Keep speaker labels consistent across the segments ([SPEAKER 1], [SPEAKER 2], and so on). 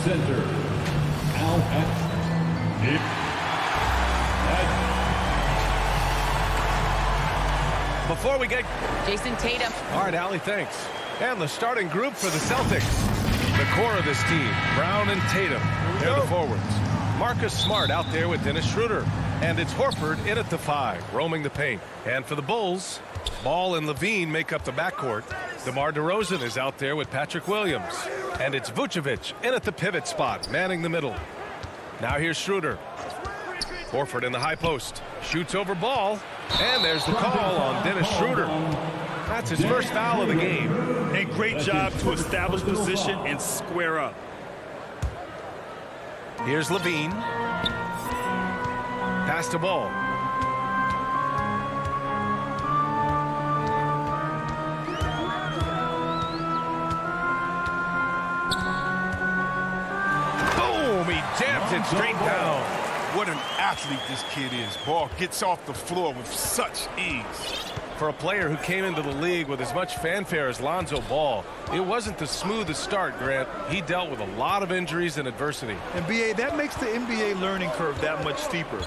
[SPEAKER 1] center, Alex.
[SPEAKER 2] Before we get...
[SPEAKER 3] Jason Tatum.
[SPEAKER 2] All right, Allie, thanks. And the starting group for the Celtics. The core of this team, Brown and Tatum. They're the forwards. Marcus Smart out there with Dennis Schroeder. And it's Horford in at the 5, roaming the paint. And for the Bulls, Ball and Levine make up the backcourt. DeMar DeRozan is out there with Patrick Williams. And it's Vucevic in at the pivot spot, manning the middle. Now here's Schroeder. Horford in the high post. Shoots over Ball. And there's the call on Dennis Schroeder. That's his first foul of the game.
[SPEAKER 4] A great job to establish position and square up.
[SPEAKER 2] Here's Levine. Pass to Ball. Boom! He jams it straight down.
[SPEAKER 5] What an athlete this kid is. Ball gets off the floor with such ease.
[SPEAKER 2] For a player who came into the league with as much fanfare as Lonzo Ball, it wasn't the smoothest start, Grant. He dealt with a lot of injuries and adversity.
[SPEAKER 4] And BA, that makes the NBA learning curve that much steeper.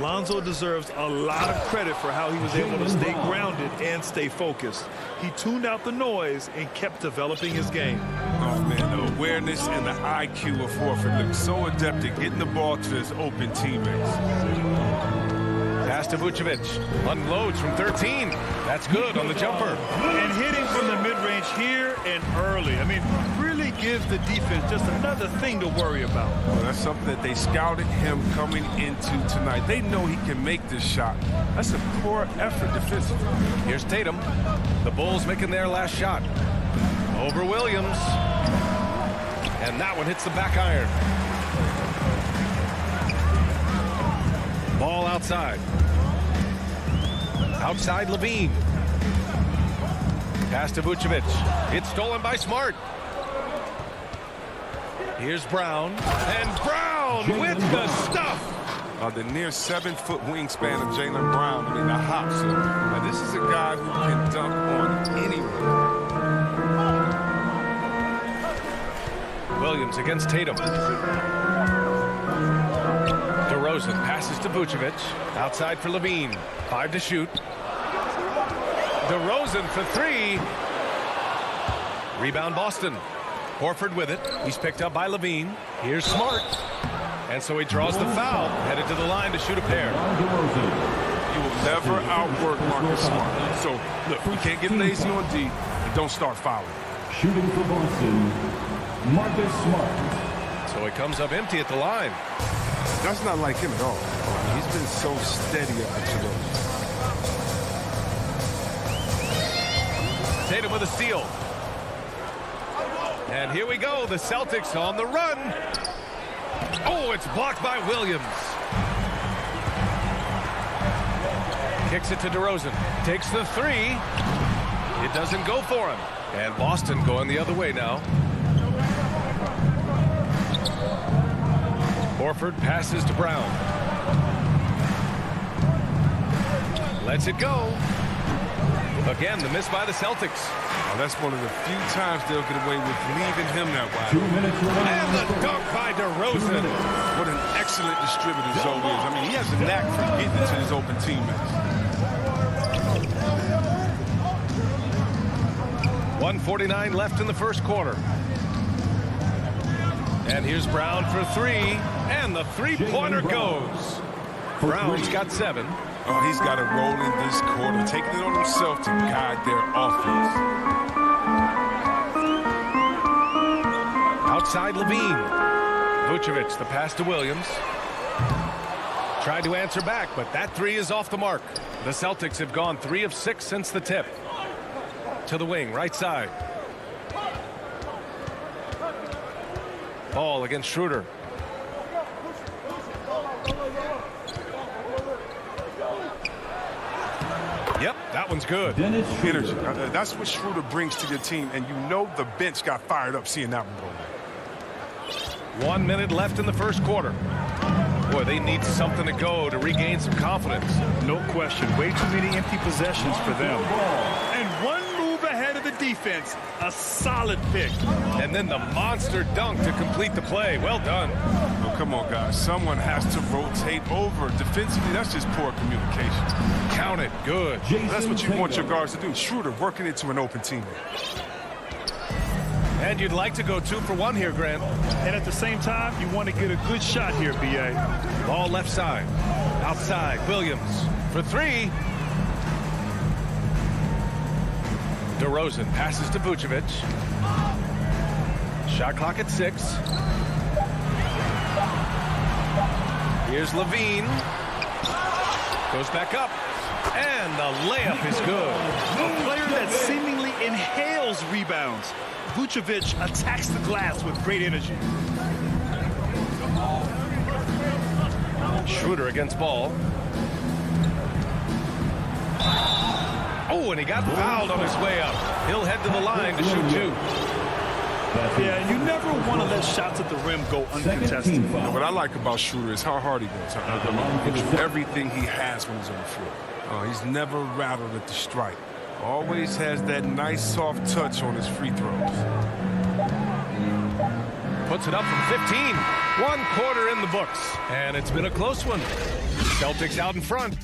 [SPEAKER 4] Lonzo deserves a lot of credit for how he was able to stay grounded and stay focused. He tuned out the noise and kept developing his game.
[SPEAKER 5] Oh, man, the awareness and the IQ of Horford looks so adept at getting the ball to his open teammates.
[SPEAKER 2] Pass to Vucevic. Unloads from 13. That's good on the jumper.
[SPEAKER 4] And hitting from the mid-range here and early. I mean, really gives the defense just another thing to worry about.
[SPEAKER 5] Well, that's something that they scouted him coming into tonight. They know he can make this shot. That's a poor effort defensively.
[SPEAKER 2] Here's Tatum. The Bulls making their last shot. Over Williams. And that one hits the back iron. Ball outside. Outside Levine. Pass to Vucevic. It's stolen by Smart. Here's Brown. And Brown with the stuff.
[SPEAKER 5] The near 7-foot wingspan of Jaylen Brown. I mean, the hops. Now, this is a guy who can dunk on anyone.
[SPEAKER 2] Williams against Tatum. DeRozan passes to Vucevic. Outside for Levine. 5 to shoot. DeRozan for 3. Rebound Boston. Horford with it. He's picked up by Levine. Here's Smart. And so he draws the foul. Headed to the line to shoot a pair.
[SPEAKER 5] You will never outwork Marcus Smart. So, look, you can't get lazy on D and don't start fouling.
[SPEAKER 1] Shooting for Boston, Marcus Smart.
[SPEAKER 2] So he comes up empty at the line.
[SPEAKER 5] That's not like him at all. He's been so steady up to those.
[SPEAKER 2] Tatum with a steal. And here we go. The Celtics on the run. Oh, it's blocked by Williams. Kicks it to DeRozan. Takes the 3. It doesn't go for him. And Boston going the other way now. Horford passes to Brown. Lets it go. Again, the miss by the Celtics.
[SPEAKER 5] Oh, that's one of the few times they'll get away with leaving him that wide.
[SPEAKER 1] 2 minutes remaining.
[SPEAKER 2] And the dunk by DeRozan.
[SPEAKER 5] What an excellent distributor Zoe is. I mean, he has a knack for getting to his open teammates.
[SPEAKER 2] 1:49 left in the first quarter. And here's Brown for 3. And the three-pointer goes. Brown's got 7.
[SPEAKER 5] Oh, he's got a role in this quarter, taking it on himself to guide their offense.
[SPEAKER 2] Outside Levine. Vucevic, the pass to Williams. Tried to answer back, but that 3 is off the mark. The Celtics have gone 3 of 6 since the tip. To the wing, right side. Ball against Schroeder. Yep, that one's good.
[SPEAKER 5] Energy. That's what Schroeder brings to your team, and you know the bench got fired up seeing that one go.
[SPEAKER 2] 1 minute left in the first quarter. Boy, they need something to go to regain some confidence.
[SPEAKER 4] No question. Way too many empty possessions for them. And one move ahead of the defense, a solid pick.
[SPEAKER 2] And then the monster dunk to complete the play. Well done.
[SPEAKER 5] Oh, come on, guys. Someone has to rotate over. Defensively, that's just poor communication.
[SPEAKER 2] Count it. Good.
[SPEAKER 5] That's what you want your guards to do. Schroeder working it to an open teammate.
[SPEAKER 2] And you'd like to go 2 for 1 here, Grant.
[SPEAKER 4] And at the same time, you want to get a good shot here, B.A.
[SPEAKER 2] Ball left side. Outside. Williams for 3. DeRozan passes to Vucevic. Shot clock at 6. Here's Levine. Goes back up. And the layup is good.
[SPEAKER 4] A player that seemingly inhales rebounds. Vucevic attacks the glass with great energy.
[SPEAKER 2] Schroeder against ball. Oh, and he got fouled on his way up. He'll head to the line to shoot 2.
[SPEAKER 4] Yeah, you never want to let shots at the rim go uncontested.
[SPEAKER 5] You know, what I like about Schroeder is how hard he goes. It's everything he has when he's on the floor. He's never rattled at the strike. Always has that nice soft touch on his free throws.
[SPEAKER 2] Puts it up from 15. 1 quarter in the books. And it's been a close one. Celtics out in front.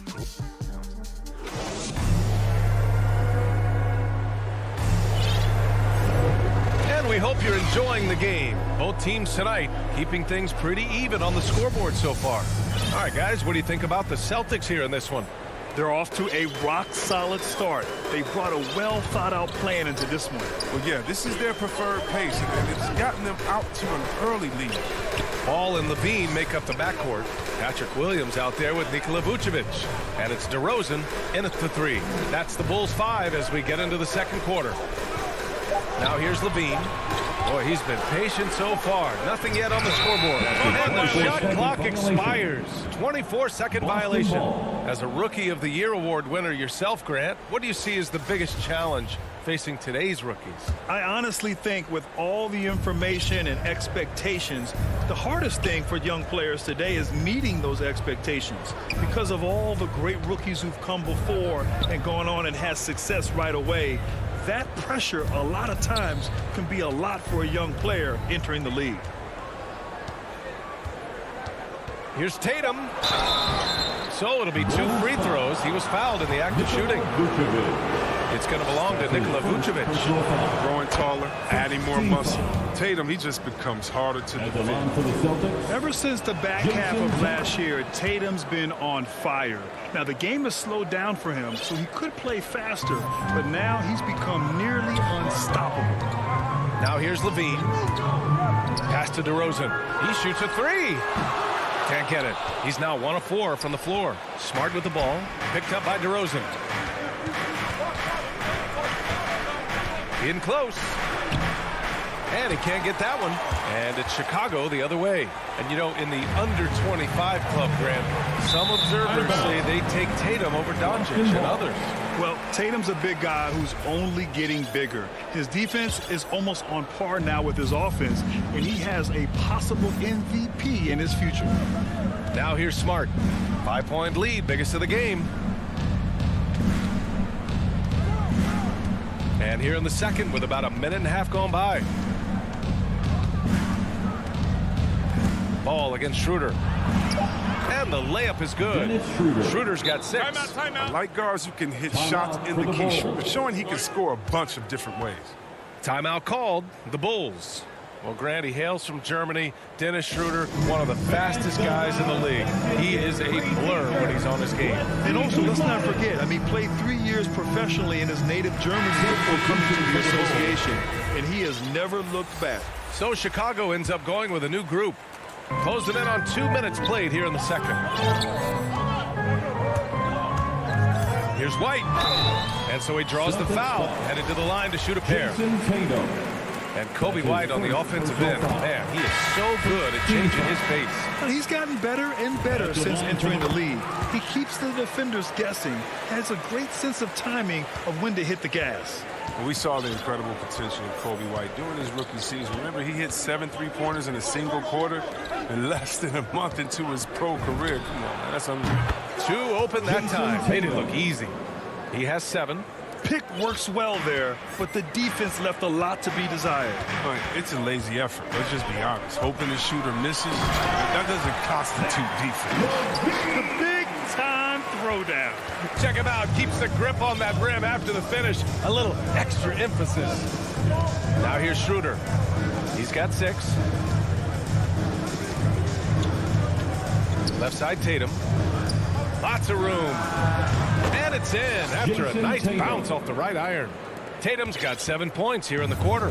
[SPEAKER 2] And we hope you're enjoying the game. Both teams tonight keeping things pretty even on the scoreboard so far. All right, guys, what do you think about the Celtics here in this one?
[SPEAKER 4] They're off to a rock-solid start. They brought a well-thought-out plan into this one.
[SPEAKER 5] Well, yeah, this is their preferred pace, and it's gotten them out to an early lead.
[SPEAKER 2] Ball and Levine make up the backcourt. Patrick Williams out there with Nikola Vucevic. And it's DeRozan in at the 3. That's the Bulls 5 as we get into the second quarter. Now here's Levine. Boy, he's been patient so far. Nothing yet on the scoreboard. And the shot clock expires. 24-second violation. As a Rookie of the Year award winner yourself, Grant, what do you see as the biggest challenge facing today's rookies?
[SPEAKER 4] I honestly think with all the information and expectations, the hardest thing for young players today is meeting those expectations. Because of all the great rookies who've come before and gone on and had success right away, that pressure a lot of times can be a lot for a young player entering the league.
[SPEAKER 2] Here's Tatum. So it'll be 2 free throws. He was fouled in the act of shooting. It's going to belong to Nikola Vucevic.
[SPEAKER 5] Growing taller, adding more muscle. Tatum, he just becomes harder to defend.
[SPEAKER 4] Ever since the back half of last year, Tatum's been on fire. Now, the game has slowed down for him, so he could play faster, but now he's become nearly unstoppable.
[SPEAKER 2] Now here's Levine. Pass to DeRozan. He shoots a 3. Can't get it. He's now 1 of 4 from the floor. Smart with the ball. Picked up by DeRozan. In close. And he can't get that one. And it's Chicago the other way. And, you know, in the under-25 club, Grant, some observers say they take Tatum over Doncic and others.
[SPEAKER 4] Well, Tatum's a big guy who's only getting bigger. His defense is almost on par now with his offense, and he has a possible MVP in his future.
[SPEAKER 2] Now here's Smart. 5-point lead, biggest of the game. And here in the second with about a minute and a half gone by. Ball against Schroeder. And the layup is good. Schroeder's got 6.
[SPEAKER 4] Timeout.
[SPEAKER 5] I like guards who can hit shots in the key, showing he can score a bunch of different ways.
[SPEAKER 2] Timeout called. The Bulls. Well, Grant, he hails from Germany. Dennis Schroeder, one of the fastest guys in the league. He is a blur when he's on his game.
[SPEAKER 4] And also, let's not forget, played 3 years professionally in his native Germany before coming to the association, and he has never looked back.
[SPEAKER 2] So Chicago ends up going with a new group. Closing in on 2 minutes played here in the second. Here's White. And so he draws the foul, headed to the line to shoot a pair. And Kobe White on the offensive end. Man, he is so good at changing his pace.
[SPEAKER 4] Well, he's gotten better and better since entering the league. He keeps the defenders guessing, has a great sense of timing of when to hit the gas.
[SPEAKER 5] Well, we saw the incredible potential of Kobe White during his rookie season. Remember, he hit 7 3-pointers in a single quarter in less than a month into his pro career. Come on, man, that's unreal.
[SPEAKER 2] 2 open that time. Made it look easy. He has 7.
[SPEAKER 4] pick works well there, but the defense left a lot to be desired.
[SPEAKER 5] But it's a lazy effort. Let's just be honest. Hoping the shooter misses, that doesn't constitute defense.
[SPEAKER 4] The big-time throwdown.
[SPEAKER 2] Check him out. Keeps the grip on that rim after the finish. A little extra emphasis. Now here's Schroeder. He's got 6. Left side Tatum. Lots of room. And it's in after a nice bounce off the right iron. Tatum's got 7 points here in the quarter.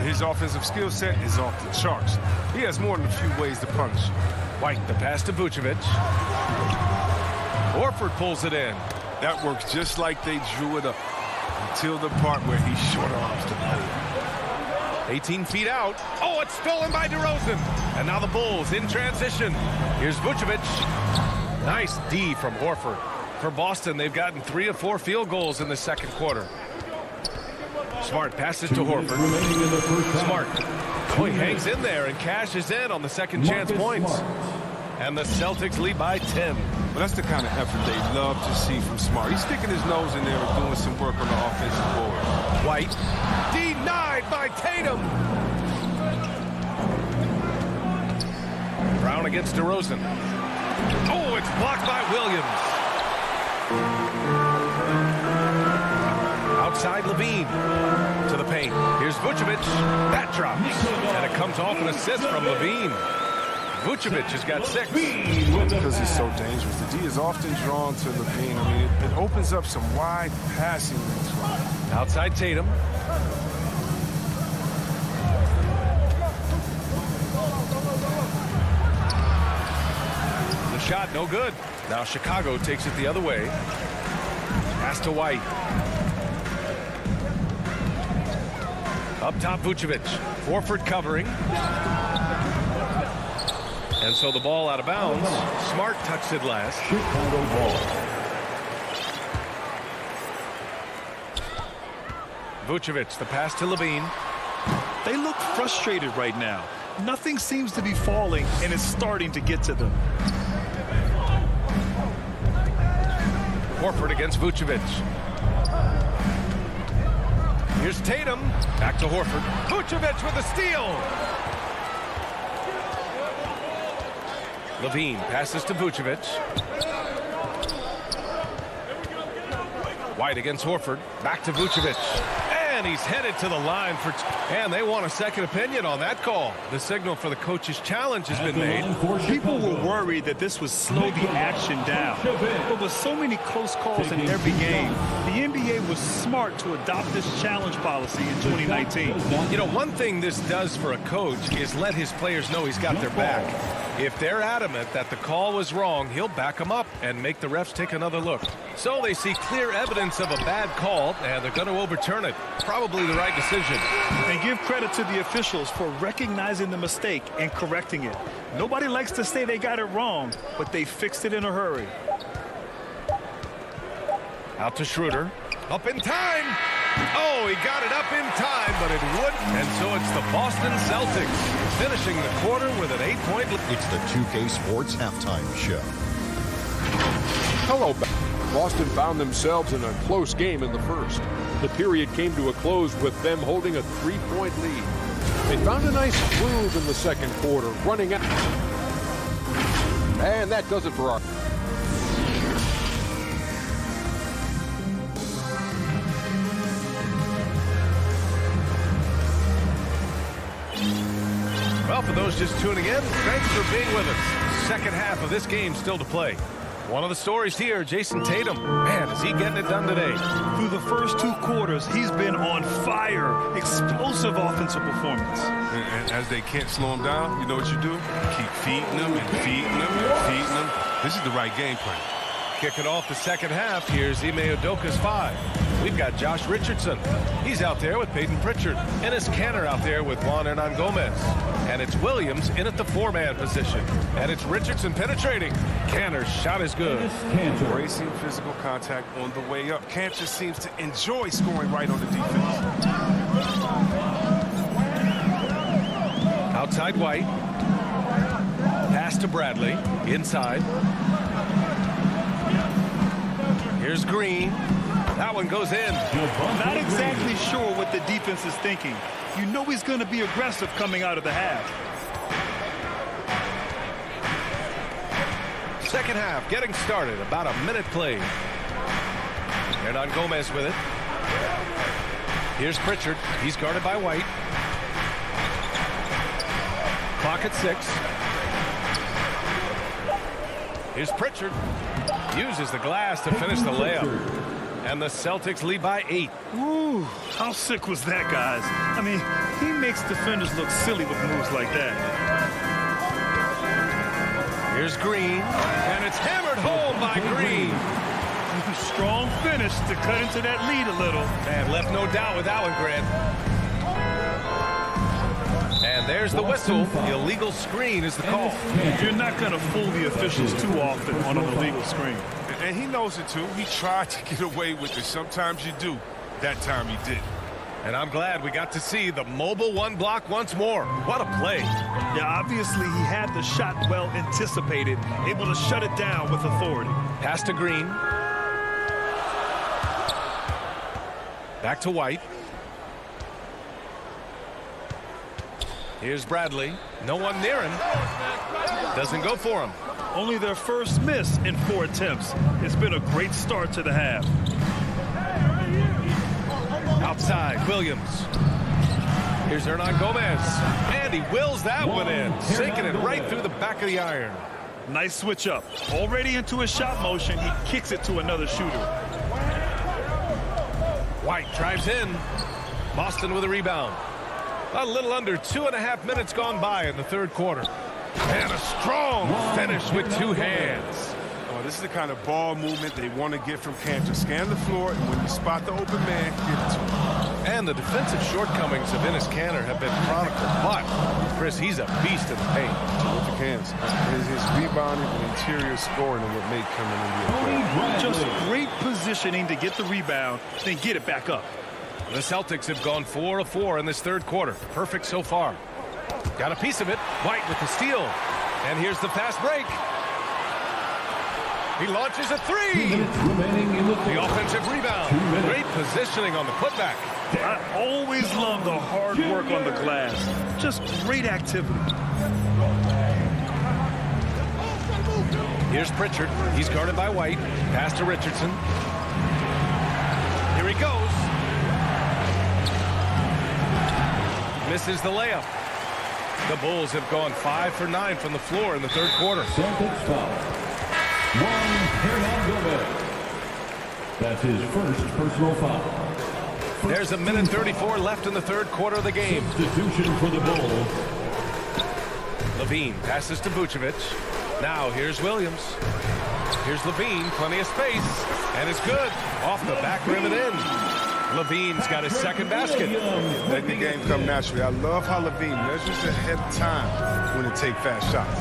[SPEAKER 5] His offensive skill set is off the charts. He has more than a few ways to punish.
[SPEAKER 2] White, the pass to Vucevic. Horford pulls it in.
[SPEAKER 5] That works just like they drew it up until the part where he short arms the ball.
[SPEAKER 2] 18 feet out. Oh, it's stolen by DeRozan. And now the Bulls in transition. Here's Vucevic. Nice D from Horford. For Boston, they've gotten 3 of 4 field goals in the second quarter. Smart passes to Horford. Smart. Oh, he hangs in there and cashes in on the second chance points. And the Celtics lead by 10.
[SPEAKER 5] Well, that's the kind of effort they love to see from Smart. He's sticking his nose in there and doing some work on the offensive board.
[SPEAKER 2] White. Denied by Tatum. Brown against DeRozan. Oh, it's blocked by Williams. Outside Levine to the paint. Here's Vucevic. That drops. And it comes off an assist from Levine. Vucevic has got 6.
[SPEAKER 5] Because he's so dangerous. The D is often drawn to Levine. I mean, it opens up some wide passing lanes for him.
[SPEAKER 2] Outside Tatum. The shot no good. Now Chicago takes it the other way. Pass to White. Up top Vucevic. Horford covering. And so the ball out of bounds. Smart touched it last.
[SPEAKER 1] Chicago ball.
[SPEAKER 2] Vucevic, the pass to Levine.
[SPEAKER 4] They look frustrated right now. Nothing seems to be falling, and it's starting to get to them.
[SPEAKER 2] Horford against Vucevic. Here's Tatum. Back to Horford. Vucevic with a steal. Levine passes to Vucevic. White against Horford. Back to Vucevic. And he's headed to the line for... And they want a second opinion on that call. The signal for the coach's challenge has been made.
[SPEAKER 4] People were worried that this would slow the action down. But with so many close calls in every game, the NBA was smart to adopt this challenge policy in 2019.
[SPEAKER 2] You know, one thing this does for a coach is let his players know he's got their back. If they're adamant that the call was wrong, he'll back them up and make the refs take another look. So they see clear evidence of a bad call, and they're going to overturn it. Probably the right decision.
[SPEAKER 4] And give credit to the officials for recognizing the mistake and correcting it. Nobody likes to say they got it wrong, but they fixed it in a hurry.
[SPEAKER 2] Out to Schroeder. Up in time. Oh, he got it up in time, but it wouldn't. And so it's the Boston Celtics finishing the quarter with an 8-point lead.
[SPEAKER 3] It's the 2K Sports Halftime Show.
[SPEAKER 6] Hello, Boston found themselves in a close game in the first. The period came to a close with them holding a 3-point lead. They found a nice groove in the second quarter, running out. And that does it for our...
[SPEAKER 2] Well, for those just tuning in, thanks for being with us. Second half of this game still to play. One of the stories here, Jason Tatum. Man, is he getting it done today.
[SPEAKER 4] Through the first 2 quarters, he's been on fire. Explosive offensive performance.
[SPEAKER 5] And as they can't slow him down, you know what you do? Keep feeding them and feeding them and feeding them. This is the right game plan.
[SPEAKER 2] Kicking off the second half, here's Ime Udoka's 5. We've got Josh Richardson. He's out there with Peyton Pritchard. Ennis Canner out there with Juan Hernan Gomez. And it's Williams in at the 4-man position. And it's Richardson penetrating. Canner's shot is good.
[SPEAKER 5] Embracing physical contact on the way up. Cantor seems to enjoy scoring right on the defense.
[SPEAKER 2] Outside White. Pass to Bradley. Inside. Here's Green. That one goes in.
[SPEAKER 4] Not exactly sure what the defense is thinking. You know he's going to be aggressive coming out of the half.
[SPEAKER 2] Second half getting started. About a minute played. Hernan Gomez with it. Here's Pritchard. He's guarded by White. Clock at 6. Here's Pritchard. Uses the glass to finish the layup. And the Celtics lead by 8.
[SPEAKER 4] Ooh, how sick was that, guys? I mean, he makes defenders look silly with moves like that.
[SPEAKER 2] Here's Green. And it's hammered home by Green.
[SPEAKER 4] Strong finish to cut into that lead a little.
[SPEAKER 2] And left no doubt with that one, Grant. And there's the whistle. The illegal screen is the call.
[SPEAKER 4] You're not going to fool the officials too often on an illegal screen.
[SPEAKER 5] And he knows it, too. He tried to get away with it. Sometimes you do. That time he did.
[SPEAKER 2] And I'm glad we got to see the mobile one block once more. What a play.
[SPEAKER 4] Yeah, obviously he had the shot well anticipated, able to shut it down with authority.
[SPEAKER 2] Pass to Green. Back to White. Here's Bradley. No one near him. Doesn't go for him.
[SPEAKER 4] Only their first miss in 4 attempts. It's been a great start to the half.
[SPEAKER 2] Outside, Williams. Here's Hernan Gomez. And he wills that one in. Sinking it right through the back of the iron.
[SPEAKER 4] Nice switch up. Already into a shot motion, he kicks it to another shooter.
[SPEAKER 2] White drives in. Boston with a rebound. A little under 2.5 minutes gone by in the third quarter. And a strong finish with 2 hands.
[SPEAKER 5] Oh, this is the kind of ball movement they want to get from Cantor. Scan the floor, and when you spot the open man, give it to him.
[SPEAKER 2] And the defensive shortcomings of Enes Kanter have been chronicled. But, Chris, he's a beast in the paint.
[SPEAKER 5] Terrific hands. His rebounding and interior scoring are what made him an NBA player.
[SPEAKER 4] Just great positioning to get the rebound, then get it back up.
[SPEAKER 2] The Celtics have gone 4 of 4 in this third quarter. Perfect so far. Got a piece of it. White with the steal. And here's the fast break. He launches a 3. The offensive rebound. Great positioning on the putback.
[SPEAKER 4] I always love the hard work on the glass. Just great activity.
[SPEAKER 2] Here's Pritchard. He's guarded by White. Pass to Richardson. Here he goes. Misses the layup. The Bulls have gone 5 for 9 from the floor in the third quarter.
[SPEAKER 1] Celtics foul. Hernan Gomez. That's his first personal foul.
[SPEAKER 2] There's a minute 34 left in the third quarter of the game.
[SPEAKER 1] Substitution for the Bulls.
[SPEAKER 2] Levine passes to Vucevic. Now here's Williams. Here's Levine, plenty of space. And it's good. Off the back rim and in. Levine's got his second basket.
[SPEAKER 5] Let the game come naturally. I love how Levine measures ahead of time when to take fast shots.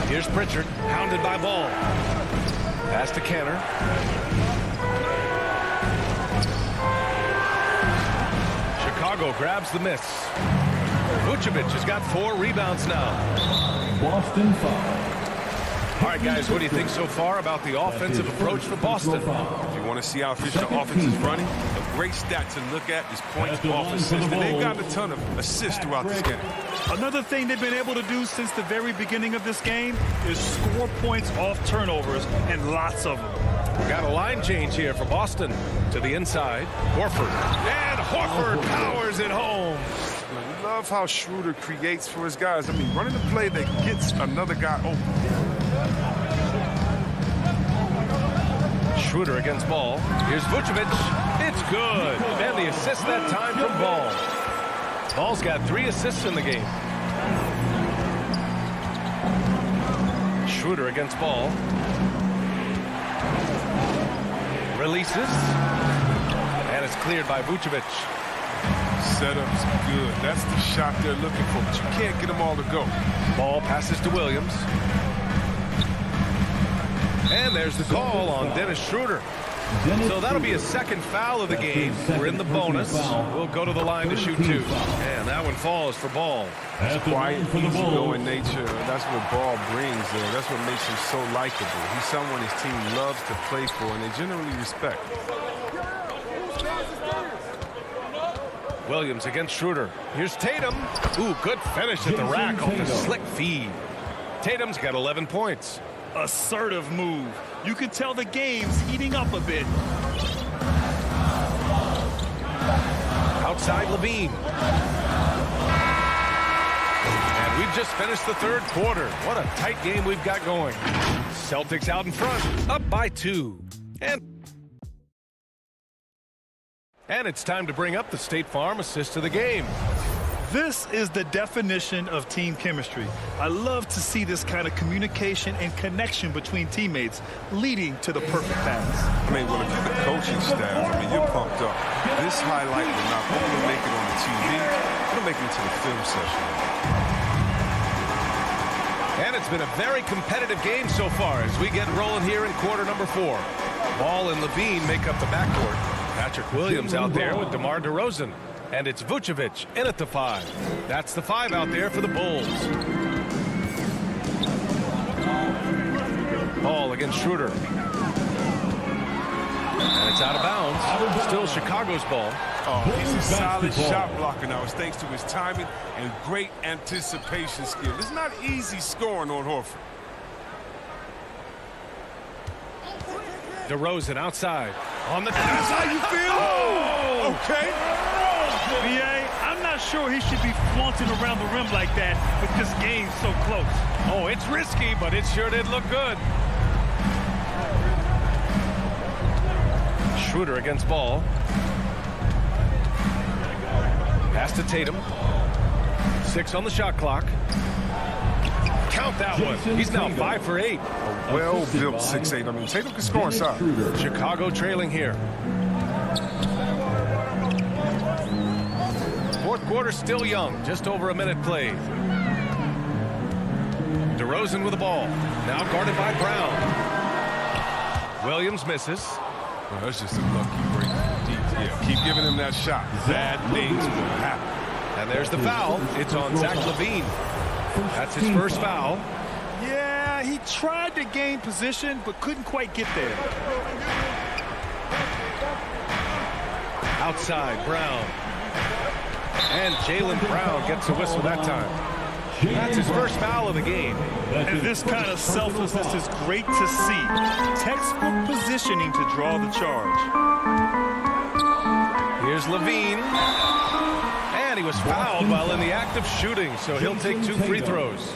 [SPEAKER 2] Here's Pritchard, hounded by Ball. Pass to Kanter. Chicago grabs the miss. Vucevic has got 4 rebounds now.
[SPEAKER 1] Boston foul.
[SPEAKER 2] All right, guys, what do you think so far about the offensive approach for Boston?
[SPEAKER 5] If you want to see how efficient the offense is running, a great stat to look at is points off assists. And they've got a ton of assists throughout this game.
[SPEAKER 4] Another thing they've been able to do since the very beginning of this game is score points off turnovers, and lots of them.
[SPEAKER 2] We got a line change here for Boston to the inside. Horford. And Horford powers it home.
[SPEAKER 5] I love how Schroeder creates for his guys. I mean, running a play that gets another guy open.
[SPEAKER 2] Schroeder against Ball. Here's Vucevic. It's good. And the assist that time from Ball. Ball's got 3 assists in the game. Schroeder against Ball. Releases. And it's cleared by Vucevic.
[SPEAKER 5] Setup's good. That's the shot they're looking for, but you can't get them all to go.
[SPEAKER 2] Ball passes to Williams. And there's the call on Dennis Schroeder. So that'll be a second foul of the game. We're in the bonus. We'll go to the line to shoot two. And that one falls for Ball.
[SPEAKER 5] Quiet, easygoing nature. That's what Ball brings there. That's what makes him so likable. He's someone his team loves to play for, and they generally respect.
[SPEAKER 2] Williams against Schroeder. Here's Tatum. Ooh, good finish at the rack off the slick feed. Tatum's got 11 points.
[SPEAKER 4] Assertive move. You can tell the game's heating up a bit.
[SPEAKER 2] Outside Levine. And we've just finished the third quarter. What a tight game we've got going. Celtics out in front, up by 2. And it's time to bring up the State Farm assist of the game.
[SPEAKER 4] This is the definition of team chemistry. I love to see this kind of communication and connection between teammates leading to the perfect pass.
[SPEAKER 5] I mean, well, if you're the coaching staff, I mean, you're pumped up. This highlight will not only make it on the TV, it'll make it into the film session.
[SPEAKER 2] And it's been a very competitive game so far as we get rolling here in quarter number 4. Ball and Levine make up the backcourt. Patrick Williams out there with DeMar DeRozan. And it's Vucevic in at the 5. That's the 5 out there for the Bulls. Ball against Schroeder. And it's out of bounds. Still Chicago's ball.
[SPEAKER 5] Oh, he's a solid shot blocker now. It's thanks to his timing and great anticipation skill. It's not easy scoring on Horford.
[SPEAKER 2] DeRozan outside. On the
[SPEAKER 4] That's how you feel?
[SPEAKER 5] Oh, okay.
[SPEAKER 4] B.A., I'm not sure he should be flaunting around the rim like that with this game so close.
[SPEAKER 2] Oh, it's risky, but it sure did look good. Schroeder against Ball. Pass to Tatum. 6 on the shot clock. Count that one. He's now 5 for 8.
[SPEAKER 5] Well-built 6'8". I mean, Tatum can score inside.
[SPEAKER 2] Chicago trailing here. Fourth quarter still young. Just over a minute played. DeRozan with the ball. Now guarded by Brown. Williams misses.
[SPEAKER 5] Well, that's just a lucky break. Yeah, keep giving him that shot. Bad things will happen.
[SPEAKER 2] And there's the foul. It's on Zach LaVine. That's his first foul.
[SPEAKER 4] Yeah, he tried to gain position, but couldn't quite get there.
[SPEAKER 2] Outside, Brown. And Jaylen Brown gets a whistle that time. That's his first foul of the game.
[SPEAKER 4] And this kind of selflessness is great to see. Textbook positioning to draw the charge.
[SPEAKER 2] Here's Levine. And he was fouled while in the act of shooting, so he'll take 2 free throws.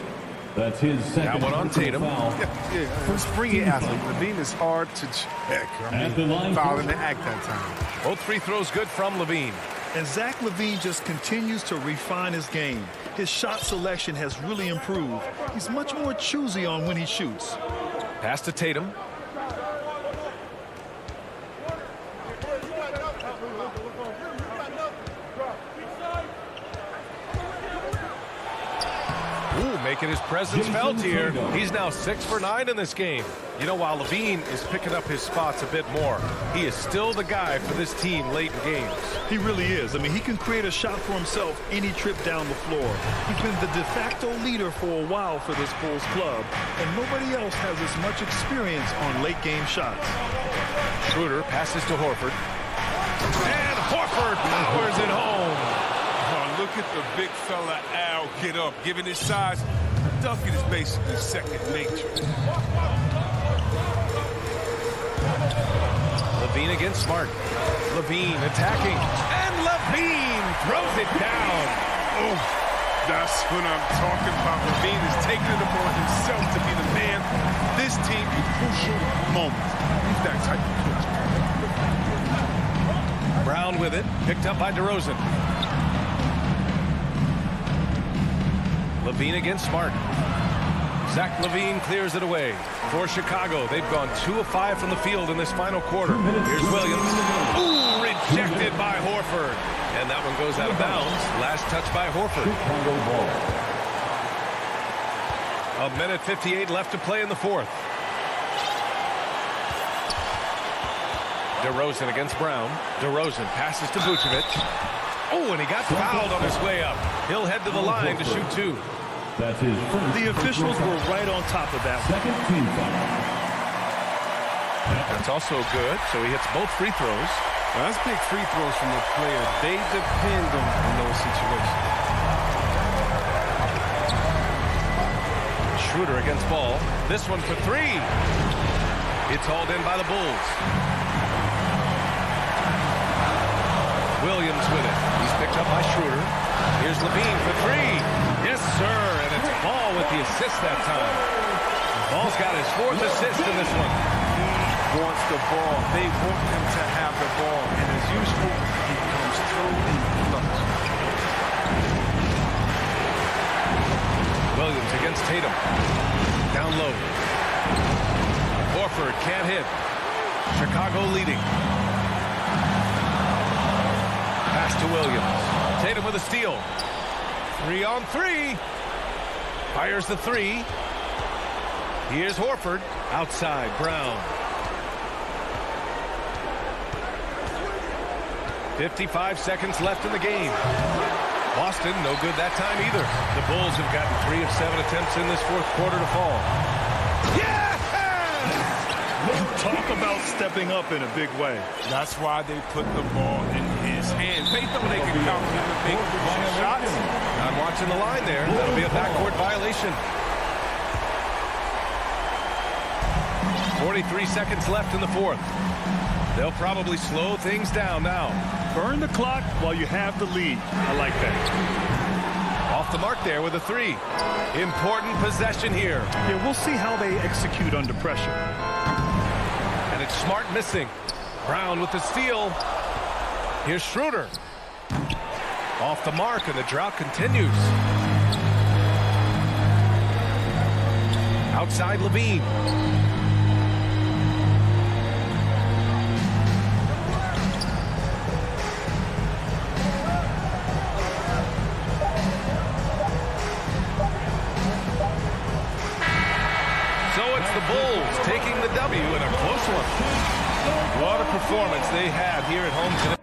[SPEAKER 1] That's his second.
[SPEAKER 2] That one on Tatum.
[SPEAKER 5] Yeah, springy athlete. Levine is hard to check. I mean, foul in the act that time.
[SPEAKER 2] Both free throws good from Levine.
[SPEAKER 4] And Zach LaVine just continues to refine his game. His shot selection has really improved. He's much more choosy on when he shoots.
[SPEAKER 2] Pass to Tatum. Ooh, making his presence felt here. He's now 6 for 9 in this game. You know, while Levine is picking up his spots a bit more, he is still the guy for this team late in games.
[SPEAKER 4] He really is. I mean, he can create a shot for himself any trip down the floor. He's been the de facto leader for a while for this Bulls club, and nobody else has as much experience on late game shots.
[SPEAKER 2] Schroeder passes to Horford. And Horford powers it home.
[SPEAKER 5] Oh, look at the big fella Al get up. Given his size, dunking is basically second nature.
[SPEAKER 2] Levine against Smart. Levine attacking. And Levine throws it down.
[SPEAKER 5] Oh, that's what I'm talking about. Levine is taking it upon himself to be the man. This team in crucial moments. He's that type of coach.
[SPEAKER 2] Brown with it. Picked up by DeRozan. Levine against Smart. Zach LaVine clears it away. For Chicago, they've gone 2 of 5 from the field in this final quarter. Here's Williams. Ooh, rejected by Horford. And that one goes out of bounds. Last touch by Horford. A minute 58 left to play in the fourth. DeRozan against Brown. DeRozan passes to Vucevic. Oh, and he got fouled on his way up. He'll head to the line to shoot two.
[SPEAKER 1] That's his first.
[SPEAKER 4] The officials were right on top of that.
[SPEAKER 1] Second team foul.
[SPEAKER 2] That's also good, so he hits both free throws.
[SPEAKER 5] Well, that's big free throws from the player. They depend on those situations.
[SPEAKER 2] Schroeder against Ball. This one for three. It's hauled in by the Bulls. Williams with it. He's picked up by Schroeder. Here's Levine for three. Yes, sir. And it's Ball with the assist that time. Ball's got his fourth assist in this one.
[SPEAKER 5] He wants the ball. They want him to have the ball. And as usual, he comes through in clutch.
[SPEAKER 2] Williams against Tatum. Down low. Horford can't hit. Chicago leading. Pass to Williams. Tatum with a steal. 3 on 3. Fires the three. Here's Horford. Outside, Brown. 55 seconds left in the game. Boston, no good that time either. The Bulls have gotten 3 of 7 attempts in this fourth quarter to fall.
[SPEAKER 4] Yes! Talk about stepping up in a big way.
[SPEAKER 5] That's why they put the ball in his hands. They know they can count him and make shots.
[SPEAKER 2] I'm watching the line there. That'll be a backcourt violation. 43 seconds left in the fourth. They'll probably slow things down now.
[SPEAKER 4] Burn the clock while you have the lead. I like that.
[SPEAKER 2] Off the mark there with a three. Important possession here.
[SPEAKER 4] Yeah, we'll see how they execute under pressure.
[SPEAKER 2] And it's Smart missing. Brown with the steal. Here's Schroeder. Off the mark, and the drought continues. Outside Levine. The Bulls taking the W in a close one. What a performance they had here at home today.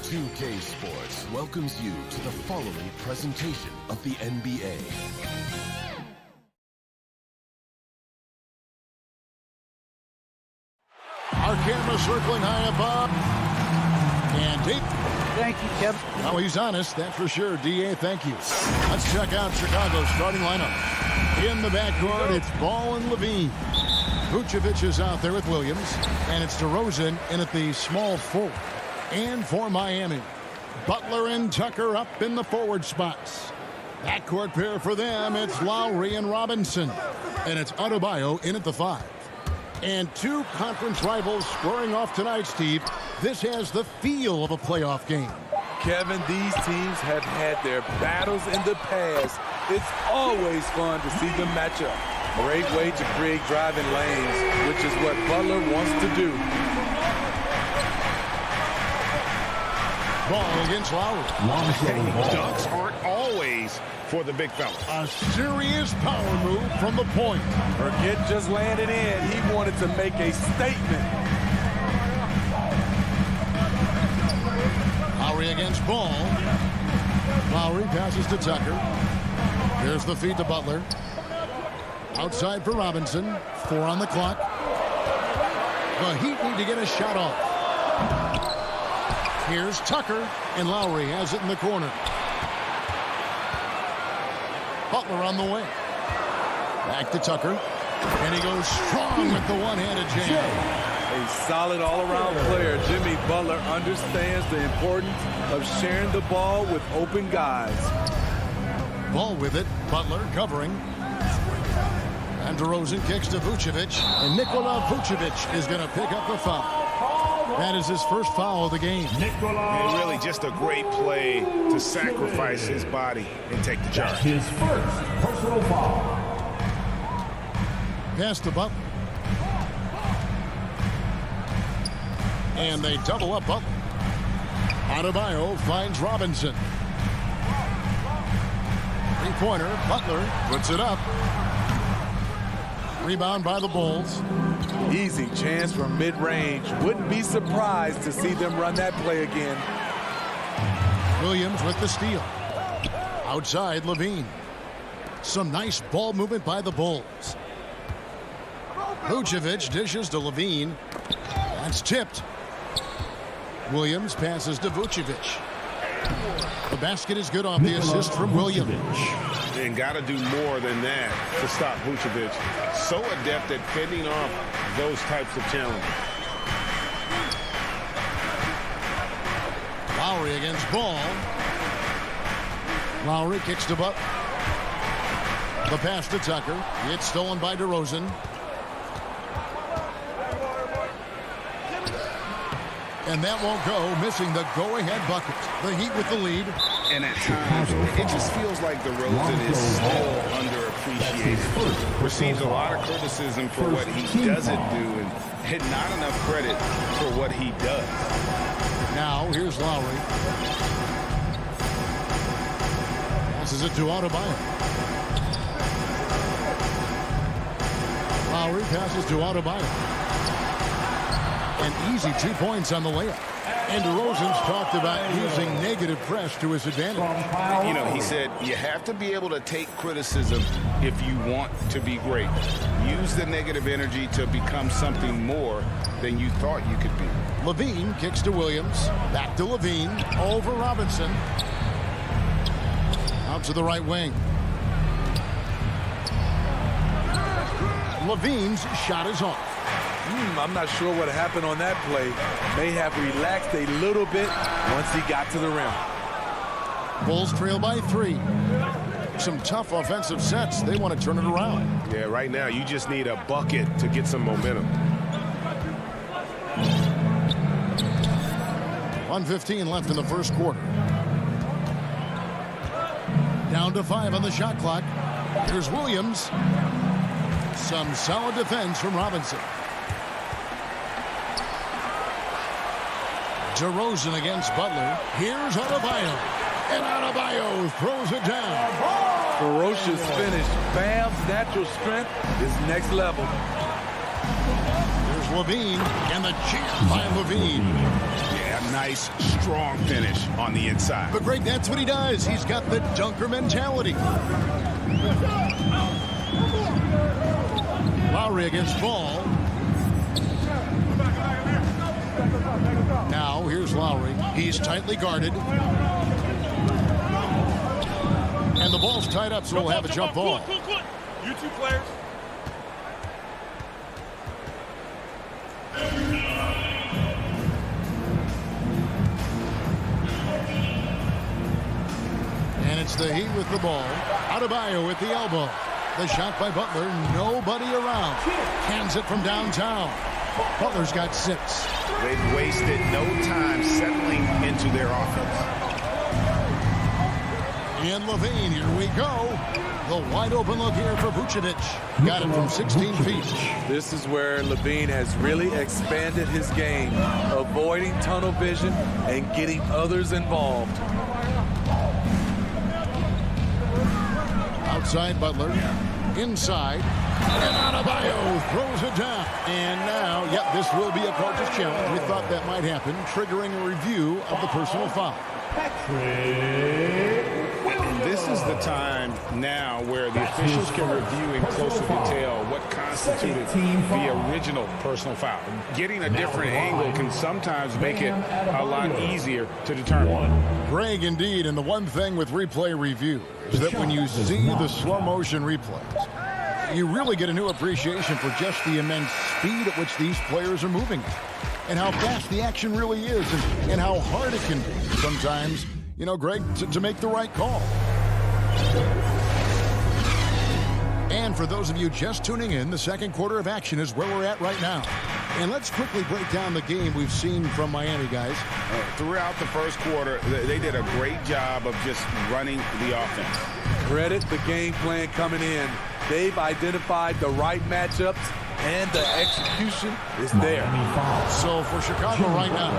[SPEAKER 7] 2K Sports welcomes you to the following presentation of the NBA.
[SPEAKER 3] Our camera circling high above. And deep.
[SPEAKER 8] Thank you, Kevin.
[SPEAKER 3] Now he's honest, that's for sure. D.A., thank you. Let's check out Chicago's starting lineup. In the backcourt, it's Ball and Levine. Vucevic is out there with Williams. And it's DeRozan in at the small forward. And for Miami, Butler and Tucker up in the forward spots. Backcourt pair for them, it's Lowry and Robinson. And it's Adebayo in at the 5. And two conference rivals squaring off tonight, Steve. This has the feel of a playoff game.
[SPEAKER 9] Kevin, these teams have had their battles in the past. It's always fun to see them match up. Great way to create driving lanes, which is what Butler wants to do.
[SPEAKER 3] Ball against Lowry.
[SPEAKER 10] Dunks aren't always for the big fella.
[SPEAKER 3] A serious power move from the point.
[SPEAKER 9] Forget just landing in. He wanted to make a statement.
[SPEAKER 3] Lowry against Ball. Lowry passes to Tucker. Here's the feed to Butler. Outside for Robinson. 4 on the clock. The Heat need to get a shot off. Here's Tucker, and Lowry has it in the corner. Butler on the way. Back to Tucker. And he goes strong with the one-handed jam.
[SPEAKER 9] A solid all-around player. Jimmy Butler understands the importance of sharing the ball with open guys.
[SPEAKER 3] Ball with it. Butler covering. And DeRozan kicks to Vucevic. And Nikola Vucevic is going to pick up the foul. That is his first foul of the game.
[SPEAKER 10] And really just a great play to sacrifice his body and take the charge.
[SPEAKER 1] His first personal foul.
[SPEAKER 3] Pass to Butler. And they double up Butler. Adebayo finds Robinson. Three-pointer. Butler puts it up. Rebound by the Bulls.
[SPEAKER 9] Easy chance from mid-range. Wouldn't be surprised to see them run that play again.
[SPEAKER 3] Williams with the steal. Outside, Levine. Some nice ball movement by the Bulls. Vucevic dishes to Levine. That's tipped. Williams passes to Vucevic. The basket is good off the assist from Williams.
[SPEAKER 10] And got to do more than that to stop Vucevic. So adept at fending off those types of challenges.
[SPEAKER 3] Lowry against Ball. Lowry kicks to Butler. The pass to Tucker. It's stolen by DeRozan. And that won't go, missing the go-ahead bucket. The Heat with the lead.
[SPEAKER 10] And at times, it just feels like DeRozan is still underappreciated. Receives a lot of criticism for what he doesn't do and not enough credit for what he does.
[SPEAKER 3] Now, here's Lowry. Passes it to Adebayo. Lowry passes to Adebayo. An easy 2 points on the layup. And DeRozan's talked about using negative press to his advantage.
[SPEAKER 10] You know, he said you have to be able to take criticism if you want to be great. Use the negative energy to become something more than you thought you could be.
[SPEAKER 3] Levine kicks to Williams. Back to Levine. Over Robinson. Out to the right wing. Levine's shot is off.
[SPEAKER 9] I'm not sure what happened on that play. May have relaxed a little bit once he got to the rim.
[SPEAKER 3] Bulls trail by 3. Some tough offensive sets. They want to turn it around.
[SPEAKER 10] Yeah, right now you just need a bucket to get some momentum.
[SPEAKER 3] 1:15 left in the first quarter. Down to 5 on the shot clock. Here's Williams. Some solid defense from Robinson. DeRozan against Butler. Here's Adebayo. And Adebayo throws it down.
[SPEAKER 9] Ferocious finish. Bam's natural strength is next level.
[SPEAKER 3] There's Levine. And the jam by Levine.
[SPEAKER 10] Yeah, I nice, strong finish on the inside.
[SPEAKER 3] But Greg, that's what he does. He's got the dunker mentality. Lowry against Ball. Now, here's Lowry. He's tightly guarded. And the ball's tied up, so we'll have a jump ball.
[SPEAKER 9] You two players.
[SPEAKER 3] And it's the Heat with the ball. Adebayo with the elbow. The shot by Butler. Nobody around. Hands it from downtown. Butler's got 6.
[SPEAKER 10] They've wasted no time settling into their offense.
[SPEAKER 3] And Levine, here we go. The wide open look here for Vucevic. Got it from 16 feet.
[SPEAKER 9] This is where Levine has really expanded his game, avoiding tunnel vision and getting others involved.
[SPEAKER 3] Outside Butler. Inside. And Adebayo throws it down. And now, yep, this will be a coach's challenge. We thought that might happen, triggering a review of the personal foul.
[SPEAKER 10] And this is the time now where the officials can review in closer detail what constituted the original personal foul. Getting a different angle can sometimes make it a lot easier to determine.
[SPEAKER 3] Greg, indeed, and the one thing with replay review is that when you see the slow motion replays, you really get a new appreciation for just the immense speed at which these players are moving and how fast the action really is and how hard it can be sometimes, you know, Greg, to make the right call. And for those of you just tuning in, the second quarter of action is where we're at right now. And let's quickly break down the game we've seen from Miami, guys.
[SPEAKER 10] Throughout the first quarter, they did a great job of just running the offense.
[SPEAKER 9] Credit the game plan coming in. They've identified the right matchups, and the execution is there.
[SPEAKER 3] So for Chicago right now,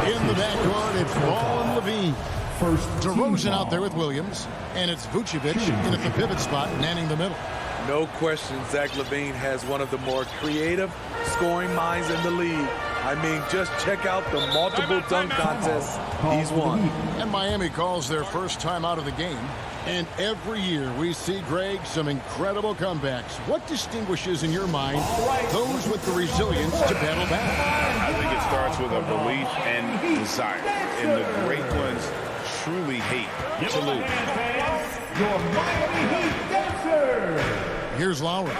[SPEAKER 3] in the backcourt, it's Ball and Levine. DeRozan out there with Williams, and it's Vucevic in at the pivot spot, manning the middle.
[SPEAKER 9] No question, Zach LaVine has one of the more creative scoring minds in the league. I mean, just check out the multiple dunk contests he's won.
[SPEAKER 3] And Miami calls their first time out of the game. And every year we see, Greg, some incredible comebacks. What distinguishes, in your mind, those with the resilience to battle back?
[SPEAKER 10] I think it starts with a belief and desire. And the great ones truly hate to lose.
[SPEAKER 1] Your Miami Heat dancer.
[SPEAKER 3] Here's Lowry.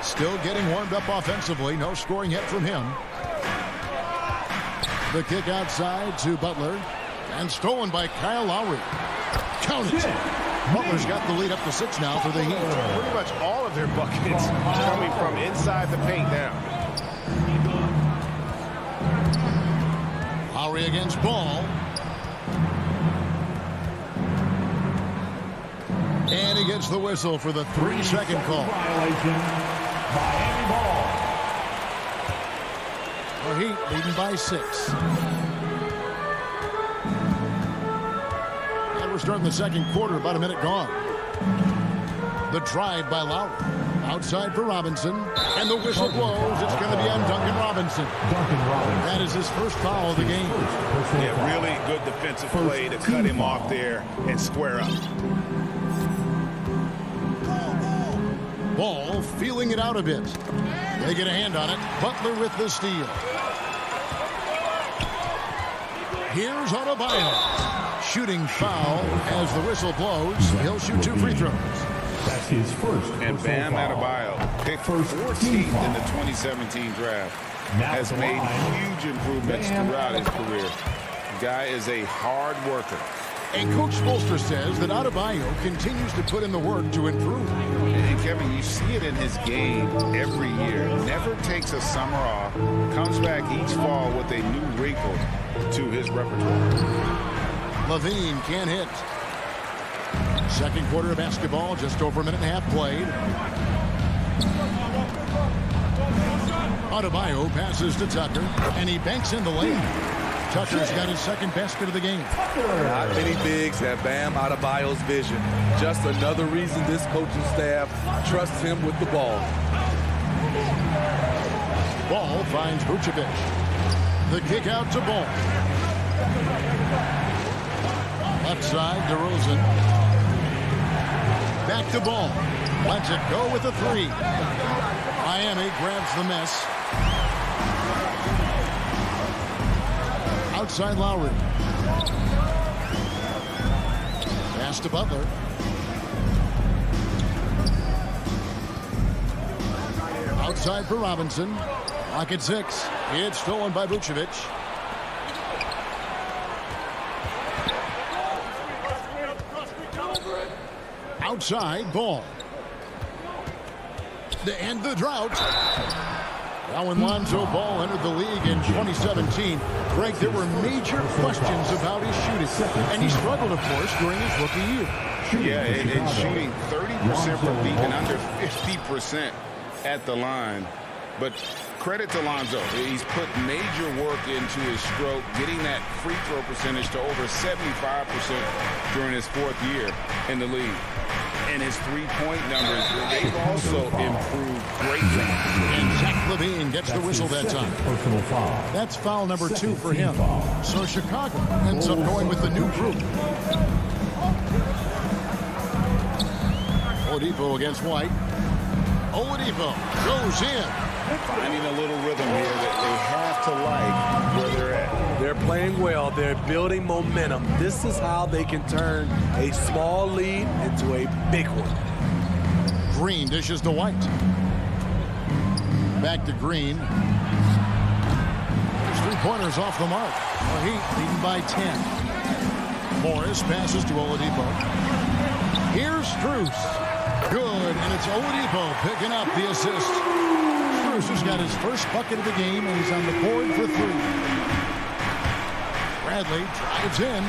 [SPEAKER 3] Still getting warmed up offensively. No scoring yet from him. The kick outside to Butler. And stolen by Kyle Lowry. Count it. Butler's got the lead up to 6 now for the Heat.
[SPEAKER 2] Pretty much all of their buckets coming from inside the paint now.
[SPEAKER 3] Lowry against Ball. And he gets the whistle for the 3-second call.
[SPEAKER 1] Violation. Miami ball.
[SPEAKER 3] The Heat leading by 6. And we're starting the second quarter, about a minute gone. The drive by Lowry. Outside for Robinson. And the whistle blows. It's going to be on Duncan Robinson. That is his first foul of the game.
[SPEAKER 10] Yeah, really good defensive play to cut him off there and square up.
[SPEAKER 3] Ball feeling it out a bit. They get a hand on it. Butler with the steal. Here's Adebayo. Shooting foul as the whistle blows. He'll shoot 2 free throws.
[SPEAKER 1] That's his first.
[SPEAKER 10] And Bam Adebayo, picked 14th in the 2017 draft, has made huge improvements throughout his career. The guy is a hard worker.
[SPEAKER 3] And Coach Spoelstra says that Adebayo continues to put in the work to improve.
[SPEAKER 10] And Kevin, you see it in his game every year. Never takes a summer off. Comes back each fall with a new wrinkle to his repertoire.
[SPEAKER 3] Levine can't hit. Second quarter of basketball, just over a minute and a half played. Adebayo passes to Tucker, and he banks in the lane. Tucker's got his second basket of the game.
[SPEAKER 9] Not many bigs have Bam Adebayo's vision. Just another reason this coaching staff trusts him with the ball.
[SPEAKER 3] Ball finds Vucevic. The kick out to Ball. Left side, DeRozan. Back to Ball. Lets it go with a three. Miami grabs the miss. Outside Lowry. Pass to Butler. Outside for Robinson. Lock at 6. It's stolen by Vucevic. Outside, Ball. To end the drought. Now when Lonzo Ball entered the league in 2017, Greg, there were major questions about his shooting. And he struggled, of course, during his rookie year.
[SPEAKER 10] Yeah, and shooting 30% from deep and under 50% at the line. But credit to Lonzo. He's put major work into his stroke, getting that free throw percentage to over 75% during his 4th year in the league. And his three-point numbers, they've also improved greatly.
[SPEAKER 3] And Zach LaVine gets the whistle that time.
[SPEAKER 1] Personal foul.
[SPEAKER 3] That's foul number 2 for him. So Chicago ends up going with the new group. Oladipo against White. Oladipo goes in.
[SPEAKER 10] Finding a little rhythm here that they have to like where they're at.
[SPEAKER 9] They're playing well. They're building momentum. This is how they can turn a small lead into a big one.
[SPEAKER 3] Green dishes to White. Back to Green. His three-pointers off the mark. The Heat leading by 10. Morris passes to Oladipo. Here's Strus. Good, and it's Oladipo picking up the assist. Strus has got his first bucket of the game, and he's on the board for 3. Bradley drives in.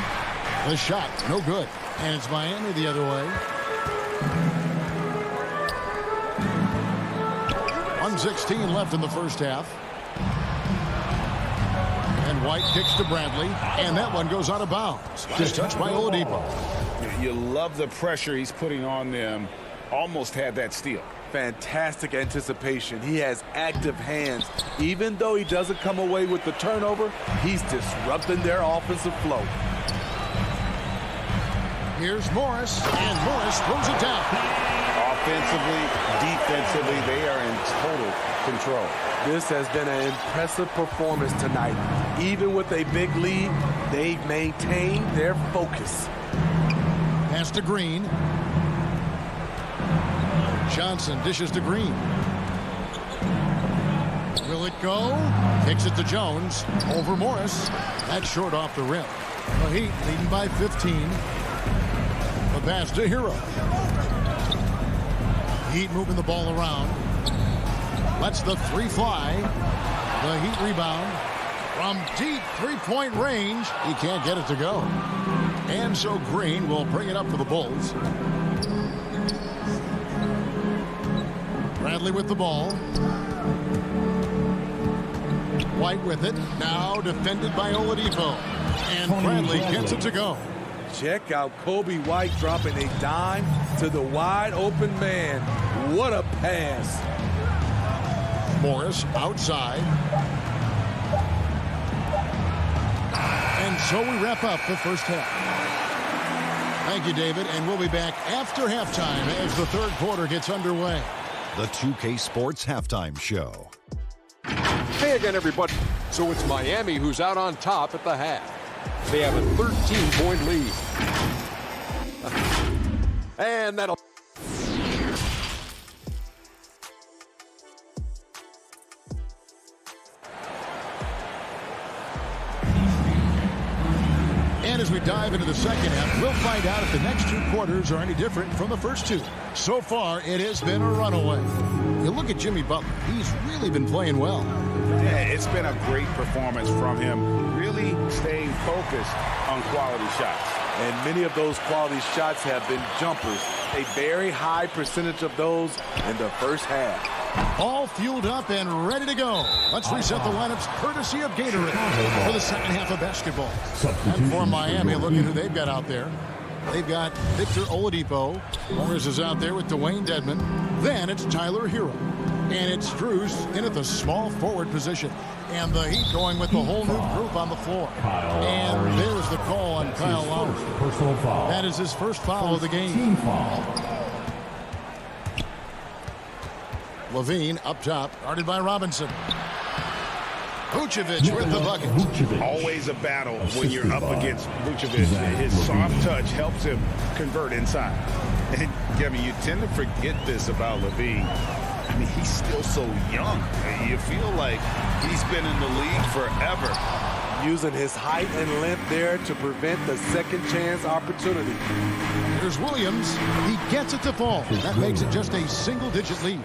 [SPEAKER 3] The shot, no good. And it's Miami the other way. 1:16 left in the first half. And White kicks to Bradley, and that one goes out of bounds. Last touch by Oladipo.
[SPEAKER 10] You love the pressure he's putting on them. Almost had that steal.
[SPEAKER 9] Fantastic anticipation. He has active hands. Even though he doesn't come away with the turnover, he's disrupting their offensive flow.
[SPEAKER 3] Here's Morris, and Morris throws it down.
[SPEAKER 10] Offensively, defensively, they are in total control.
[SPEAKER 9] This has been an impressive performance tonight. Even with a big lead, they've maintained their focus.
[SPEAKER 3] Pass to Green. Johnson dishes to Green. Will it go? Takes it to Jones. Over Morris. That's short off the rim. The Heat leading by 15. The pass to Hero. Heat moving the ball around. Lets the 3 fly. The Heat rebound. From deep three-point range, he can't get it to go. And so Green will bring it up for the Bulls. Bradley with the ball. White with it. Now defended by Oladipo. And Bradley gets it to go.
[SPEAKER 9] Check out Kobe White dropping a dime to the wide open man. What a pass.
[SPEAKER 3] Morris outside. And so we wrap up the first half. Thank you, David. And we'll be back after halftime as the third quarter gets underway.
[SPEAKER 8] The 2K Sports Halftime Show.
[SPEAKER 6] Hey again, everybody. So it's Miami who's out on top at the half. They have a 13-point lead. And that'll...
[SPEAKER 3] And as we dive into the second half, we'll find out if the next 2 quarters are any different from the first 2. So far, it has been a runaway. You look at Jimmy Butler. He's really been playing well.
[SPEAKER 10] Yeah, it's been a great performance from him, really staying focused on quality shots.
[SPEAKER 9] And many of those quality shots have been jumpers. A very high percentage of those in the first half.
[SPEAKER 3] All fueled up and ready to go. Let's reset the lineups courtesy of Gatorade for the second half of basketball. And for Miami, look at who they've got out there. They've got Victor Oladipo. Morris is out there with Dwayne Dedmon. Then it's Tyler Hero. And it's Strus in at the small forward position. And the Heat going with the whole new group on the floor. And there's the call on Kyle Lowry.
[SPEAKER 1] Personal foul.
[SPEAKER 3] That is his first foul of the game.
[SPEAKER 1] Team foul.
[SPEAKER 3] Levine up top, guarded by Robinson. Vucevic with the bucket.
[SPEAKER 10] Always a battle when you're up against Vucevic. His soft touch helps him convert inside. And, I mean, you tend to forget this about Levine. I mean, he's still so young. You feel like he's been in the league forever.
[SPEAKER 9] Using his height and length there to prevent the second chance opportunity.
[SPEAKER 3] Here's Williams. He gets it to fall. That makes it just a single-digit lead.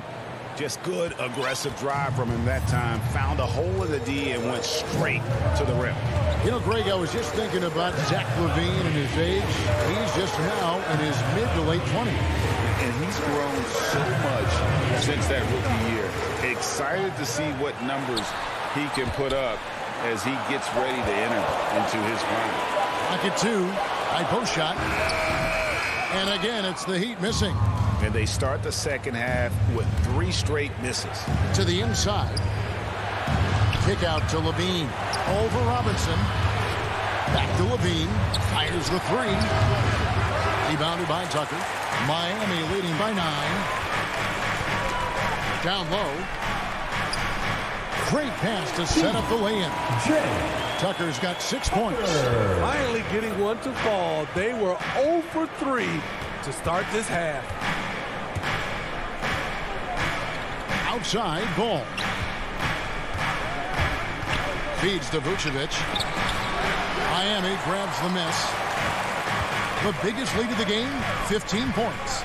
[SPEAKER 10] Just good, aggressive drive from him that time. Found a hole in the D and went straight to the rim.
[SPEAKER 3] You know, Greg, I was just thinking about Zach LaVine and his age. He's just now in his mid to late 20s.
[SPEAKER 10] And he's grown so much since that rookie year. Excited to see what numbers he can put up as he gets ready to enter into his prime.
[SPEAKER 3] Pocket two, high post shot. And again, it's the Heat missing.
[SPEAKER 10] And they start the second half with 3 straight misses.
[SPEAKER 3] To the inside. Kick out to Levine. Over Robinson. Back to Levine. Fires the 3. Rebounded by Tucker. Miami leading by 9. Down low. Great pass to set up the lay-in. Tucker's got 6 points.
[SPEAKER 9] Finally getting one to fall. They were 0 for 3 to start this half.
[SPEAKER 3] Outside ball. Feeds to Vucevic. Miami grabs the miss. The biggest lead of the game, 15 points.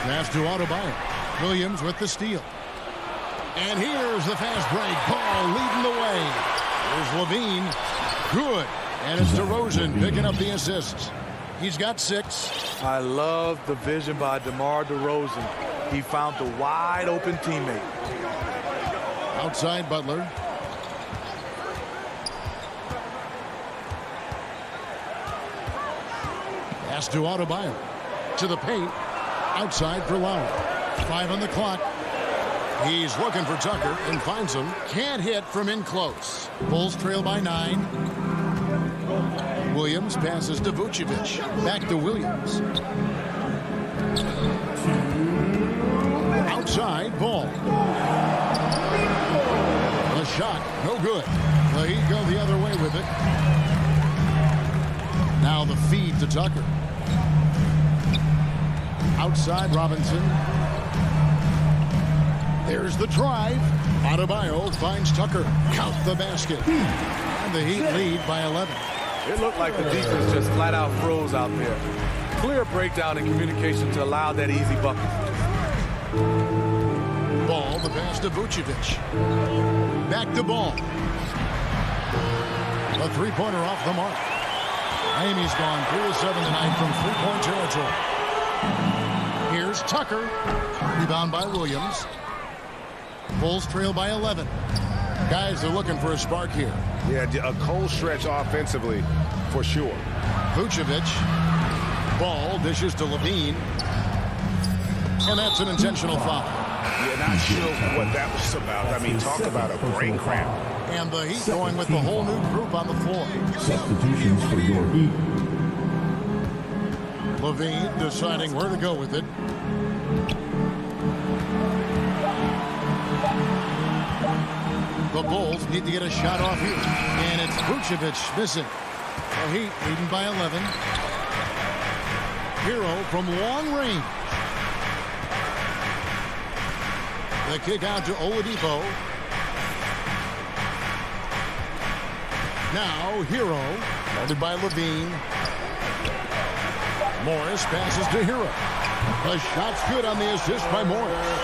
[SPEAKER 3] Pass to Adebayo. Williams with the steal. And here's the fast break. Ball leading the way. Here's Levine. Good. And it's DeRozan picking up the assists. He's got 6.
[SPEAKER 9] I love the vision by DeMar DeRozan. He found the wide open teammate.
[SPEAKER 3] Outside Butler. Pass to Adebayo. To the paint. Outside for Lowry. 5 on the clock. He's looking for Tucker and finds him. Can't hit from in close. Bulls trail by 9. Williams passes to Vucevic. Back to Williams. Outside ball. The shot, no good. The Heat go the other way with it. Now the feed to Tucker. Outside Robinson. There's the drive. Adebayo finds Tucker. Count the basket. And the Heat lead by 11.
[SPEAKER 9] It looked like the defense just flat out froze out there. Clear breakdown in communication to allow that easy bucket.
[SPEAKER 3] Ball, the pass to Vucevic. Back to Ball. A 3-pointer off the mark. Miami's gone 3 of 7 tonight from 3-point territory. Here's Tucker. Rebound by Williams. Bulls trail by 11. Guys, they're looking for a spark here.
[SPEAKER 10] Yeah, a cold stretch offensively for sure.
[SPEAKER 3] Vucevic. Ball dishes to Levine. And that's an intentional foul.
[SPEAKER 10] Yeah, not sure what that was about. I mean, talk about a brain cramp.
[SPEAKER 3] And the Heat going with the whole new group on the floor.
[SPEAKER 1] Substitutions for your Heat.
[SPEAKER 3] Levine deciding where to go with it. The Bulls need to get a shot off here. And it's Vucevic missing. The Heat leading by 11. Hero from long range. The kick out to Oladipo. Now Hero, guarded by Levine. Morris passes to Hero. The shot's good on the assist by Morris.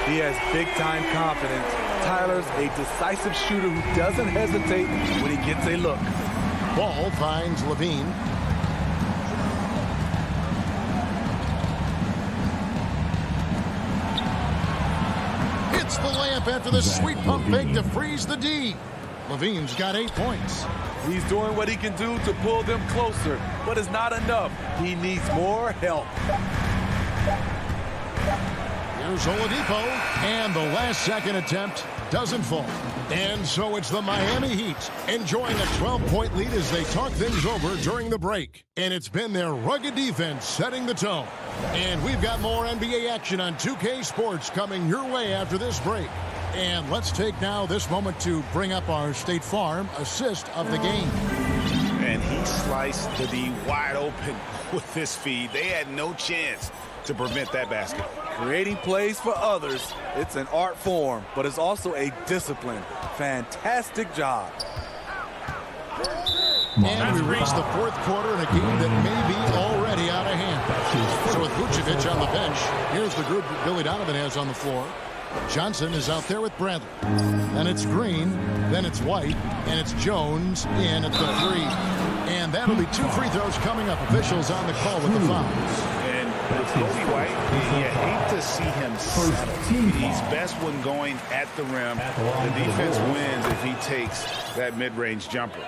[SPEAKER 9] He has big-time confidence. Tyler's a decisive shooter who doesn't hesitate when he gets a look.
[SPEAKER 3] Ball finds Levine. It's the layup after the sweet pump fake to freeze the D. Levine's got 8 points.
[SPEAKER 9] He's doing what he can do to pull them closer, but it's not enough. He needs more help.
[SPEAKER 3] Here's Oladipo, and the last second attempt doesn't fall. And so it's the Miami Heat enjoying a 12-point lead as they talk things over during the break. And it's been their rugged defense setting the tone. And we've got more NBA action on 2K Sports coming your way after this break. And let's take now this moment to bring up our State Farm assist of the game.
[SPEAKER 10] And he sliced to the wide open with this feed. They had no chance to prevent that basket.
[SPEAKER 9] Creating plays for others, it's an art form, but it's also a discipline. Fantastic job.
[SPEAKER 3] And we reach the fourth quarter in a game that may be already out of hand. So with Vucevic on the bench, here's the group that Billy Donovan has on the floor. Johnson is out there with Bradley. Then it's Green, then it's White, and it's Jones in at the three. And that'll be 2 free throws coming up. Officials on the call with the fouls.
[SPEAKER 10] And with Kobe White, you hate to see him settle. He's best when going at the rim. The defense wins if he takes that mid-range jumper.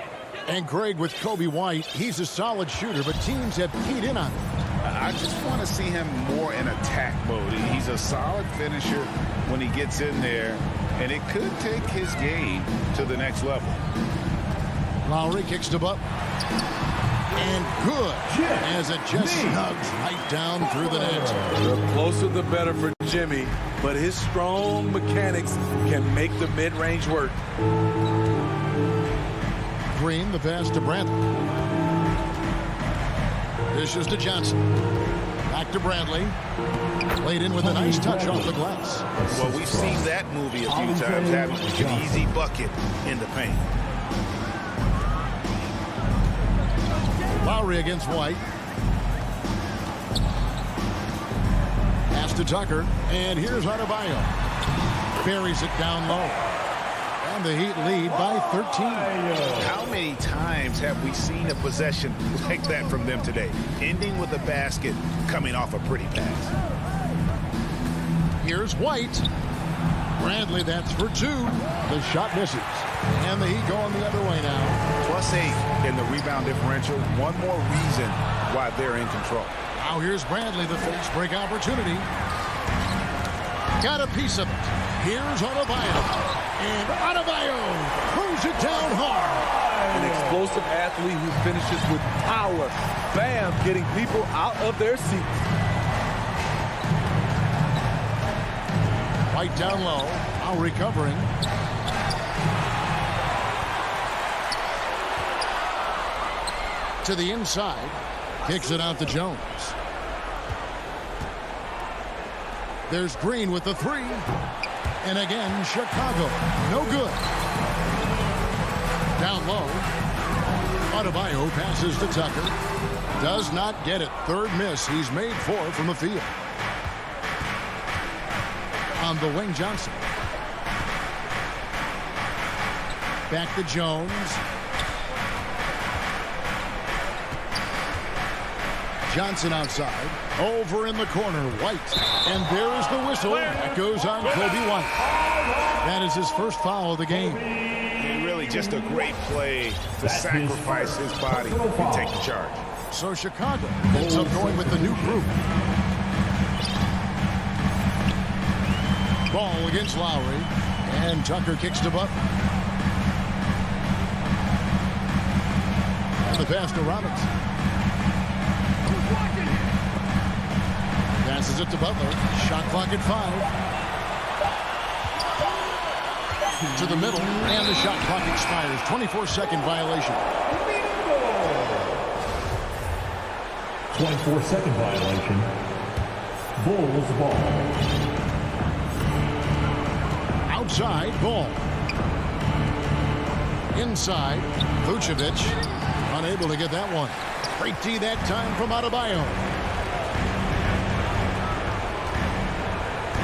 [SPEAKER 3] And Greg, with Kobe White, he's a solid shooter, but teams have keyed in on him.
[SPEAKER 10] I just want to see him more in attack mode. He's a solid finisher when he gets in there, and it could take his game to the next level.
[SPEAKER 3] Lowry kicks to Butler. And good, as it just snugs right down through the net.
[SPEAKER 9] The closer the better for Jimmy, but his strong mechanics can make the mid-range work.
[SPEAKER 3] Green, the pass to Bradley. Dishes to Johnson. Back to Bradley. Played in with a nice touch off the glass.
[SPEAKER 10] Well, we've seen that movie a few times, having an easy bucket in the paint.
[SPEAKER 3] Lowry against White. Pass to Tucker. And here's Adebayo. Buries it down low. And the Heat lead by 13.
[SPEAKER 10] How many times have we seen a possession like that from them today? Ending with a basket, coming off a pretty pass.
[SPEAKER 3] Here's White. Bradley, that's for 2. The shot misses. And the Heat going the other way now.
[SPEAKER 10] +8 in the rebound differential. One more reason why they're in control.
[SPEAKER 3] Now here's Bradley, the fast break opportunity. Got a piece of it. Here's Adebayo. And Adebayo throws it down hard.
[SPEAKER 9] An explosive athlete who finishes with power. Bam, getting people out of their seats.
[SPEAKER 3] White down low. Now recovering. To the inside. Kicks it out to Jones. There's Green with the 3. And again, Chicago. No good. Down low. Adebayo passes to Tucker. Does not get it. Third miss. He's made 4 from the field. On the wing, Johnson. Back to Jones. Johnson outside. Over in the corner, White. And there's the whistle. That goes on Kobe White. That is his first foul of the game.
[SPEAKER 10] Really just a great play to sacrifice his body and take the charge.
[SPEAKER 3] So Chicago ends up going with the new group. Ball against Lowry. And Tucker kicks to Butler. And the pass to Robinson. Passes it to Butler. Shot clock at 5. To the middle, and the shot clock expires. 24-second violation.
[SPEAKER 1] 24-second violation. Bulls ball.
[SPEAKER 3] Outside, ball. Inside, Vucevic. Unable to get that one. Great D that time from Adebayo.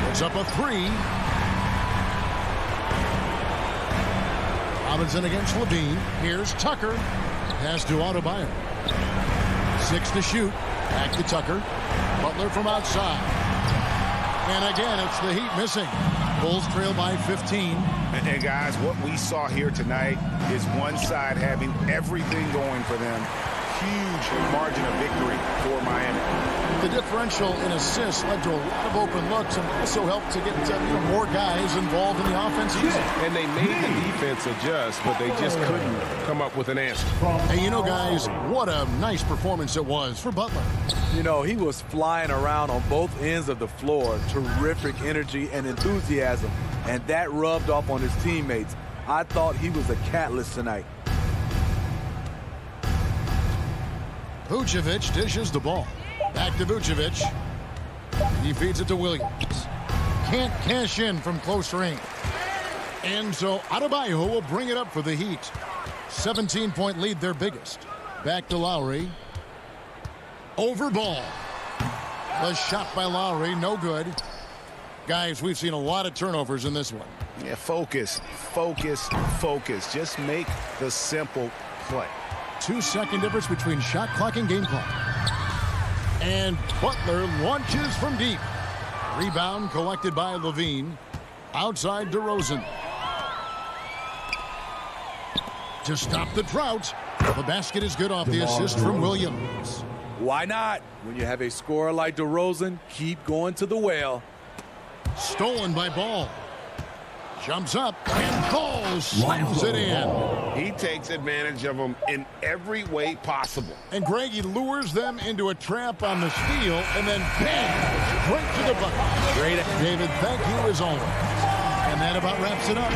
[SPEAKER 3] It's up a 3. Robinson against Levine. Here's Tucker. Pass to Adebayo. 6 to shoot. Back to Tucker. Butler from outside. And again, it's the Heat missing. Bulls trail by 15.
[SPEAKER 10] And guys, what we saw here tonight is one side having everything going for them. huge margin of victory for Miami.
[SPEAKER 3] The differential in assists led to a lot of open looks and also helped to get more guys involved in the offense.
[SPEAKER 5] And they made the defense adjust, but they just couldn't come up with an answer.
[SPEAKER 3] Hey, guys, what a nice performance it was for Butler.
[SPEAKER 9] He was flying around on both ends of the floor. Terrific energy and enthusiasm, and that rubbed off on his teammates. I thought he was a catalyst tonight.
[SPEAKER 3] Vucevic dishes the ball. Back to Vucevic. He feeds it to Williams. Can't cash in from close range. And so Adebayo will bring it up for the Heat. 17-point lead, their biggest. Back to Lowry. Over ball. The shot by Lowry, no good. Guys, we've seen a lot of turnovers in this one.
[SPEAKER 10] Yeah, focus. Just make the simple play.
[SPEAKER 3] 2-second difference between shot clock and game clock. And Butler launches from deep. Rebound collected by Levine. Outside DeRozan. To stop the drought. The basket is good off the assist from Williams.
[SPEAKER 9] Why not? When you have a scorer like DeRozan, keep going to the well.
[SPEAKER 3] Stolen by Ball. Jumps up and Ball slams it in.
[SPEAKER 10] He takes advantage of them in every way possible.
[SPEAKER 3] And Greg, he lures them into a trap on the steal and then bang, straight to the bucket.
[SPEAKER 9] Great.
[SPEAKER 3] David, thank you as always. And that about wraps it up.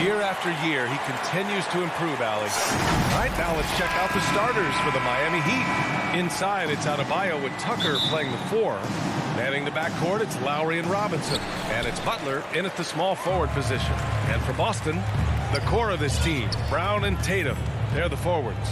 [SPEAKER 2] Year after year, he continues to improve, Allie. All right, now let's check out the starters for the Miami Heat. Inside, it's Adebayo with Tucker playing the 4. Manning the backcourt, it's Lowry and Robinson. And it's Butler in at the small forward position. And for Boston, the core of this team, Brown and Tatum, they're the forwards.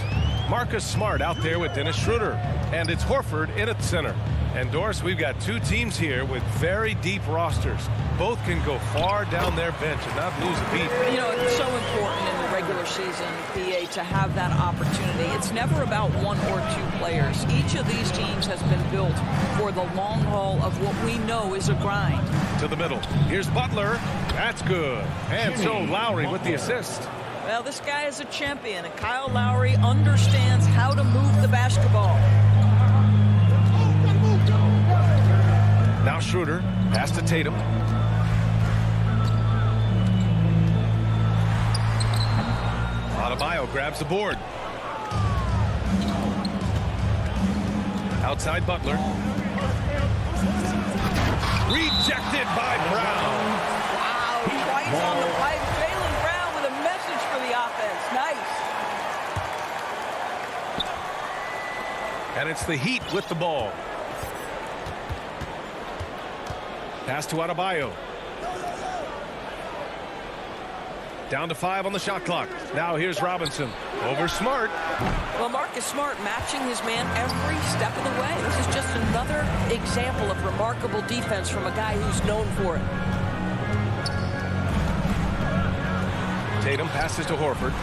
[SPEAKER 2] Marcus Smart out there with Dennis Schroeder. And it's Horford in at center. And Doris, we've got two teams here with very deep rosters. Both can go far down their bench and not lose a beat.
[SPEAKER 11] You know, it's so important in the regular season, PA, to have that opportunity. It's never about one or two players. Each of these teams has been built for the long haul of what we know is a grind.
[SPEAKER 2] To the middle. Here's Butler. That's good. And so Lowry with the assist.
[SPEAKER 11] Well, this guy is a champion, and Kyle Lowry understands how to move the basketball.
[SPEAKER 2] Now Schroeder, pass to Tatum. Adebayo grabs the board. Outside Butler. Rejected by Brown.
[SPEAKER 11] Wow, twice on the pipe. Jaylen Brown with a message for the offense. Nice.
[SPEAKER 2] And it's the Heat with the ball. Pass to Adebayo. Down to 5 on the shot clock. Now here's Robinson. Over Smart.
[SPEAKER 11] Well, Marcus Smart matching his man every step of the way. This is just another example of remarkable defense from a guy who's known for it.
[SPEAKER 2] Tatum passes to Horford.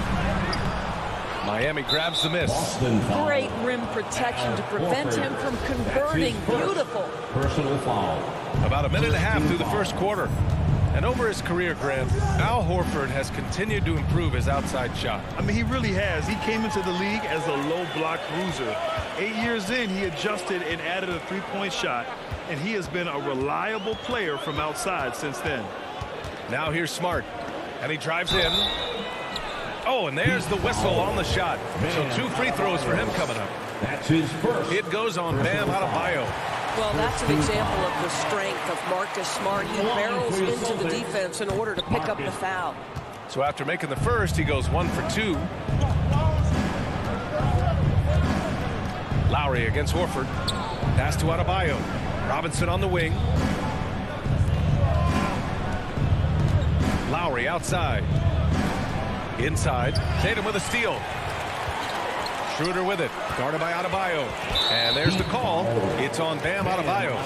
[SPEAKER 2] Miami grabs the miss.
[SPEAKER 11] Great rim protection to prevent him from converting. Beautiful.
[SPEAKER 1] Personal foul.
[SPEAKER 2] About a minute and a half through the first quarter. And over his career, Grant, Al Horford has continued to improve his outside shot.
[SPEAKER 4] I mean, he really has. He came into the league as a low block bruiser. 8 years in, he adjusted and added a three-point shot, and he has been a reliable player from outside since then.
[SPEAKER 2] Now here's Smart, and he drives in. Oh, and there's the whistle on the shot. So 2 free throws for him coming up.
[SPEAKER 1] That's his first.
[SPEAKER 2] It goes on Bam Adebayo.
[SPEAKER 11] Well, that's an example of the strength of Marcus Smart. He barrels into the defense in order to pick up the foul.
[SPEAKER 2] So after making the first, he goes 1 for 2. Lowry against Horford. Pass to Adebayo. Robinson on the wing. Lowry outside. Inside. Tatum with a steal. Schroeder with it. Guarded by Adebayo. And there's the call. It's on Bam Adebayo.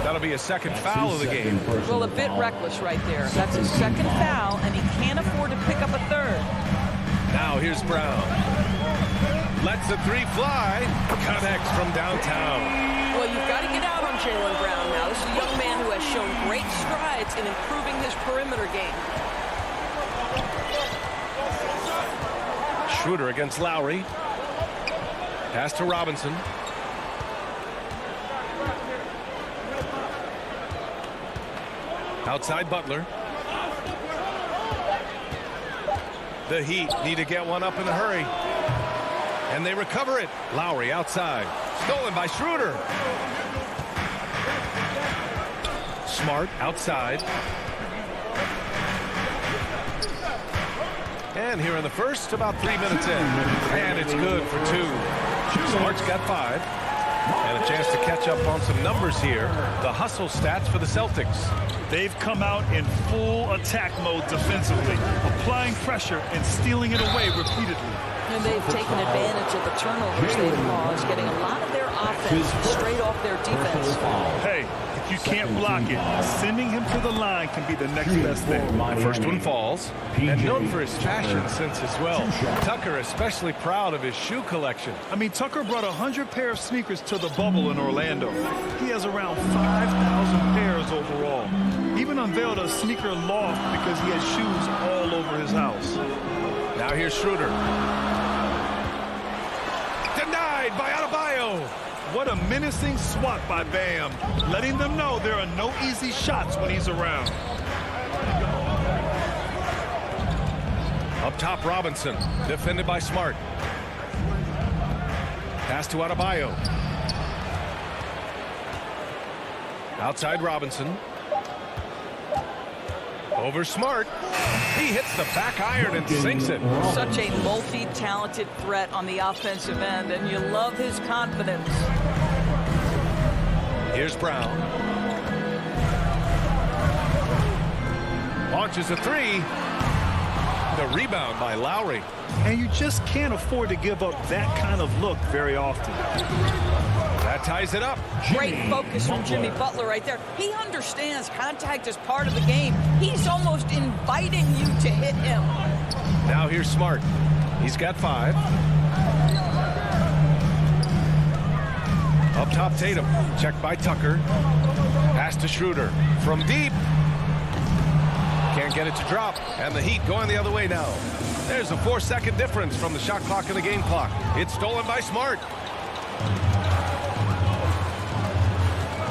[SPEAKER 2] That'll be a second foul of the game.
[SPEAKER 11] Well, a bit reckless right there. That's his second foul, and he can't afford to pick up a third.
[SPEAKER 2] Now here's Brown. Lets the 3 fly. Connects from downtown.
[SPEAKER 11] Well, you've got to get out on Jaylen Brown now. This is a young man who has shown great strides in improving his perimeter game.
[SPEAKER 2] Schroeder against Lowry. Pass to Robinson. Outside Butler. The Heat need to get one up in a hurry. And they recover it. Lowry outside. Stolen by Schroeder. Smart outside. And here in the first, about 3 minutes in. And it's good for 2. Smart's got 5. And a chance to catch up on some numbers here. The hustle stats for the Celtics.
[SPEAKER 4] They've come out in full attack mode defensively, applying pressure and stealing it away repeatedly.
[SPEAKER 11] And they've taken advantage of the turnovers they've caused, getting a lot of their offense straight off their defense.
[SPEAKER 4] Hey, if you can't block it, sending him to the line can be the next best thing.
[SPEAKER 2] The first one falls, and known for his fashion sense as well. Tucker especially proud of his shoe collection.
[SPEAKER 4] I mean, Tucker brought 100 pair of sneakers to the bubble in Orlando. He has around 5,000 pairs overall. Even unveiled a sneaker loft because he has shoes all over his house.
[SPEAKER 2] Now here's Schroeder. Denied by Adebayo.
[SPEAKER 4] What a menacing swat by Bam, letting them know there are no easy shots when he's around.
[SPEAKER 2] Up top, Robinson, defended by Smart. Pass to Adebayo. Outside Robinson. Over Smart. He hits the back iron and sinks it.
[SPEAKER 11] Such a multi-talented threat on the offensive end, and you love his confidence.
[SPEAKER 2] Here's Brown. Launches a 3. The rebound by Lowry.
[SPEAKER 4] And you just can't afford to give up that kind of look very often.
[SPEAKER 2] That ties it up.
[SPEAKER 11] Great focus from Jimmy Butler right there. He understands contact is part of the game. He's almost inviting you to hit him.
[SPEAKER 2] Now here's Smart. He's got 5. Up top, Tatum. Checked by Tucker. Pass to Schroeder. From deep. Can't get it to drop. And the Heat going the other way now. There's a 4-second difference from the shot clock and the game clock. It's stolen by Smart.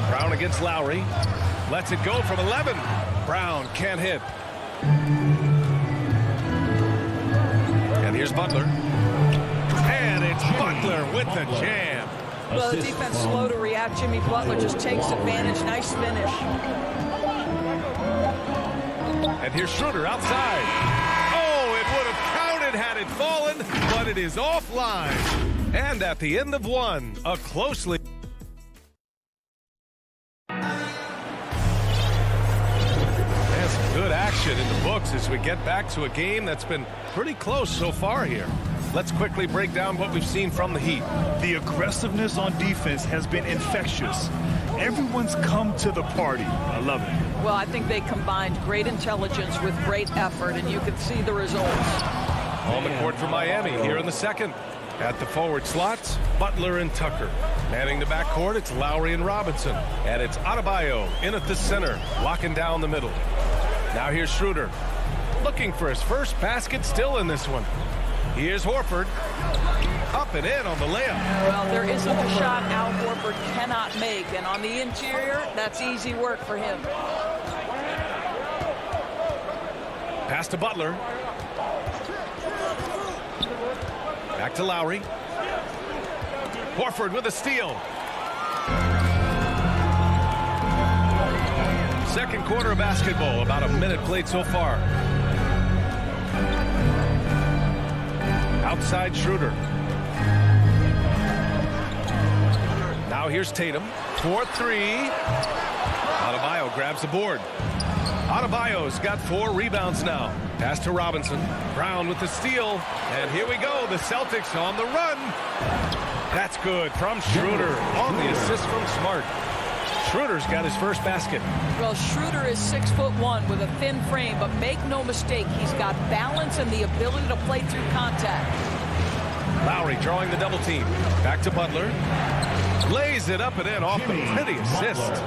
[SPEAKER 2] Brown against Lowry. Lets it go from 11. Brown can't hit. And here's Butler. And it's Butler with the jam.
[SPEAKER 11] Well, the defense slow to react. Jimmy Butler just takes advantage. Nice finish.
[SPEAKER 2] And here's Schroeder outside. Oh, it would have counted had it fallen, but it is offline. And at the end of one, a closely... There's some good action in the books as we get back to a game that's been pretty close so far here. Let's quickly break down what we've seen from the Heat.
[SPEAKER 4] The aggressiveness on defense has been infectious. Everyone's come to the party. I love it.
[SPEAKER 11] Well, I think they combined great intelligence with great effort, and you can see the results.
[SPEAKER 2] Home court for Miami here in the second. At the forward slots, Butler and Tucker. Manning the backcourt, it's Lowry and Robinson. And it's Adebayo in at the center, locking down the middle. Now here's Schroeder. Looking for his first basket still in this one. Here's Horford. Up and in on the layup.
[SPEAKER 11] Well, there isn't a shot Al Horford cannot make. And on the interior, that's easy work for him.
[SPEAKER 2] Pass to Butler. Back to Lowry. Horford with a steal. Second quarter of basketball. About a minute played so far. Outside Schroeder. Now here's Tatum. 4-3. Adebayo grabs the board. Adebayo's got 4 rebounds now. Pass to Robinson. Brown with the steal. And here we go. The Celtics on the run. That's good from Schroeder on the assist from Smart. Schroeder's got his first basket.
[SPEAKER 11] Well, Schroeder is 6'1" with a thin frame, but make no mistake, he's got balance and the ability to play through contact.
[SPEAKER 2] Lowry drawing the double team. Back to Butler. Lays it up and in off the pretty assist.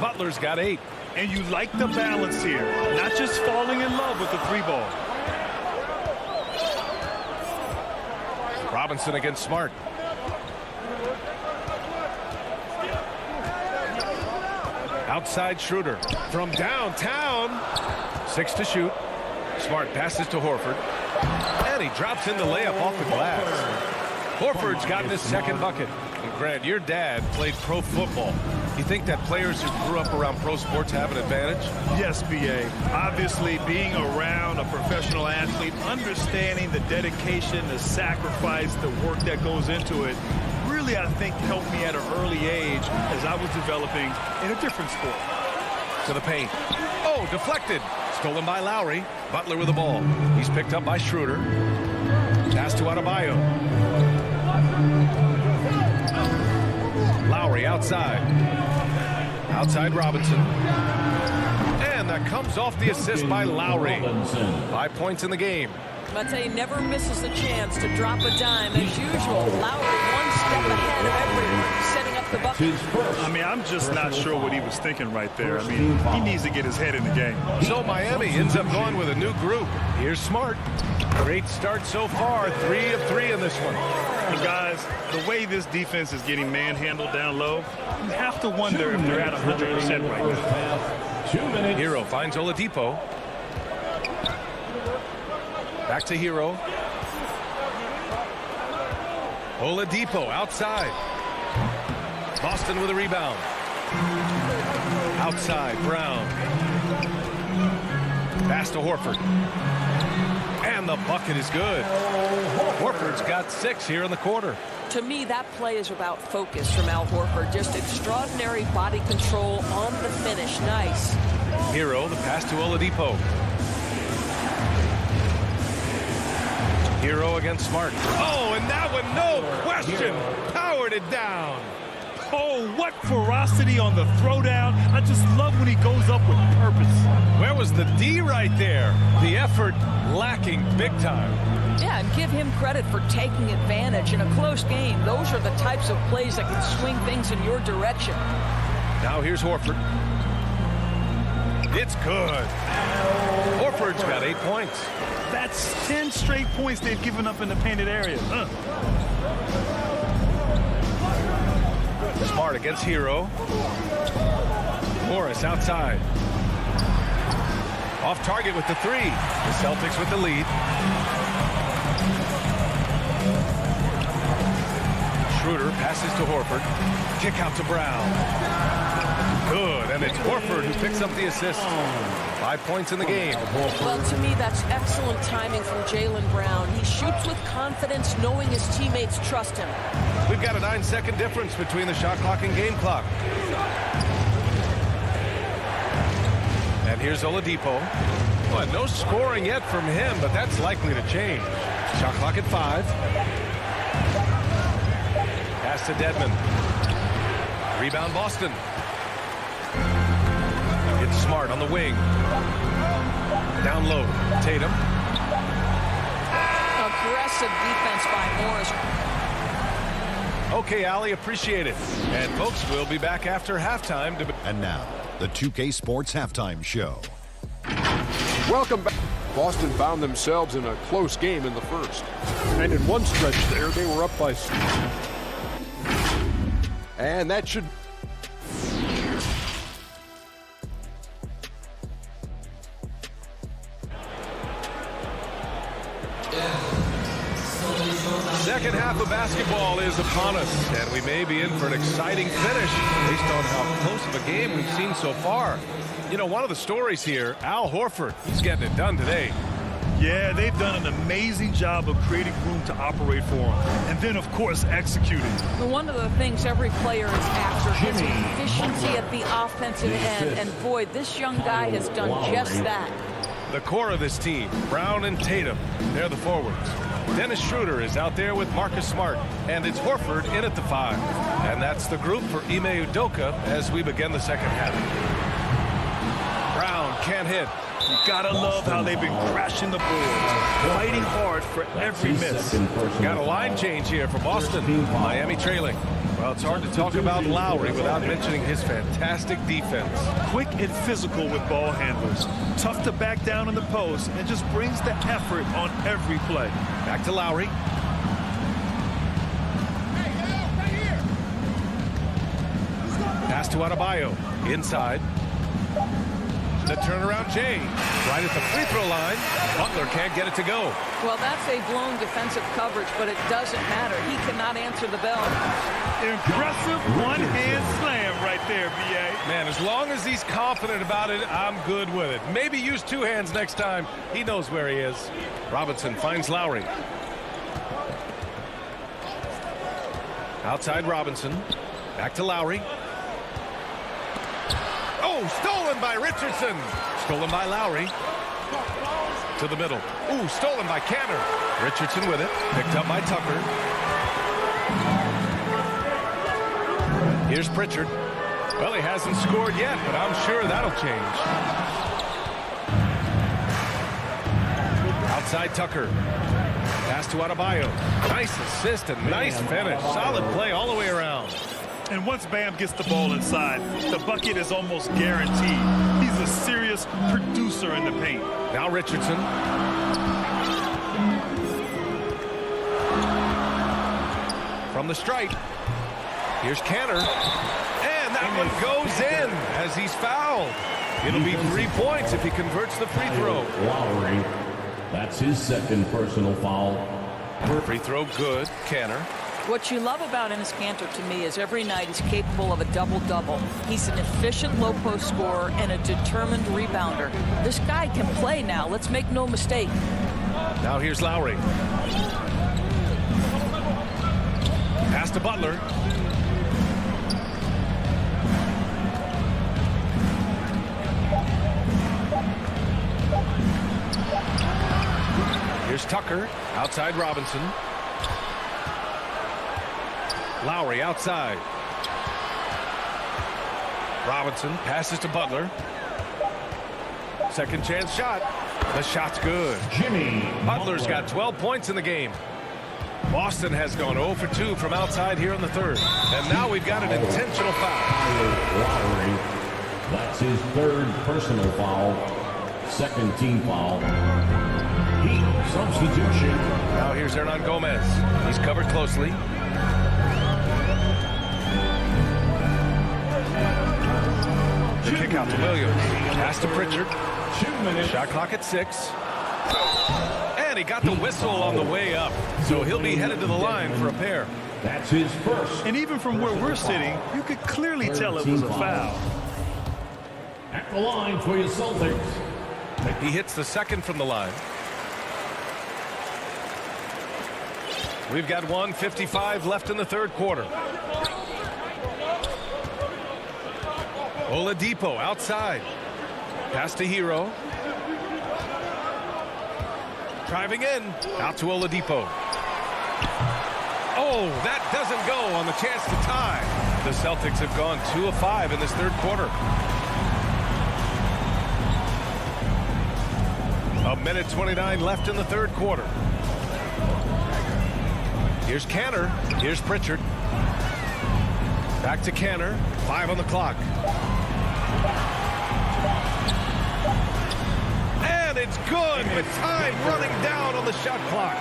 [SPEAKER 2] Butler's got 8.
[SPEAKER 4] And you like the balance here, not just falling in love with the 3-ball.
[SPEAKER 2] Robinson against Smart. Outside Schroeder from downtown. 6 to shoot. Smart passes to Horford. And he drops in the layup off the glass. Horford's gotten his second bucket. And Grant, your dad played pro football. You think that players who grew up around pro sports have an advantage?
[SPEAKER 4] Yes, B.A. Obviously, being around a professional athlete, understanding the dedication, the sacrifice, the work that goes into it, really, I think, helped me at an early age as I was developing in a different sport.
[SPEAKER 2] To the paint. Oh, deflected. Stolen by Lowry. Butler with the ball. He's picked up by Schroeder. Pass to Adebayo. Lowry outside. Outside Robinson. And that comes off the assist by Lowry. 5 points in the game.
[SPEAKER 11] Mate never misses a chance to drop a dime as usual. Lowry one step ahead of everyone, setting up the bucket.
[SPEAKER 4] I mean, I'm just not sure what he was thinking right there. I mean, he needs to get his head in the game.
[SPEAKER 2] So Miami ends up going with a new group. Here's Smart. Great start so far. 3 of 3 in this one.
[SPEAKER 4] And guys, the way this defense is getting manhandled down low, you have to wonder if they're at 100% right now.
[SPEAKER 1] 2 minutes.
[SPEAKER 2] Hero finds Oladipo. Back to Hero. Oladipo outside. Boston with a rebound. Outside, Brown. Pass to Horford. And the bucket is good. Horford's got 6 here in the quarter.
[SPEAKER 11] To me, that play is about focus from Al Horford. Just extraordinary body control on the finish. Nice.
[SPEAKER 2] Hero, the pass to Oladipo. Hero against Smart. Oh, and that one, no question, powered it down.
[SPEAKER 4] Oh, what ferocity on the throwdown. I just love when he goes up with purpose.
[SPEAKER 2] Where was the D right there? The effort lacking big time.
[SPEAKER 11] Yeah, and give him credit for taking advantage in a close game. Those are the types of plays that can swing things in your direction.
[SPEAKER 2] Now here's Horford. It's good. Horford's got 8 points.
[SPEAKER 4] That's 10 straight points they've given up in the painted area.
[SPEAKER 2] Smart against Hero. Morris outside. Off target with the 3. The Celtics with the lead. Schroeder passes to Horford. Kick out to Brown. Good, and it's Horford who picks up the assist. 5 points in the game.
[SPEAKER 12] Well, to me, that's excellent timing from Jaylen Brown. He shoots with confidence, knowing his teammates trust him.
[SPEAKER 2] We've got a 9-second difference between the shot clock and game clock. And here's Oladipo. Well, no scoring yet from him, but that's likely to change. Shot clock at 5. Pass to Dedmon. Rebound Boston. It's Smart on the wing. Down low. Tatum.
[SPEAKER 11] Aggressive defense by Morris.
[SPEAKER 2] Okay, Allie, appreciate it. And folks, we'll be back after halftime.
[SPEAKER 8] And now, the 2K Sports Halftime Show.
[SPEAKER 6] Welcome back. Boston found themselves in a close game in the first. And in one stretch there, they were up by 6. And that should...
[SPEAKER 2] Second half of basketball is upon us, and we may be in for an exciting finish based on how close of a game we've seen so far. You know, one of the stories here, Al Horford, he's getting it done today.
[SPEAKER 4] Yeah, they've done an amazing job of creating room to operate for him. And then, of course, executing.
[SPEAKER 11] One of the things every player is after is efficiency at the offensive end. And boy, this young guy has done just that.
[SPEAKER 2] The core of this team, Brown and Tatum, they're the forwards. Dennis Schroeder is out there with Marcus Smart, and it's Horford in at the 5. And that's the group for Ime Udoka as we begin the second half. Brown can't hit.
[SPEAKER 4] You gotta love how they've been crashing the boards, fighting hard for every miss.
[SPEAKER 2] Got a line change here for Boston. Miami trailing. Well, it's hard to talk about Lowry without mentioning his fantastic defense.
[SPEAKER 4] Quick and physical with ball handlers. Tough to back down in the post and just brings the effort on every play.
[SPEAKER 2] Back to Lowry. Pass to Adebayo. Inside. The turnaround change. Right at the free throw line. Butler can't get it to go.
[SPEAKER 11] Well, that's a blown defensive coverage, but it doesn't matter. He cannot answer the bell.
[SPEAKER 4] Impressive one-hand slam right there, B.A.
[SPEAKER 2] Man, as long as he's confident about it, I'm good with it. Maybe use 2 hands next time. He knows where he is. Robinson finds Lowry. Outside Robinson. Back to Lowry. Oh, stolen by Richardson. Stolen by Lowry. To the middle. Ooh, stolen by Canner. Richardson with it. Picked up by Tucker. Here's Pritchard. Well, he hasn't scored yet, but I'm sure that'll change. Outside Tucker. Pass to Adebayo. Nice assist and nice finish. Solid play all the way around.
[SPEAKER 4] And once Bam gets the ball inside, the bucket is almost guaranteed. He's a serious producer in the paint.
[SPEAKER 2] Now Richardson. From the stripe. Here's Canner. And that one goes in as he's fouled. It'll be 3 points if he converts the free throw.
[SPEAKER 1] Lowry. That's his second personal foul.
[SPEAKER 2] Free throw good. Canner.
[SPEAKER 11] What you love about Enes Kanter to me is every night he's capable of a double-double. He's an efficient low-post scorer and a determined rebounder. This guy can play now. Let's make no mistake.
[SPEAKER 2] Now here's Lowry. Pass to Butler. Here's Tucker. Outside Robinson. Lowry outside. Robinson passes to Butler. Second chance shot. The shot's good. Butler's got 12 points in the game. Boston has gone 0 for 2 from outside here in the third. And now we've got an intentional foul.
[SPEAKER 1] Lowry. That's his third personal foul. Second team foul. Heat substitution.
[SPEAKER 2] Now here's Hernan Gomez. He's covered closely. The kick out to Williams. Pass to Pritchard. Shot clock at 6. And he got the whistle on the way up. So he'll be headed to the line for a pair.
[SPEAKER 1] That's his first.
[SPEAKER 4] And even from where we're sitting, you could clearly tell it was a foul.
[SPEAKER 1] At the line for your Celtics.
[SPEAKER 2] He hits the second from the line. We've got 1:55 left in the third quarter. Oladipo outside. Pass to Hero. Driving in. Out to Oladipo. Oh, that doesn't go on the chance to tie. The Celtics have gone 2 of 5 in this third quarter. A minute 29 left in the third quarter. Here's Canner. Here's Pritchard. Back to Canner. 5 on the clock. And it's good with time running down on the shot clock.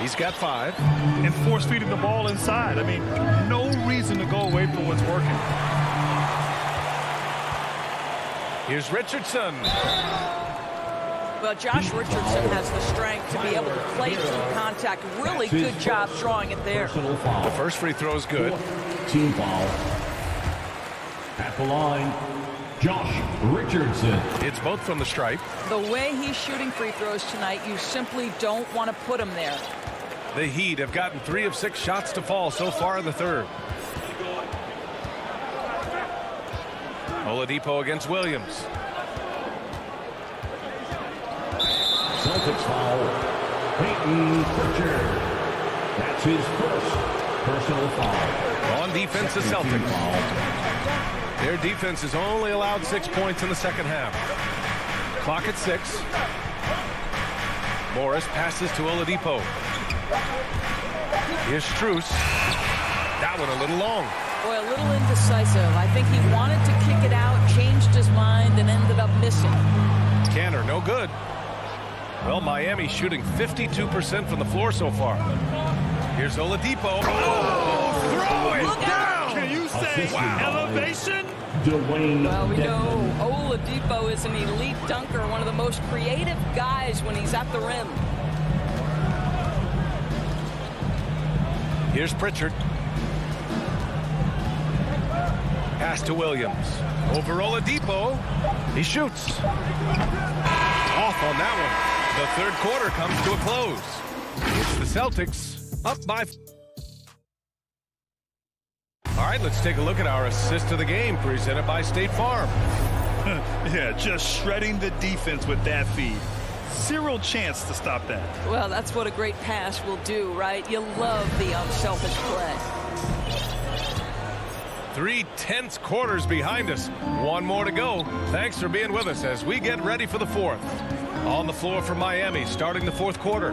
[SPEAKER 2] He's got 5.
[SPEAKER 4] And force feeding the ball inside. I mean, no reason to go away from what's working.
[SPEAKER 2] Here's Richardson.
[SPEAKER 11] Well, Josh Richardson has the strength to be able to play through contact. Really good job drawing it there.
[SPEAKER 2] The first free throw is good.
[SPEAKER 1] Team foul. At the line, Josh Richardson.
[SPEAKER 2] It's both from the stripe.
[SPEAKER 11] The way he's shooting free throws tonight, you simply don't want to put him there.
[SPEAKER 2] The Heat have gotten 3 of 6 shots to fall so far in the third. Oladipo against Williams.
[SPEAKER 1] Celtics foul. Peyton Pritchard. That's his first personal foul.
[SPEAKER 2] On defense, the Celtics. Their defense has only allowed 6 points in the second half. Clock at 6. Morris passes to Oladipo. Here's Strus. That one a little long.
[SPEAKER 11] Boy, a little indecisive. I think he wanted to kick it out, changed his mind, and ended up missing.
[SPEAKER 2] Canner, no good. Well, Miami shooting 52% from the floor so far. Here's Oladipo. Oh, throw it down!
[SPEAKER 4] Can you say elevation?
[SPEAKER 11] Well, we know Oladipo is an elite dunker, one of the most creative guys when he's at the rim.
[SPEAKER 2] Here's Pritchard. Pass to Williams. Over Oladipo. He shoots. Off on that one. The third quarter comes to a close. It's the Celtics up by... All right, let's take a look at our assist of the game presented by State Farm.
[SPEAKER 4] Yeah, just shredding the defense with that feed. Zero chance to stop that.
[SPEAKER 11] Well, that's what a great pass will do, right? You love the unselfish play.
[SPEAKER 2] 3 tense quarters behind us. One more to go. Thanks for being with us as we get ready for the fourth. On the floor for Miami, starting the fourth quarter.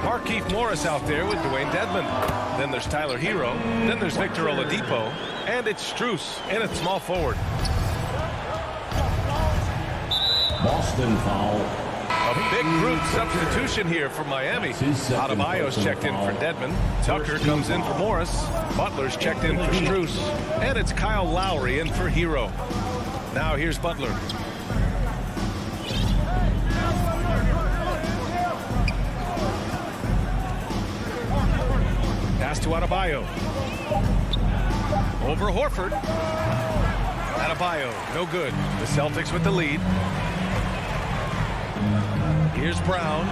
[SPEAKER 2] Markieff Morris out there with Dwayne Dedmon. Then there's Tyler Hero. Then there's Victor Oladipo. And it's Strus in at small forward.
[SPEAKER 1] Boston foul.
[SPEAKER 2] A big group substitution here for Miami. Adebayo's checked in for Dedmon. Tucker comes in for Morris. Butler's checked in for Strus. And it's Kyle Lowry in for Hero. Now here's Butler. Pass to Adebayo. Over Horford. Adebayo, no good. The Celtics with the lead. Here's Brown.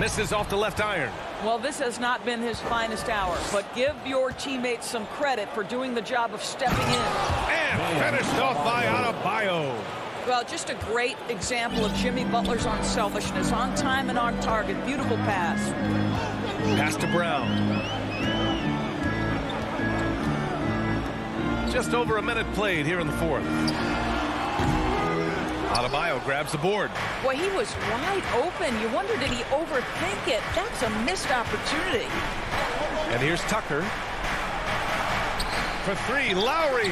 [SPEAKER 2] Misses off the left iron.
[SPEAKER 11] Well, this has not been his finest hour, but give your teammates some credit for doing the job of stepping in.
[SPEAKER 2] And finished off by Adebayo.
[SPEAKER 11] Well, just a great example of Jimmy Butler's unselfishness. On time and on target. Beautiful pass.
[SPEAKER 2] Pass to Brown. Just over a minute played here in the fourth. Adebayo grabs the board.
[SPEAKER 11] Boy, he was wide open. You wonder, did he overthink it? That's a missed opportunity.
[SPEAKER 2] And here's Tucker. For 3, Lowry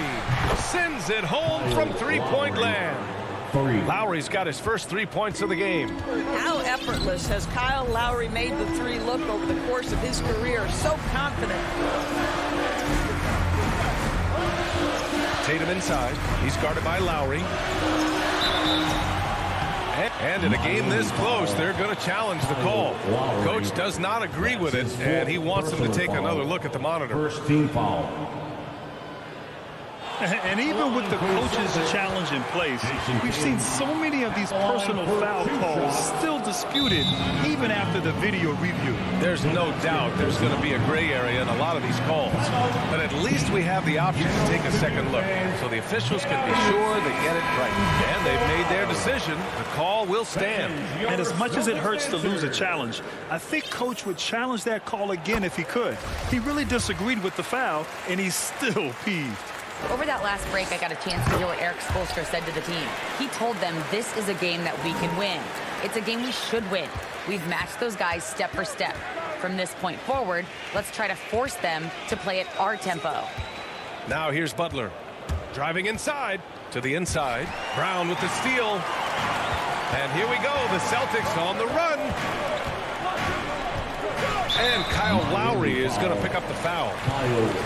[SPEAKER 2] sends it home from three-point land. Lowry's got his first 3 points of the game.
[SPEAKER 11] How effortless has Kyle Lowry made the 3 look over the course of his career? So confident.
[SPEAKER 2] Tatum inside. He's guarded by Lowry. And in a game this close, they're going to challenge the call. Coach does not agree with it, and he wants them to take another look at the monitor.
[SPEAKER 1] First team foul.
[SPEAKER 4] And even with the coach's challenge in place, we've seen so many of these personal foul calls still disputed even after the video review.
[SPEAKER 2] There's no doubt there's going to be a gray area in a lot of these calls. But at least we have the option to take a second look, so the officials can be sure they get it right. And they've made their decision. The call will stand.
[SPEAKER 4] And as much as it hurts to lose a challenge, I think Coach would challenge that call again if he could. He really disagreed with the foul, and he's still peeved.
[SPEAKER 13] Over that last break, I got a chance to hear what Eric Spoelstra said to the team. He told them this is a game that we can win. It's a game we should win. We've matched those guys step for step. From this point forward, let's try to force them to play at our tempo.
[SPEAKER 2] Now here's Butler. Driving inside to the inside. Brown with the steal. And here we go. The Celtics on the run. And Kyle Lowry is going to pick up the foul.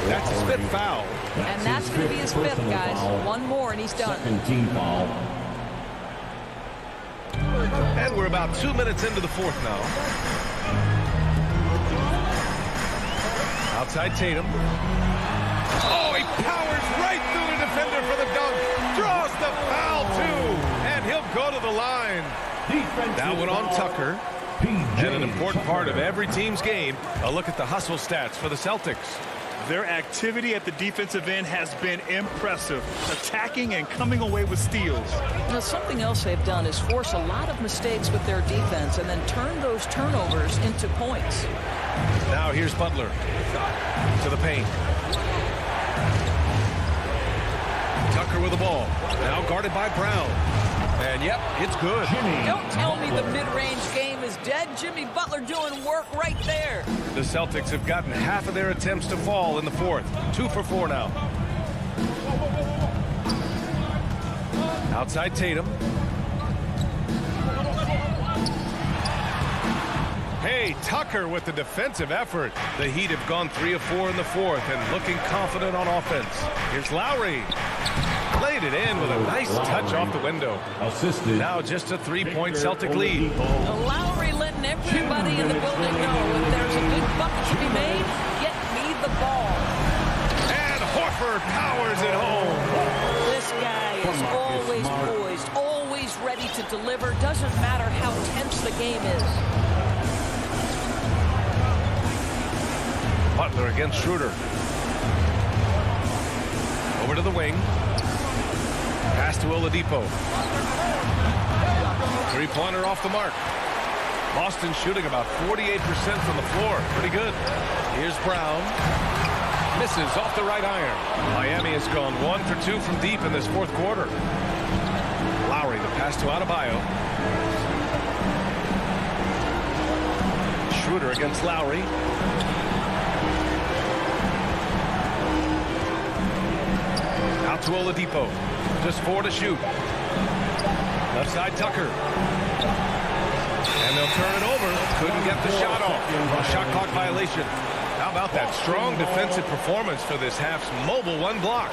[SPEAKER 2] That's his fifth foul.
[SPEAKER 11] And that's going to be his fifth, guys. One more and he's done.
[SPEAKER 1] Second team foul.
[SPEAKER 2] And we're about 2 minutes into the fourth now. Outside Tatum. Oh, he powers right through the defender for the dunk. Draws the foul, too. And he'll go to the line. That one on Tucker. And an important part of every team's game, a look at the hustle stats for the Celtics.
[SPEAKER 4] Their activity at the defensive end has been impressive, attacking and coming away with steals.
[SPEAKER 11] Now, something else they've done is force a lot of mistakes with their defense and then turn those turnovers into points.
[SPEAKER 2] Now here's Butler to the paint. Tucker with the ball. Now guarded by Brown. And yep, it's good.
[SPEAKER 11] Don't tell me the mid-range game is dead. Jimmy Butler doing work right there.
[SPEAKER 2] The Celtics have gotten half of their attempts to fall in the fourth. 2 for 4 now. Outside Tatum. Hey, Tucker with the defensive effort. The Heat have gone 3 of 4 in the fourth and looking confident on offense. Here's Lowry. Laid it in with a nice touch off the window.
[SPEAKER 1] Assisted.
[SPEAKER 2] Now just a 3-point Celtic lead.
[SPEAKER 11] Lowry letting everybody in the building know if there's a good bucket to be made, get me the ball.
[SPEAKER 2] And Horford powers it home.
[SPEAKER 11] This guy is always poised, always ready to deliver. Doesn't matter how tense the game is.
[SPEAKER 2] Butler against Schroeder. Over to the wing. Pass to Oladipo. Three-pointer off the mark. Boston shooting about 48% from the floor. Pretty good. Here's Brown. Misses off the right iron. Miami has gone 1 for 2 from deep in this fourth quarter. Lowry, the pass to Adebayo. Schroeder against Lowry. Out to Oladipo. Just 4 to shoot. Left side Tucker. And they'll turn it over. Couldn't get the shot off. A shot clock violation. How about that strong defensive performance for this half's mobile one block?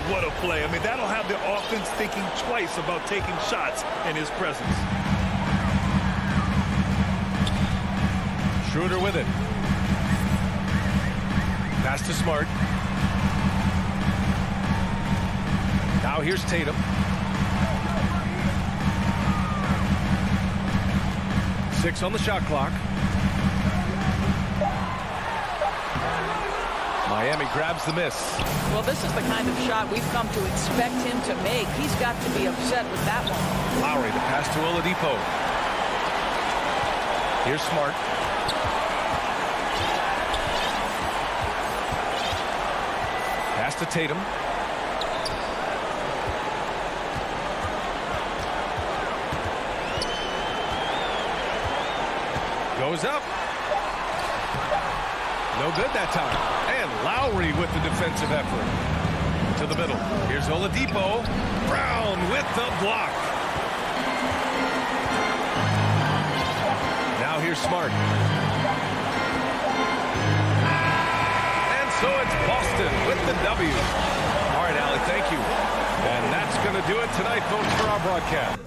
[SPEAKER 4] What a play. I mean, that'll have the offense thinking twice about taking shots in his presence.
[SPEAKER 2] Schroeder with it. Pass to Smart. Now here's Tatum. Six on the shot clock. Miami grabs the miss.
[SPEAKER 11] Well, this is the kind of shot we've come to expect him to make. He's got to be upset with that one.
[SPEAKER 2] Lowry, the pass to Oladipo. Here's Smart. Pass to Tatum. Goes up. No good that time. And Lowry with the defensive effort. To the middle. Here's Oladipo. Brown with the block. Now here's Smart. And so it's Boston with the W. All right, Allie, thank you. And that's going to do it tonight, folks, for our broadcast.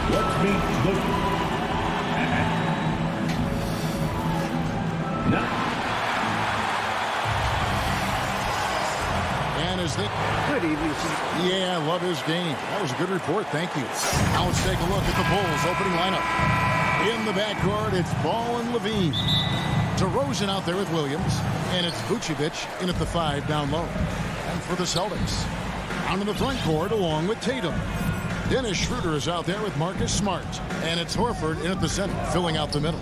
[SPEAKER 1] Let's meet the... Now.
[SPEAKER 3] And is that...
[SPEAKER 14] Good evening.
[SPEAKER 3] Yeah, I love his game. That was a good report. Thank you. Now let's take a look at the Bulls opening lineup. In the backcourt, it's Ball and Levine. DeRozan out there with Williams. And it's Vucevic in at the 5 down low. And for the Celtics, out in the front court along with Tatum. Dennis Schroeder is out there with Marcus Smart. And it's Horford in at the center, filling out the middle.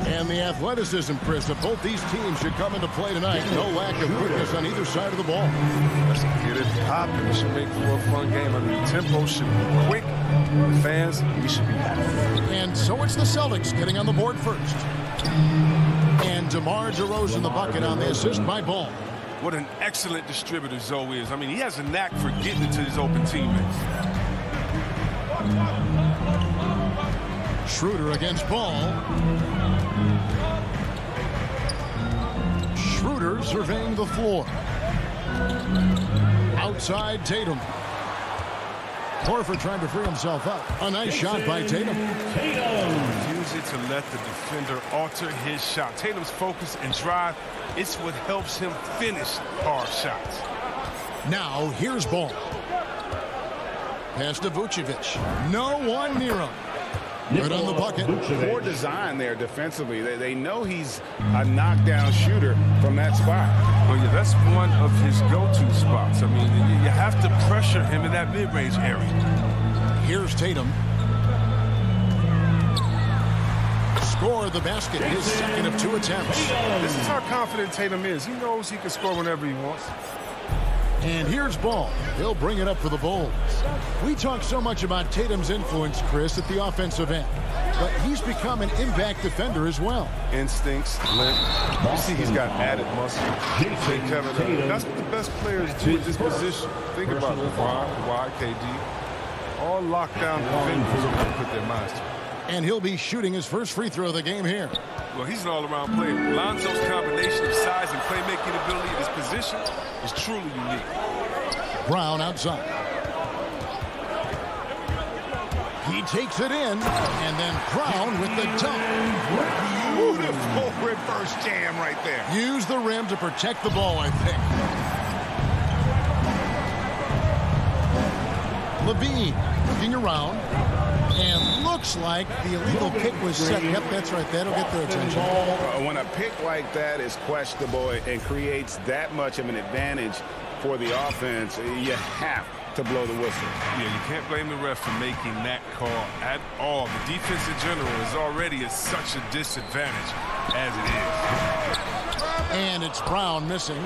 [SPEAKER 3] And the athleticism, Chris, of both these teams should come into play tonight. No lack of quickness on either side of the ball.
[SPEAKER 5] Let's get it popping. It should make for a fun game. I mean, the tempo should be quick. The fans, we should be happy.
[SPEAKER 3] And so it's the Celtics getting on the board first. And DeMar DeRozan the bucket on the assist by Ball.
[SPEAKER 5] What an excellent distributor Zoe is. I mean, he has a knack for getting it to his open teammates.
[SPEAKER 3] Schroeder against Ball. Schroeder surveying the floor. Outside Tatum. Horford trying to free himself up. A nice shot by Tatum.
[SPEAKER 5] Refusing to let the defender alter his shot. Tatum's focus and drive, it's what helps him finish hard shots.
[SPEAKER 3] Now here's Ball. Pass to Vucevic. No one near him. Good on the bucket.
[SPEAKER 10] Poor design there defensively. They know he's a knockdown shooter from that spot.
[SPEAKER 5] Oh, yeah, that's one of his go-to spots. I mean, you have to pressure him in that mid-range area.
[SPEAKER 3] Here's Tatum. Score the basket, his second of 2 attempts.
[SPEAKER 5] This is how confident Tatum is. He knows he can score whenever he wants.
[SPEAKER 3] And here's Ball. He'll bring it up for the Bulls. We talk so much about Tatum's influence, Chris, at the offensive end. But he's become an impact defender as well.
[SPEAKER 5] Instincts, length. You see he's got added muscle. That's what the best players do at this position. Think about LeBron, Kawhi, KD. All lockdown defenders when they put their minds to it.
[SPEAKER 3] And he'll be shooting his first free throw of the game here.
[SPEAKER 5] Well, he's an all-around player. Lonzo's combination of size and playmaking ability at his position is truly unique.
[SPEAKER 3] Brown outside. He takes it in, and then Brown with the dunk.
[SPEAKER 10] Beautiful reverse jam right there.
[SPEAKER 3] Use the rim to protect the ball, I think. Levine looking around. And looks like the illegal pick was set. Yep, that's right. That'll get their attention.
[SPEAKER 10] When a pick like that is questionable and creates that much of an advantage for the offense, you have to blow the whistle.
[SPEAKER 5] Yeah, you can't blame the ref for making that call at all. The defense in general is already at such a disadvantage as it is.
[SPEAKER 3] And it's Brown missing.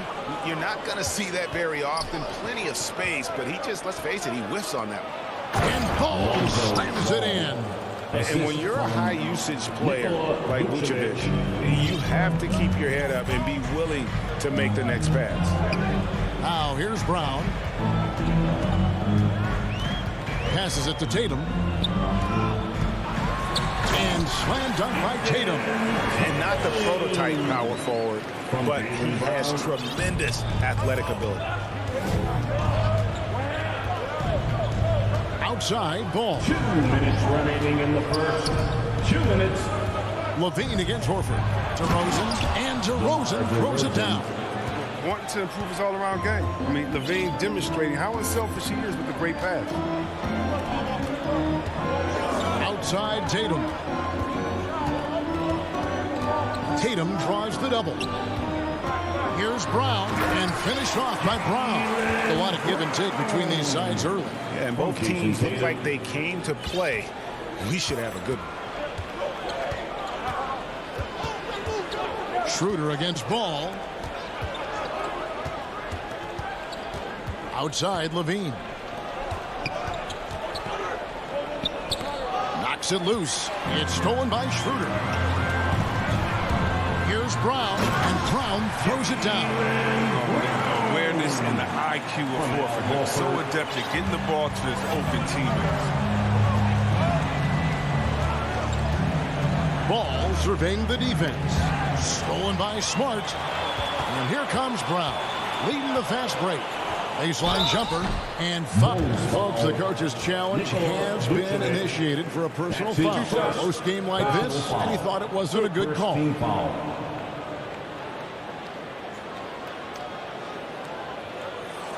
[SPEAKER 10] You're not going to see that very often. Plenty of space, but he just, let's face it, he whiffs on that one.
[SPEAKER 3] And Ball slams it in.
[SPEAKER 10] And when you're a high-usage player like Vucevic, you have to keep your head up and be willing to make the next pass.
[SPEAKER 3] Now, here's Brown. Passes it to Tatum. And slam dunk by Tatum.
[SPEAKER 10] And not the prototype power forward, but he has tremendous athletic ability.
[SPEAKER 3] Outside Ball.
[SPEAKER 1] 2 minutes remaining in the first. 2 minutes.
[SPEAKER 3] Levine against Horford. DeRozan, and DeRozan throws it down.
[SPEAKER 5] Wanting to improve his all-around game. I mean, Levine demonstrating how unselfish he is with a great pass.
[SPEAKER 3] Outside Tatum. Tatum draws the double. Here's Brown, and finished off by Brown. A lot of give and take between these sides early.
[SPEAKER 10] Yeah, and both teams look like they came to play. We should have a good one.
[SPEAKER 3] Schroeder against Ball. Outside Levine. Knocks it loose. It's stolen by Schroeder. Here's Brown, and Brown throws it down.
[SPEAKER 5] The awareness and the IQ of Horford. He's so adept at getting the ball to his open teammates.
[SPEAKER 3] Ball surveying the defense. Stolen by Smart. And here comes Brown, leading the fast break. Baseline jumper and foul. Folks, the coach's challenge has been initiated for a personal foul. Post game like this, and he thought it wasn't a good call.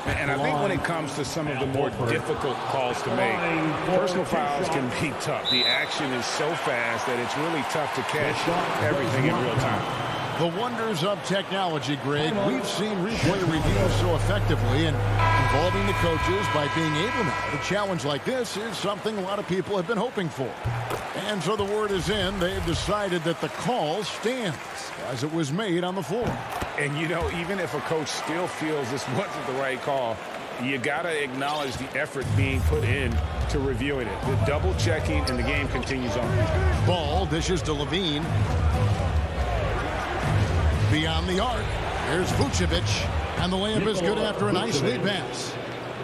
[SPEAKER 10] And I think when it comes to some of the more difficult calls to make, personal fouls can be tough. The action is so fast that it's really tough to catch everything in real time.
[SPEAKER 3] The wonders of technology, Greg. We've seen replay reviews so effectively, and involving the coaches by being able now to challenge like this is something a lot of people have been hoping for. And so the word is in. They've decided that the call stands as it was made on the floor.
[SPEAKER 10] And, you know, even if a coach still feels this wasn't the right call, you got to acknowledge the effort being put in to reviewing it. The double checking, and the game continues on.
[SPEAKER 3] Ball dishes to Levine. Beyond the arc, here's Vucevic, and the layup is good after a nice lead pass.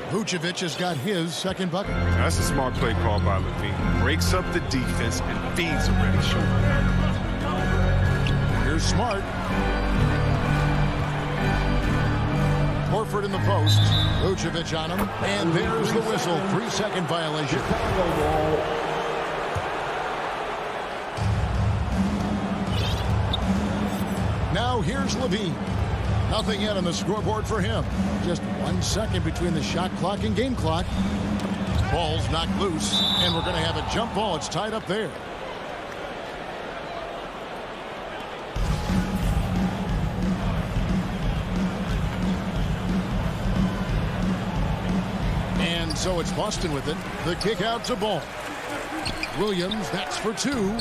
[SPEAKER 3] Vucevic has got his second bucket.
[SPEAKER 5] That's a smart play called by Levine. Breaks up the defense and feeds a ready shooter.
[SPEAKER 3] Here's Smart. Horford in the post. Vucevic on him, and there's the whistle. 3-second violation. Now here's Levine. Nothing yet on the scoreboard for him. Just 1 second between the shot clock and game clock. Ball's knocked loose, and we're going to have a jump ball. It's tied up there. So it's Boston with it. The kick out to Ball. Williams, that's for two.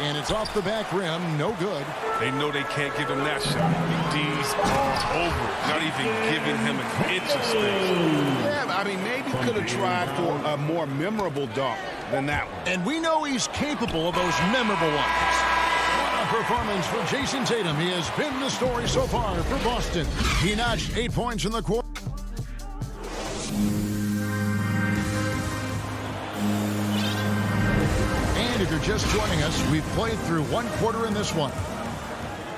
[SPEAKER 3] And it's off the back rim. No good.
[SPEAKER 5] They know they can't give him that shot. D's all over it, not even giving him an inch of space.
[SPEAKER 10] Yeah, I mean, maybe could have tried for a more memorable dunk than that one.
[SPEAKER 3] And we know he's capable of those memorable ones. What a performance for Jason Tatum. He has been the story so far for Boston. He notched 8 points in the quarter. And if you're just joining us, we've played through one quarter in this one.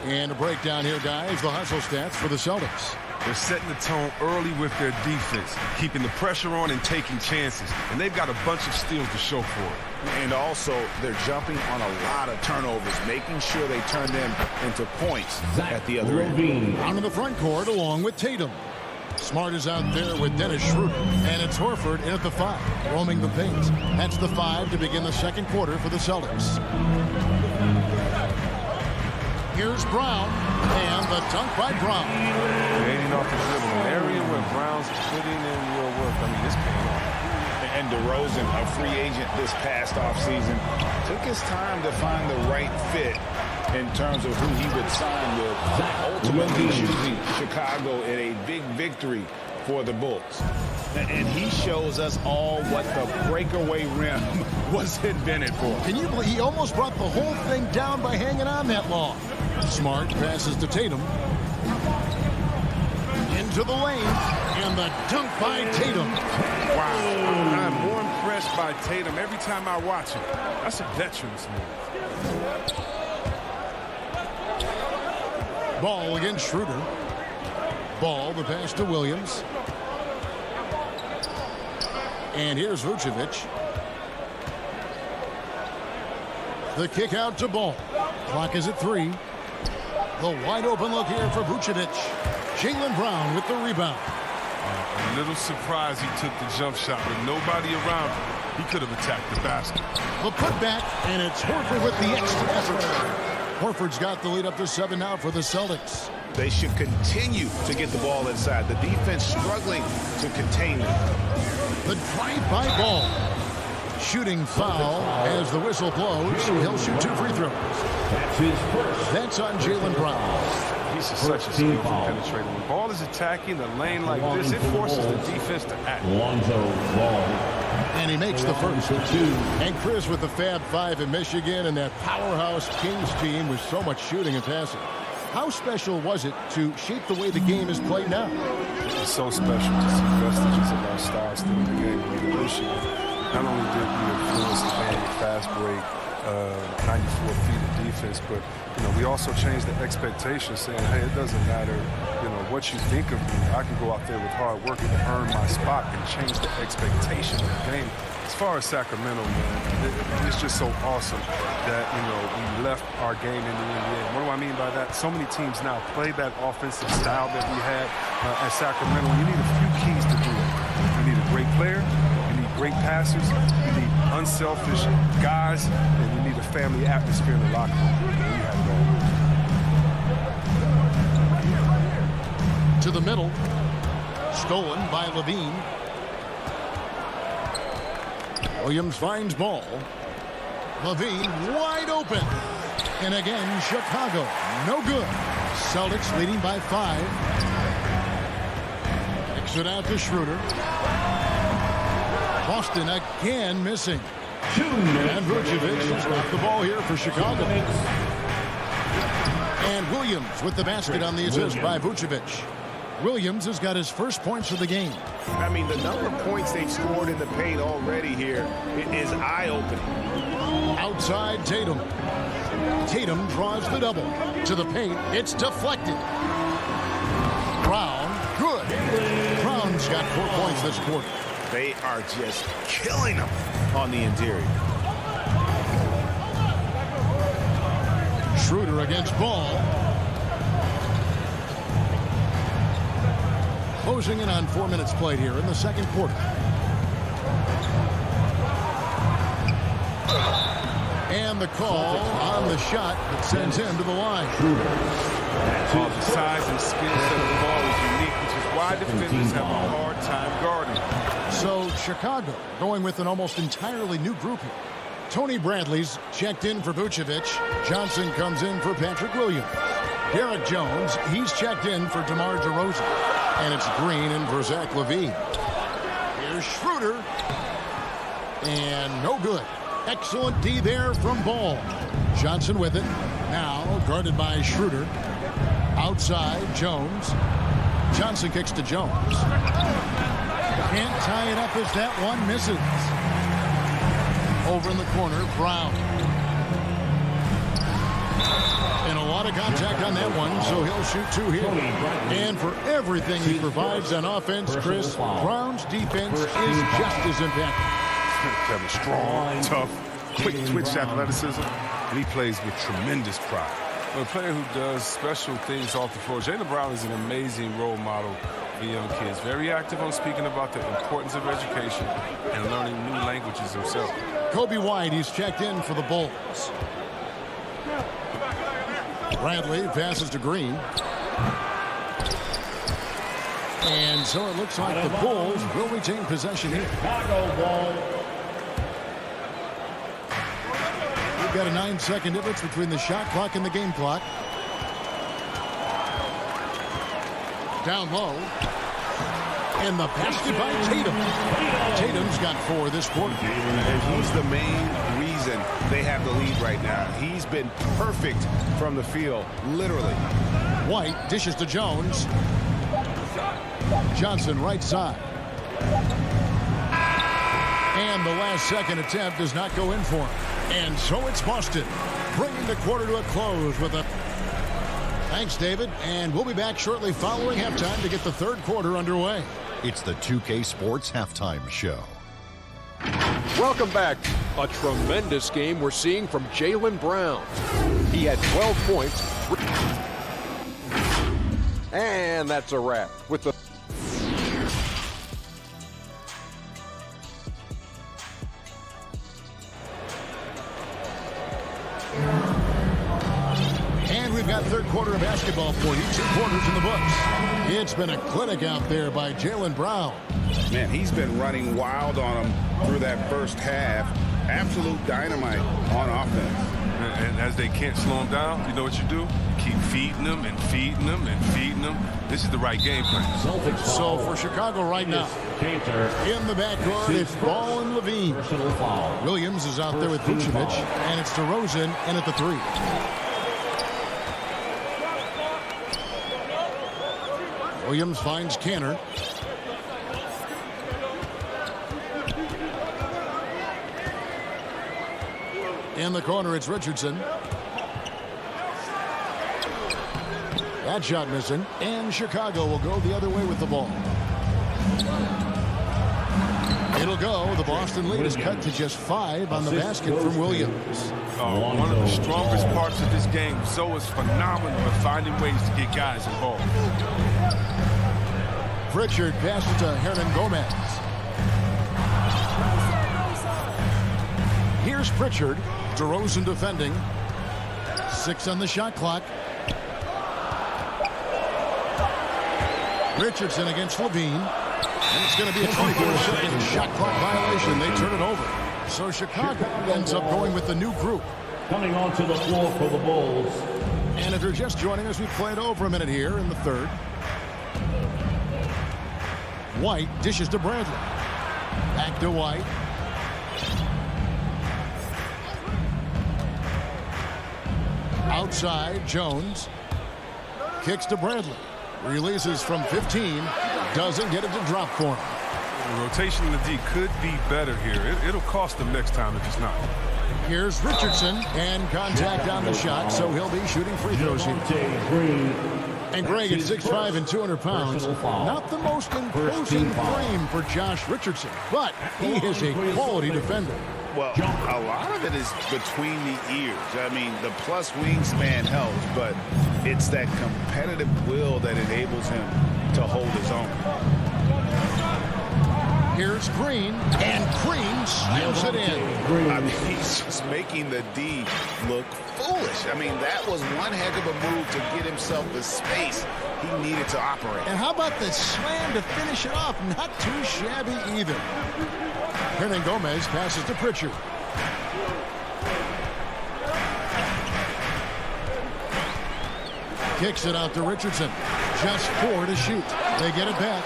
[SPEAKER 3] And a breakdown here, guys, the hustle stats for the Celtics.
[SPEAKER 5] They're setting the tone early with their defense, keeping the pressure on and taking chances. And they've got a bunch of steals to show for it.
[SPEAKER 10] And also, they're jumping on a lot of turnovers, making sure they turn them into points at the other end.
[SPEAKER 3] Out in the front court along with Tatum. Smart is out there with Dennis Schroeder. And it's Horford in at the 5, roaming the paint. That's the 5 to begin the second quarter for the Celtics. Here's Brown, and the dunk by Brown.
[SPEAKER 5] Creating off the dribble, an area where Brown's putting in real work. I mean, this came off.
[SPEAKER 10] And DeRozan, a free agent this past offseason, took his time to find the right fit in terms of who he would sign with, ultimately choosing Chicago in a big victory for the Bulls. And he shows us all what the breakaway rim was invented for.
[SPEAKER 3] Can you believe he almost brought the whole thing down by hanging on that long? Smart passes to Tatum. Into the lane, and the dunk by Tatum.
[SPEAKER 5] Wow. I'm more impressed by Tatum every time I watch him. That's a veteran's move.
[SPEAKER 3] Ball against Schroeder. Ball, the pass to Williams. And here's Vucevic. The kick out to Ball. Clock is at 3. The wide open look here for Vucevic. Jaylen Brown with the rebound.
[SPEAKER 5] A little surprised he took the jump shot with nobody around him. He could have attacked the basket.
[SPEAKER 3] The putback, and it's Horford with the extra effort. Horford's got the lead up to 7 now for the Celtics.
[SPEAKER 10] They should continue to get the ball inside. The defense struggling to contain them.
[SPEAKER 3] The drive-by Ball. Shooting foul as the whistle blows. He'll shoot 2 free throws.
[SPEAKER 1] That's his first.
[SPEAKER 3] That's on Jaylen Brown.
[SPEAKER 5] He's such a skillful penetrator. When ball is attacking the lane like this, it forces the defense to act.
[SPEAKER 1] Lonzo Ball.
[SPEAKER 3] And he makes the first. And Chris with the Fab 5 in Michigan and that powerhouse Kings team with so much shooting and passing. How special was it to shape the way the game is played now?
[SPEAKER 5] It's so special to see vestiges of our style still in the game. Evolution. Not only did we influence the game with fast break, 94 feet of defense, but we also changed the expectation, saying, hey, it doesn't matter, what you think of me. I can go out there with hard work and earn my spot and change the expectation of the game. As far as Sacramento, man, it's just so awesome that, we left our game in the NBA. What do I mean by that? So many teams now play that offensive style that we had at Sacramento. You need a few keys to do it. You need a great player. You need great passers. You need unselfish guys. And you need a family atmosphere in the locker room. We have that.
[SPEAKER 3] To the middle. Stolen by Levine. Williams finds Ball. Levine wide open. And again, Chicago. No good. Celtics leading by 5. Kicks it out to Schroeder. Boston again missing. And Vucevic has got the ball here for Chicago. And Williams with the basket on the assist by Vucevic. Williams has got his first points of the game.
[SPEAKER 10] I mean, the number of points they've scored in the paint already here is eye-opening.
[SPEAKER 3] Outside Tatum. Tatum draws the double. To the paint, it's deflected. Brown, good. Brown's got 4 points this quarter.
[SPEAKER 10] They are just killing them on the interior.
[SPEAKER 3] Schroeder against Ball. Closing in on 4 minutes played here in the second quarter. And the call on the shot that sends him to the line.
[SPEAKER 5] The size and skill set of the ball is unique, which is why defenders have a hard time guarding.
[SPEAKER 3] So Chicago going with an almost entirely new group here. Tony Bradley's checked in for Vucevic. Johnson comes in for Patrick Williams. Derek Jones, he's checked in for DeMar DeRozan. And it's Green in for Zach LaVine. Here's Schroeder. And no good. Excellent D there from Ball. Johnson with it. Now guarded by Schroeder. Outside, Jones. Johnson kicks to Jones. Can't tie it up as that one misses. Over in the corner, Brown. And a lot of contact on that one, so he'll shoot two here. And for everything he provides on offense, Chris, Brown's defense is just as impactful.
[SPEAKER 5] Kevin, strong, tough, quick twitch athleticism, and he plays with tremendous pride. A player who does special things off the floor. Jaylen Brown is an amazing role model for young kids. Very active on speaking about the importance of education and learning new languages himself.
[SPEAKER 3] Kobe White, he's checked in for the Bulls. Bradley passes to Green. And so it looks like the Bulls will retain possession here. We've got a 9-second difference between the shot clock and the game clock. Down low. And the basket by Tatum. Tatum's got 4 this quarter.
[SPEAKER 10] And he's the main reason they have the lead right now. He's been perfect from the field, literally.
[SPEAKER 3] White dishes to Jones. Johnson right side. And the last second attempt does not go in for him. And so it's Boston, bringing the quarter to a close with a... Thanks, David. And we'll be back shortly following halftime to get the third quarter underway.
[SPEAKER 8] It's the 2K Sports Halftime Show.
[SPEAKER 6] Welcome back. A tremendous game we're seeing from Jaylen Brown. He had 12 points. And that's a wrap with the...
[SPEAKER 3] And we've got third quarter of basketball for you. 2 quarters in the books. It's been a clinic out there by Jaylen Brown.
[SPEAKER 10] Man, he's been running wild on him through that first half. Absolute dynamite on offense.
[SPEAKER 5] And as they can't slow him down, you know what you do? Keep feeding them and feeding them and feeding them. This is the right game plan.
[SPEAKER 3] So for Chicago right now, in the backcourt, it's Ball and LaVine. Williams is out there with Vucevic, and it's DeRozan in at the 3. Williams finds Canner. In the corner, it's Richardson. That shot missing, and Chicago will go the other way with the ball. It'll go. The Boston lead is cut to just 5 on the basket from Williams.
[SPEAKER 5] One of the strongest parts of this game. Zoe is phenomenal at finding ways to get guys involved.
[SPEAKER 3] Pritchard passes to Hernan Gomez. Here's Pritchard. DeRozan defending. 6 on the shot clock. Richardson against LaVine. And it's going to be a 24-second shot clock violation. They turn it over. So Chicago ends up going with the new group.
[SPEAKER 1] Coming onto the floor for the Bulls.
[SPEAKER 3] And if you're just joining us, we've played over a minute here in the third. White dishes to Bradley. Back to White. Outside, Jones. Kicks to Bradley. Releases from 15. Doesn't get it to drop for him.
[SPEAKER 5] The rotation in the D could be better here. It'll cost them next time if it's not.
[SPEAKER 3] Here's Richardson, and contact on the shot, so he'll be shooting free throws here. And Greg at 6'5" and 200 pounds. Not the most imposing frame for Josh Richardson, but he is a quality defender.
[SPEAKER 10] Well, a lot of it is between the ears. I mean, the plus wingspan helps, but it's that competitive will that enables him to hold his own.
[SPEAKER 3] Here's Green, and Green slams it in.
[SPEAKER 10] I mean, he's just making the D look foolish. I mean, that was one heck of a move to get himself the space he needed to operate.
[SPEAKER 3] And how about the slam to finish it off? Not too shabby either. Hernan Gomez passes to Pritchard. Kicks it out to Richardson. Just 4 to shoot. They get it back.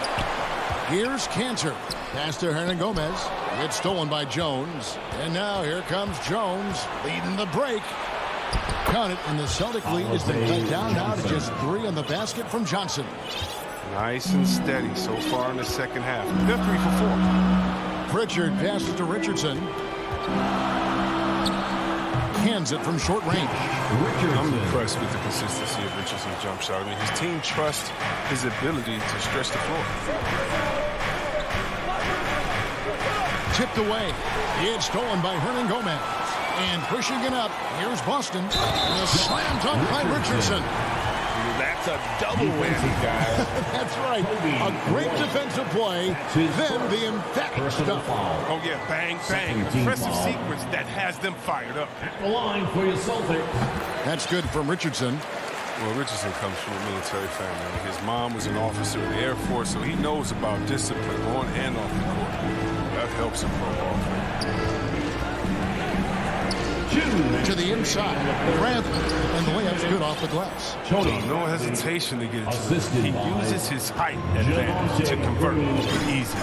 [SPEAKER 3] Here's Cantor. Pass to Hernan Gomez. It's stolen by Jones. And now here comes Jones leading the break. Count it, and the Celtic lead has been cut down now to just 3 on the basket from Johnson.
[SPEAKER 5] Nice and steady so far in the second half. They're 3 for 4.
[SPEAKER 3] Pritchard passes to Richardson. Hands it from short range.
[SPEAKER 5] I'm impressed with the consistency of Richardson's jump shot. I mean, his team trusts his ability to stretch the floor.
[SPEAKER 3] Tipped away. It's stolen by Hernan Gomez. And pushing it up, here's Boston. The slam dunk by Richardson.
[SPEAKER 10] That's a double whammy, guys.
[SPEAKER 3] That's right. A great defensive play. Then the emphatic stuff.
[SPEAKER 5] Oh, yeah, bang, bang. Impressive sequence that has them fired up.
[SPEAKER 1] At the line for your Celtic.
[SPEAKER 3] That's good from Richardson.
[SPEAKER 5] Well, Richardson comes from a military family. His mom was an officer in the Air Force, so he knows about discipline on and off the court. That helps him pro ball.
[SPEAKER 3] To the inside. Bradley. And the layup's good off the glass.
[SPEAKER 5] No hesitation to get it to him. He uses his height advantage to convert easy.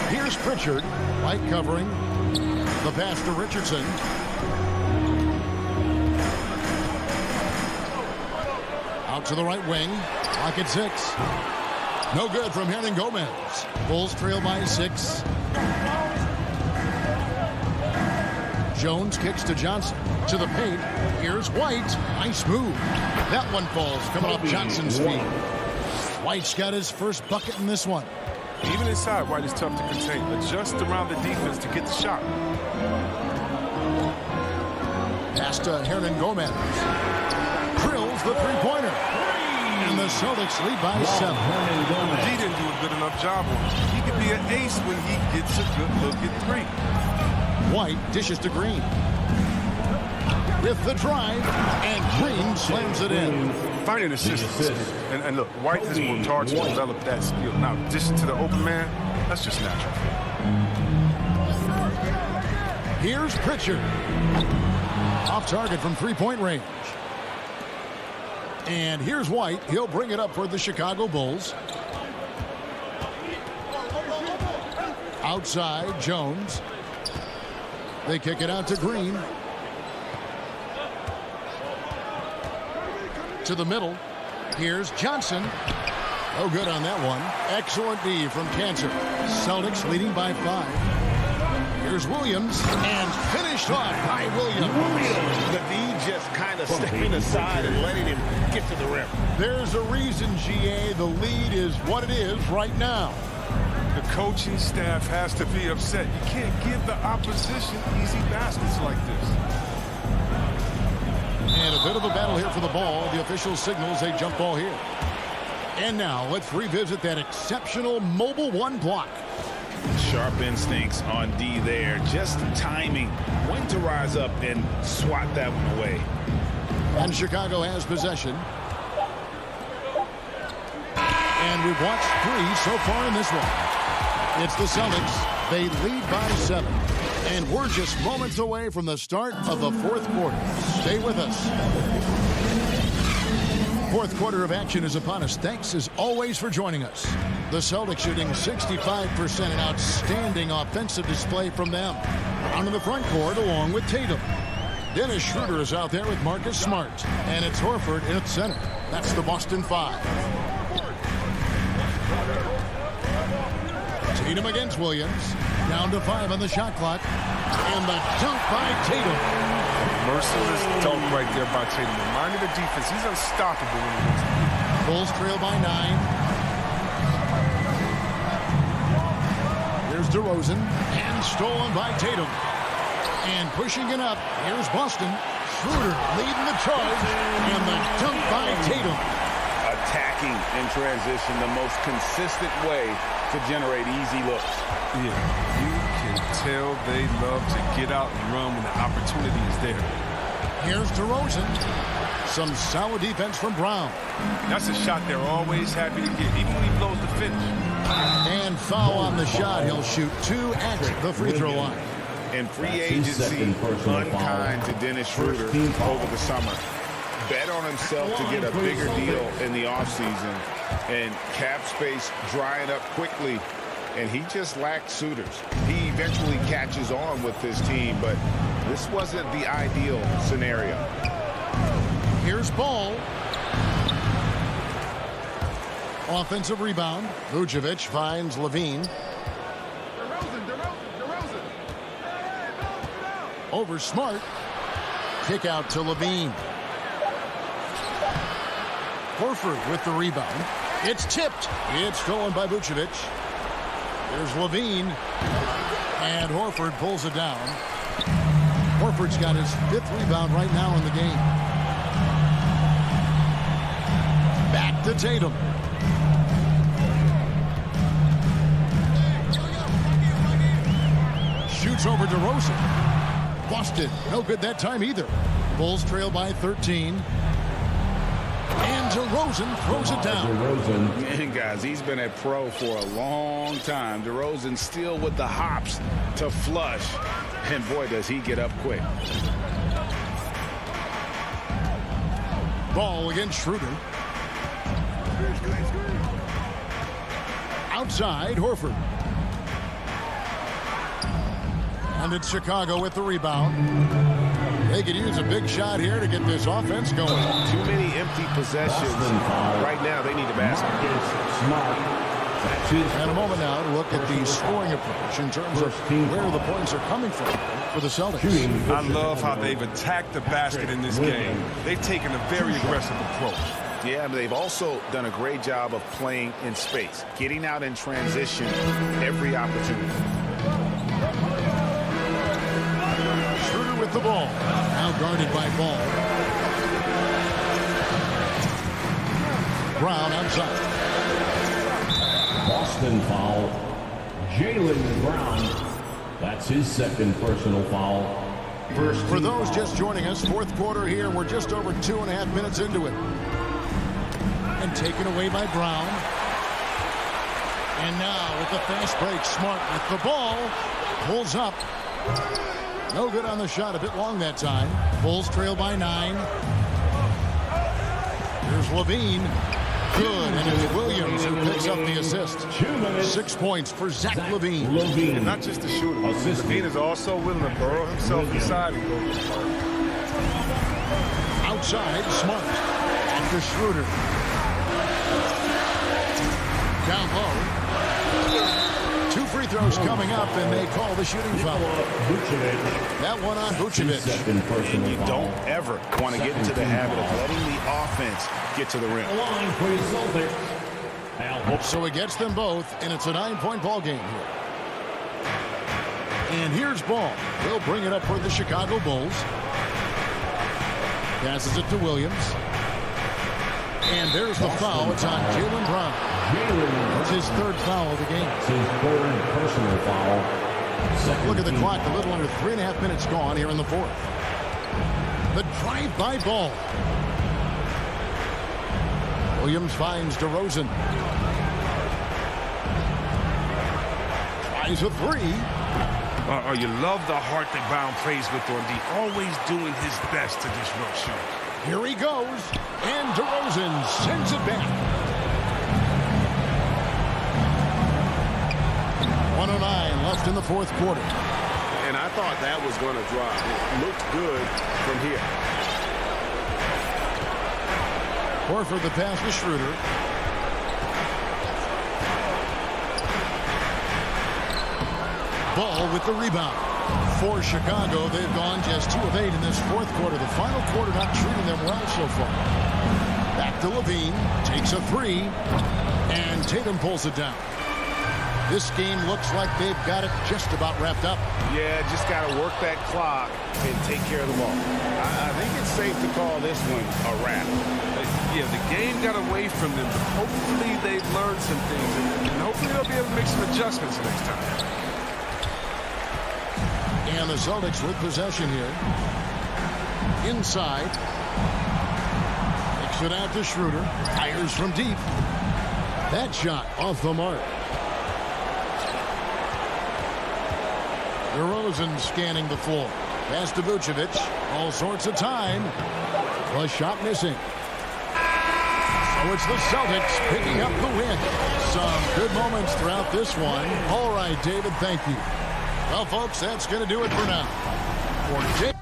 [SPEAKER 3] Here's Pritchard. Light covering. The pass to Richardson. Out to the right wing. Clock at 6. No good from Hernan Gomez. Bulls trail by 6. Jones kicks to Johnson. To the paint. Here's White. Nice move. That one falls coming off Johnson's feet. White's got his first bucket in this one.
[SPEAKER 5] Even inside, White is tough to contain. Adjust around the defense to get the shot.
[SPEAKER 3] Pass to Hernan Gomez. Drills the three-pointer. And the Celtics lead by 7.
[SPEAKER 5] He didn't do a good enough job on it. He could be an ace when he gets a good look at 3.
[SPEAKER 3] White dishes to Green. With the drive, and Green slams it in.
[SPEAKER 5] Finding assistance. And look, White has worked hard to develop that skill. Now, dish to the open man, that's just natural.
[SPEAKER 3] Here's Pritchard. Off target from three-point range. And here's White. He'll bring it up for the Chicago Bulls. Outside, Jones. They kick it out to Green. To the middle. Here's Johnson. Oh, good on that one. Excellent D from Cantor. Celtics leading by 5. Here's Williams. And finished off by Williams.
[SPEAKER 10] The D just kind of stepping aside and letting him get to the rim.
[SPEAKER 3] There's a reason, GA. The lead is what it is right now.
[SPEAKER 5] The coaching staff has to be upset. You can't give the opposition easy baskets like this.
[SPEAKER 3] And a bit of a battle here for the ball. The official signals a jump ball here. And now let's revisit that exceptional mobile 1 block.
[SPEAKER 10] Sharp instincts on D there. Just timing when to rise up and swat that one away.
[SPEAKER 3] And Chicago has possession. And we've watched 3 so far in this one. It's the Celtics. They lead by 7. And we're just moments away from the start of the 4th quarter. Stay with us. 4th quarter of action is upon us. Thanks as always for joining us. The Celtics shooting 65%, an outstanding offensive display from them. Down in the front court along with Tatum. Dennis Schroeder is out there with Marcus Smart. And it's Horford at center. That's the Boston 5. Tatum against Williams. Down to 5 on the shot clock. And the dunk by Tatum.
[SPEAKER 5] Merciless dunk right there by Tatum. Reminding the defense, he's unstoppable when he wants to be.
[SPEAKER 3] Bulls trail by 9. Here's DeRozan. And stolen by Tatum. And pushing it up. Here's Boston. Schroeder leading the charge. And the dunk by Tatum.
[SPEAKER 10] A attacking in transition the most consistent way to generate easy looks.
[SPEAKER 5] Yeah, you can tell they love to get out and run when the opportunity is there.
[SPEAKER 3] Here's DeRozan. Some solid defense from Brown.
[SPEAKER 5] That's a shot they're always happy to get, even when he blows the finish.
[SPEAKER 3] And foul on the shot. He'll shoot 2 at the free throw line.
[SPEAKER 10] And free agency unkind to Dennis Schroeder over the summer. Bet on himself to get a bigger deal in the offseason. And cap space drying up quickly. And he just lacked suitors. He eventually catches on with this team, but this wasn't the ideal scenario.
[SPEAKER 3] Here's Ball. Offensive rebound. Vucevic finds Levine. Over Smart. Kick out to Levine. Horford with the rebound. It's tipped. It's stolen by Vucevic. There's Levine. And Horford pulls it down. Horford's got his 5th rebound right now in the game. Back to Tatum. Shoots over DeRozan. Busted. No good that time either. Bulls trail by 13. And DeRozan throws it down.
[SPEAKER 10] Man, guys, he's been a pro for a long time. DeRozan still with the hops to flush. And boy, does he get up quick.
[SPEAKER 3] Ball against Schroeder. Outside, Horford. And it's Chicago with the rebound. They could use a big shot here to get this offense going.
[SPEAKER 2] Too many empty possessions. Right now, they need a basket.
[SPEAKER 3] And a moment now to look at the scoring approach in terms of where the points are coming from for the Celtics.
[SPEAKER 5] I love how they've attacked the basket in this game. They've taken a very aggressive approach.
[SPEAKER 10] Yeah, but they've also done a great job of playing in space, getting out in transition every opportunity.
[SPEAKER 3] Schroeder with the ball. Now guarded by Ball. Brown outside.
[SPEAKER 1] Boston foul. Jaylen Brown. That's his 2nd personal foul.
[SPEAKER 3] For those just joining us, 4th quarter here. We're just over 2.5 minutes into it. And taken away by Brown. And now with the fast break, Smart with the ball. Pulls up. No good on the shot. A bit long that time. Bulls trail by 9. Here's Levine. Good. And it's Williams who picks up the assist. 6 points for Zach Levine.
[SPEAKER 5] And not just the shooter. Levine is also willing to burrow himself inside and go.
[SPEAKER 3] Outside, Smart. After Schroeder. Down low. 2 free throws coming up, and they call the shooting foul. That one on Vucevic.
[SPEAKER 10] And you don't ever want to get into the habit of letting the offense get to the rim.
[SPEAKER 3] So he gets them both, and it's a 9-point ball game here. And here's Ball. He'll bring it up for the Chicago Bulls. Passes it to Williams. And there's the foul. It's on Jaylen Brown. That's his 3rd foul of the game.
[SPEAKER 1] His 3rd personal foul.
[SPEAKER 3] Look at the clock. A little under 3.5 minutes gone here in the 4th. The drive by Ball. Williams finds DeRozan. Tries a 3.
[SPEAKER 5] You love the heart that Brown plays with on D. Always doing his best to disrupt shots.
[SPEAKER 3] Here he goes. And DeRozan sends it back. 1:09 left in the 4th quarter.
[SPEAKER 10] And I thought that was going to drop. It looked good from here.
[SPEAKER 3] Horford the pass to Schroeder. Ball with the rebound. For Chicago, they've gone just 2 of 8 in this 4th quarter. The final quarter not treating them well so far. Back to Levine. Takes a 3. And Tatum pulls it down. This game looks like they've got it just about wrapped up.
[SPEAKER 10] Yeah, just got to work that clock and take care of the ball. I think it's safe to call this one a wrap.
[SPEAKER 5] Yeah, the game got away from them, but hopefully they've learned some things, and hopefully they'll be able to make some adjustments next time.
[SPEAKER 3] And the Celtics with possession here. Inside. Kicks it out to Schroeder. Fires from deep. That shot off the mark. DeRozan scanning the floor. Pass to Vucevic. All sorts of time. The shot missing. So it's the Celtics picking up the win. Some good moments throughout this one. All right, David, thank you. Well, folks, that's going to do it for now. For Jay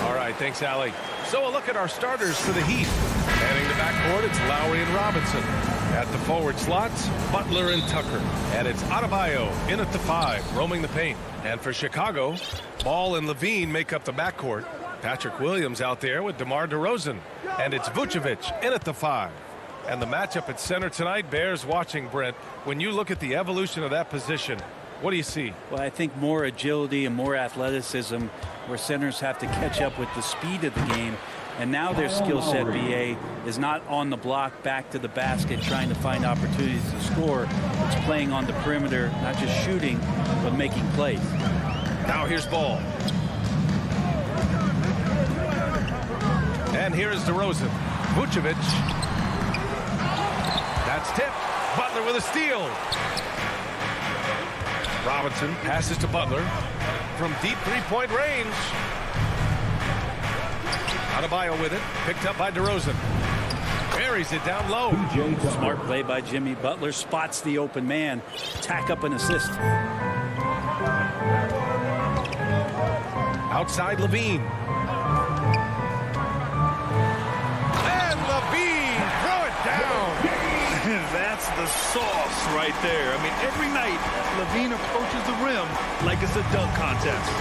[SPEAKER 2] All right, thanks, Allie. So a look at our starters for the Heat. Manning the backcourt, it's Lowry and Robinson. At the forward slots, Butler and Tucker. And it's Adebayo in at the 5, roaming the paint. And for Chicago, Ball and Levine make up the backcourt. Patrick Williams out there with DeMar DeRozan. And it's Vucevic in at the 5. And the matchup at center tonight bears watching, Brent. When you look at the evolution of that position, what do you see?
[SPEAKER 14] Well, I think more agility and more athleticism, where centers have to catch up with the speed of the game. And now their skill set, BA, is not on the block, back to the basket, trying to find opportunities to score. It's playing on the perimeter, not just shooting, but making plays.
[SPEAKER 2] Now here's Ball. And here is DeRozan. Vucevic. That's tipped. Butler with a steal. Robinson passes to Butler from deep three-point range. Adebayo with it. Picked up by DeRozan. Buries it down low.
[SPEAKER 14] Smart play by Jimmy. Butler spots the open man. Tack up an assist.
[SPEAKER 2] Outside Levine. And Levine, throw it down.
[SPEAKER 4] That's the sauce right there. I mean, every night, Levine approaches the rim like it's a dunk contest.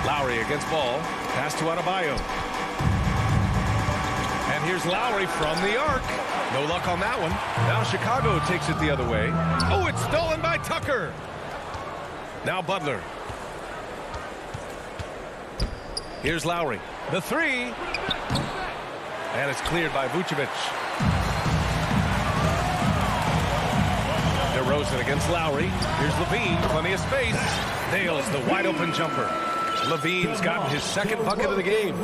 [SPEAKER 2] Lowry against Ball. Pass to Adebayo. And here's Lowry from the arc. No luck on that one. Now Chicago takes it the other way. Oh, it's stolen by Tucker. Now Butler. Here's Lowry. The three. And it's cleared by Vucevic. DeRozan against Lowry. Here's Levine. Plenty of space. Nails the wide open jumper. Levine's gotten his second bucket of the game.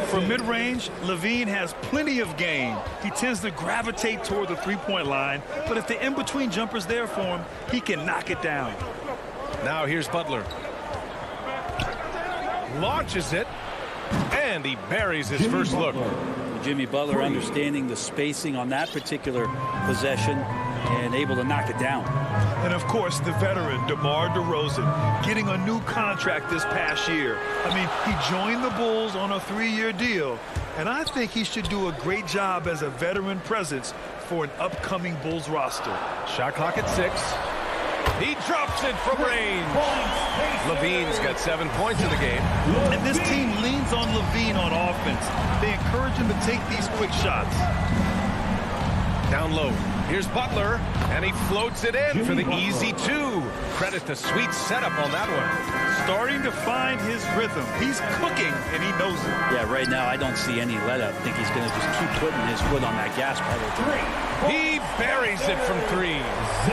[SPEAKER 4] From mid-range, Levine has plenty of game. He tends to gravitate toward the three-point line, but if the in-between jumper's there for him, he can knock it down.
[SPEAKER 2] Now here's Butler. Launches it, and he buries his first look.
[SPEAKER 14] Jimmy Butler understanding the spacing on that particular possession and able to knock it down.
[SPEAKER 4] And of course, the veteran, DeMar DeRozan, getting a new contract this past year. I mean, he joined the Bulls on a 3-year deal, and I think he should do a great job as a veteran presence for an upcoming Bulls roster.
[SPEAKER 2] Shot clock at 6. He drops it from range. Levine's got 7 points in the game.
[SPEAKER 4] And this team leans on Levine on offense. They encourage him to take these quick shots.
[SPEAKER 2] Down low. Here's Butler, and he floats it in for the easy 2. Credit the sweet setup on that one.
[SPEAKER 4] Starting to find his rhythm. He's cooking, and he knows it.
[SPEAKER 14] Yeah, right now I don't see any let-up. I think he's going to just keep putting his foot on that gas pedal.
[SPEAKER 2] He buries it from 3.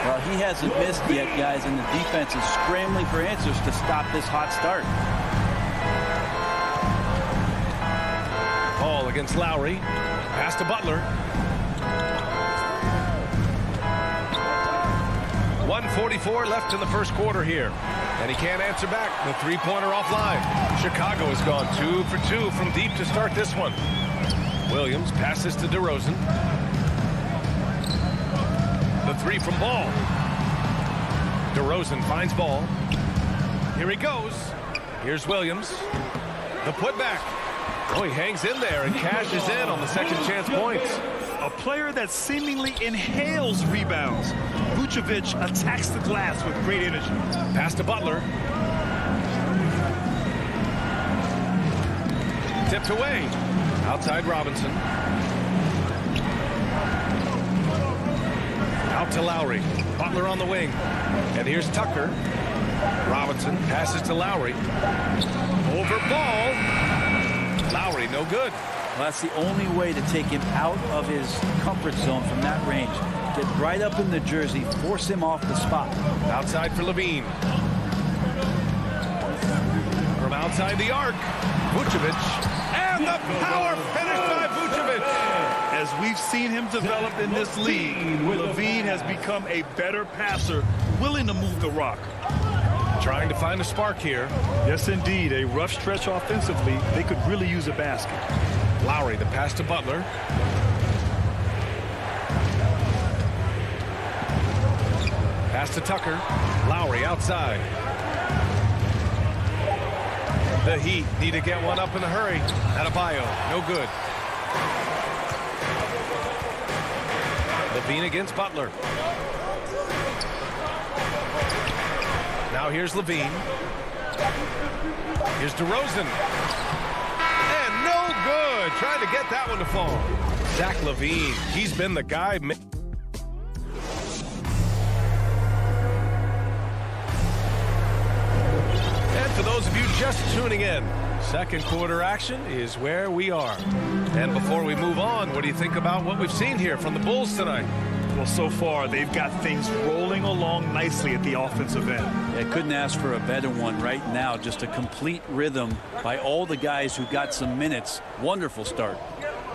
[SPEAKER 14] Well, he hasn't missed yet, guys, and the defense is scrambling for answers to stop this hot start.
[SPEAKER 2] Ball against Lowry. Pass to Butler. 1:44 left in the first quarter here. And he can't answer back. The three-pointer offline. Chicago has gone 2 for 2 from deep to start this one. Williams passes to DeRozan. The 3 from Ball. DeRozan finds Ball. Here he goes. Here's Williams. The putback. Oh, he hangs in there and cashes in on the second chance points.
[SPEAKER 4] A player that seemingly inhales rebounds. Vucevic attacks the glass with great energy.
[SPEAKER 2] Pass to Butler. Tipped away. Outside Robinson. Out to Lowry. Butler on the wing. And here's Tucker. Robinson passes to Lowry. Over Ball. Lowry, no good.
[SPEAKER 14] Well, that's the only way to take him out of his comfort zone from that range. Get right up in the jersey, force him off the spot.
[SPEAKER 2] Outside for Levine. From outside the arc, Vucevic. And the power finish by Vucevic.
[SPEAKER 4] As we've seen him develop in this league, Levine has become a better passer, willing to move the rock.
[SPEAKER 2] Trying to find a spark here.
[SPEAKER 4] Yes, indeed. A rough stretch offensively. They could really use a basket.
[SPEAKER 2] Lowry, the pass to Butler. Pass to Tucker. Lowry outside. The Heat need to get one up in a hurry. Adebayo, no good. Levine against Butler. Now here's Levine. Here's DeRozan. And no good. Trying to get that one to fall. Zach LaVine, he's been the guy. And for those of you just tuning in, second quarter action is where we are. And before we move on, what do you think about what we've seen here from the Bulls tonight?
[SPEAKER 4] Well, so far, they've got things rolling along nicely at the offensive end.
[SPEAKER 14] They couldn't ask for a better one right now. Just a complete rhythm by all the guys who got some minutes. Wonderful start.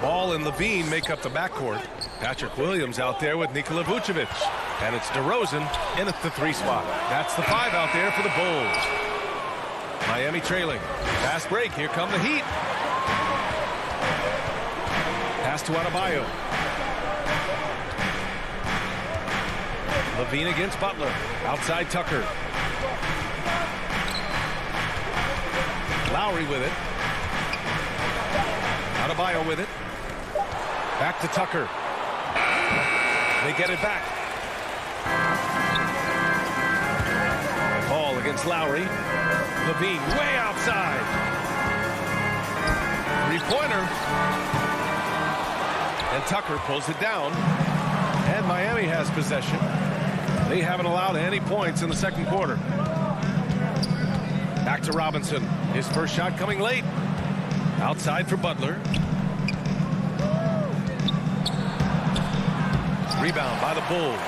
[SPEAKER 2] Ball and Levine make up the backcourt. Patrick Williams out there with Nikola Vucevic. And it's DeRozan in at the 3 spot. That's the 5 out there for the Bulls. Miami trailing. Fast break. Here come the Heat. Pass to Adebayo. Levine against Butler. Outside Tucker. Lowry with it. Adebayo with it. Back to Tucker. They get it back. Ball against Lowry. Levine way outside. 3-pointer. And Tucker pulls it down. And Miami has possession. They haven't allowed any points in the second quarter. Back to Robinson. His first shot coming late. Outside for Butler. Rebound by the Bulls.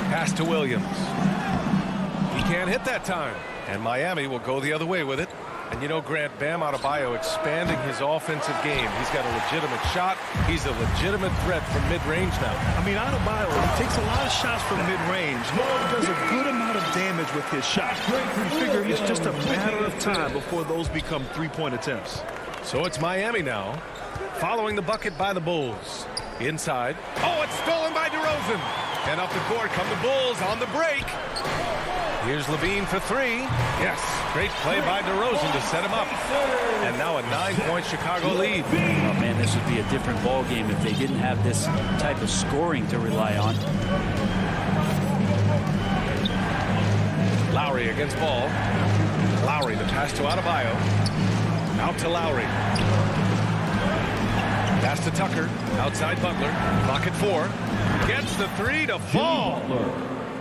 [SPEAKER 2] Pass to Williams. He can't hit that time. And Miami will go the other way with it. And you know, Grant, Bam Adebayo expanding his offensive game. He's got a legitimate shot. He's a legitimate threat from mid-range now.
[SPEAKER 4] I mean, Adebayo, he takes a lot of shots from mid-range. Does a good amount of damage with his shot. You figure it's just a matter of time before those become 3-point attempts.
[SPEAKER 2] So it's Miami now, following the bucket by the Bulls. Inside. Oh, it's stolen by DeRozan. And up the court come the Bulls on the break. Here's Levine for 3. Yes, great play by DeRozan to set him up. And now a 9-point Chicago lead.
[SPEAKER 14] Oh, man, this would be a different ball game if they didn't have this type of scoring to rely on.
[SPEAKER 2] Lowry against Ball. Lowry, the pass to Adebayo. Out to Lowry. Pass to Tucker. Outside Butler. Clock at 4. Gets the 3 to fall.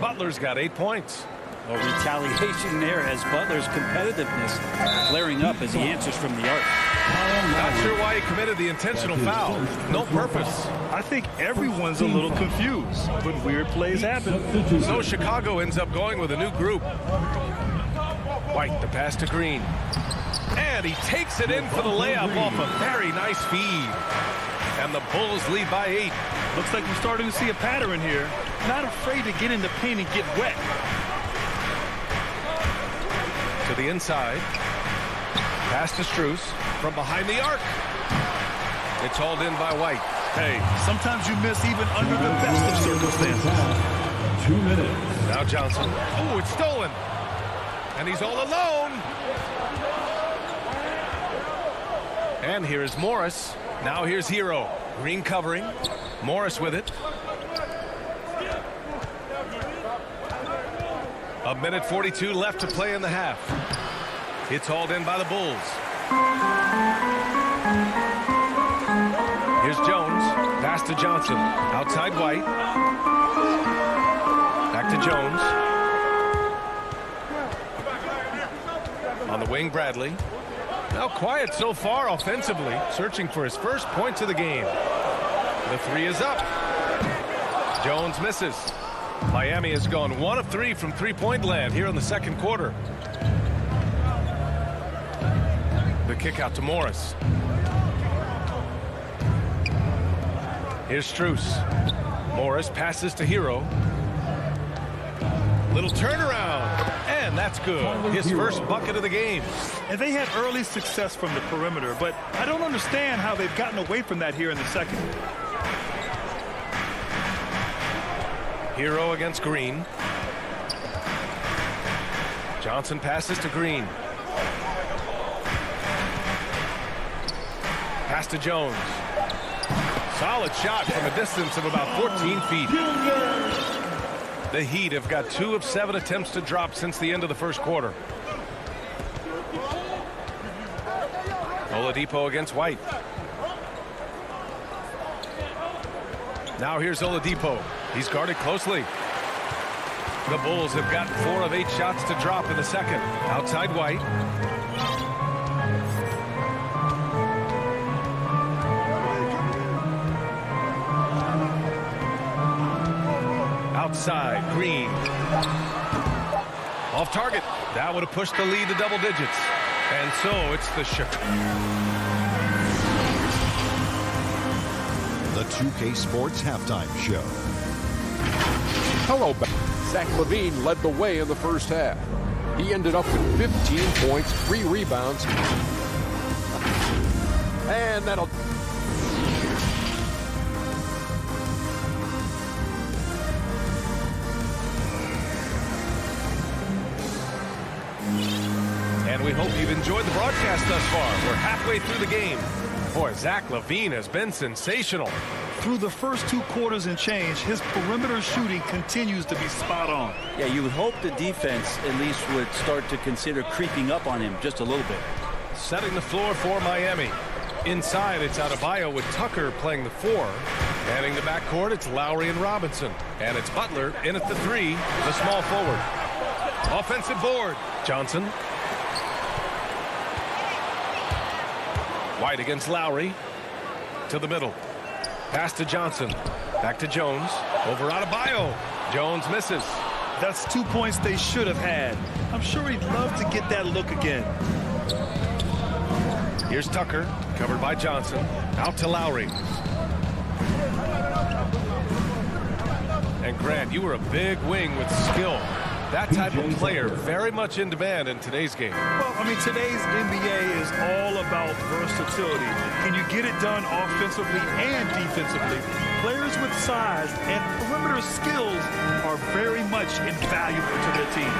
[SPEAKER 2] Butler's got 8 points.
[SPEAKER 14] A retaliation there as Butler's competitiveness flaring up as he answers from the arc.
[SPEAKER 2] Not sure why he committed the intentional foul. No purpose.
[SPEAKER 4] I think everyone's a little confused, but weird plays happen.
[SPEAKER 2] So Chicago ends up going with a new group. White, the pass to Green. And he takes it in for the layup off a very nice feed. And the Bulls lead by 8.
[SPEAKER 4] Looks like we're starting to see a pattern here. Not afraid to get in the paint and get wet.
[SPEAKER 2] To the inside. Pass to Strus from behind the arc. It's hauled in by White.
[SPEAKER 4] Hey, sometimes you miss even under the best of circumstances.
[SPEAKER 1] 2 minutes.
[SPEAKER 2] Now Johnson. Oh, it's stolen. And he's all alone. And here is Morris. Now here's Hero. Green covering. Morris with it. 1:42 left to play in the half. It's hauled in by the Bulls. Here's Jones. Pass to Johnson. Outside White. Back to Jones. On the wing, Bradley. Now quiet so far offensively. Searching for his first points of the game. The 3 is up. Jones misses. Miami has gone 1 of 3 from 3-point land here in the second quarter. The kick out to Morris. Here's Strus. Morris passes to Hero. Little turnaround. And that's good. His first bucket of the game.
[SPEAKER 4] And they had early success from the perimeter, but I don't understand how they've gotten away from that here in the second.
[SPEAKER 2] Hero against Green. Johnson passes to Green. Pass to Jones. Solid shot from a distance of about 14 feet. The Heat have got 2 of 7 attempts to drop since the end of the first quarter. Oladipo against White. Now here's Oladipo. He's guarded closely. The Bulls have got 4 of 8 shots to drop in the second. Outside White. side. Green. Off target. That would have pushed the lead to double digits. And so it's the
[SPEAKER 8] The 2K Sports Halftime Show.
[SPEAKER 6] Hello, Zach LaVine led the way in the first half. He ended up with 15 points, 3 rebounds. And that'll...
[SPEAKER 2] And we hope you've enjoyed the broadcast thus far. We're halfway through the game. Boy, Zach LaVine has been sensational.
[SPEAKER 4] Through the first 2 quarters and change, his perimeter shooting continues to be spot on.
[SPEAKER 14] Yeah, you would hope the defense at least would start to consider creeping up on him just a little bit.
[SPEAKER 2] Setting the floor for Miami. Inside, it's Adebayo with Tucker playing the 4. Heading the backcourt, it's Lowry and Robinson. And it's Butler in at the 3, the small forward. Offensive board. Johnson. White against Lowry. To the middle. Pass to Johnson. Back to Jones. Over Adebayo. Jones misses.
[SPEAKER 4] That's 2 points they should have had. I'm sure he'd love to get that look again.
[SPEAKER 2] Here's Tucker. Covered by Johnson. Out to Lowry. And Grant, you were a big wing with skill. That type of player very much in demand in today's game.
[SPEAKER 4] Well, I mean, today's NBA is all about versatility. Can you get it done offensively and defensively? Players with size and perimeter skills are very much invaluable to their team.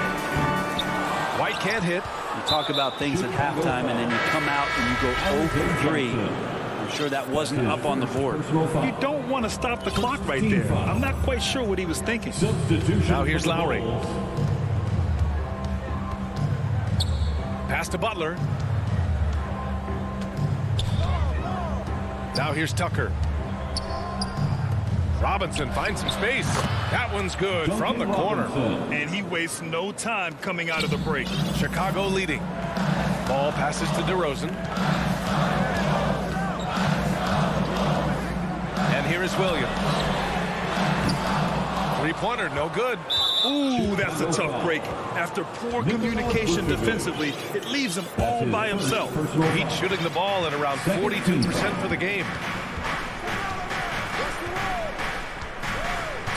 [SPEAKER 2] White can't hit.
[SPEAKER 14] You talk about things at halftime, and then you come out and you go 0 for 3. I'm sure that wasn't up on the board.
[SPEAKER 4] You don't want to stop the clock right there. I'm not quite sure what he was thinking.
[SPEAKER 2] Now here's Lowry. Pass to Butler. Now here's Tucker. Robinson finds some space. That one's good from the corner.
[SPEAKER 4] And he wastes no time coming out of the break.
[SPEAKER 2] Chicago leading. Ball passes to DeRozan. And here is Williams. Three-pointer, no good.
[SPEAKER 4] Ooh, that's a tough break. After poor communication defensively, it leaves him all by himself.
[SPEAKER 2] He's shooting the ball at around 42% for the game.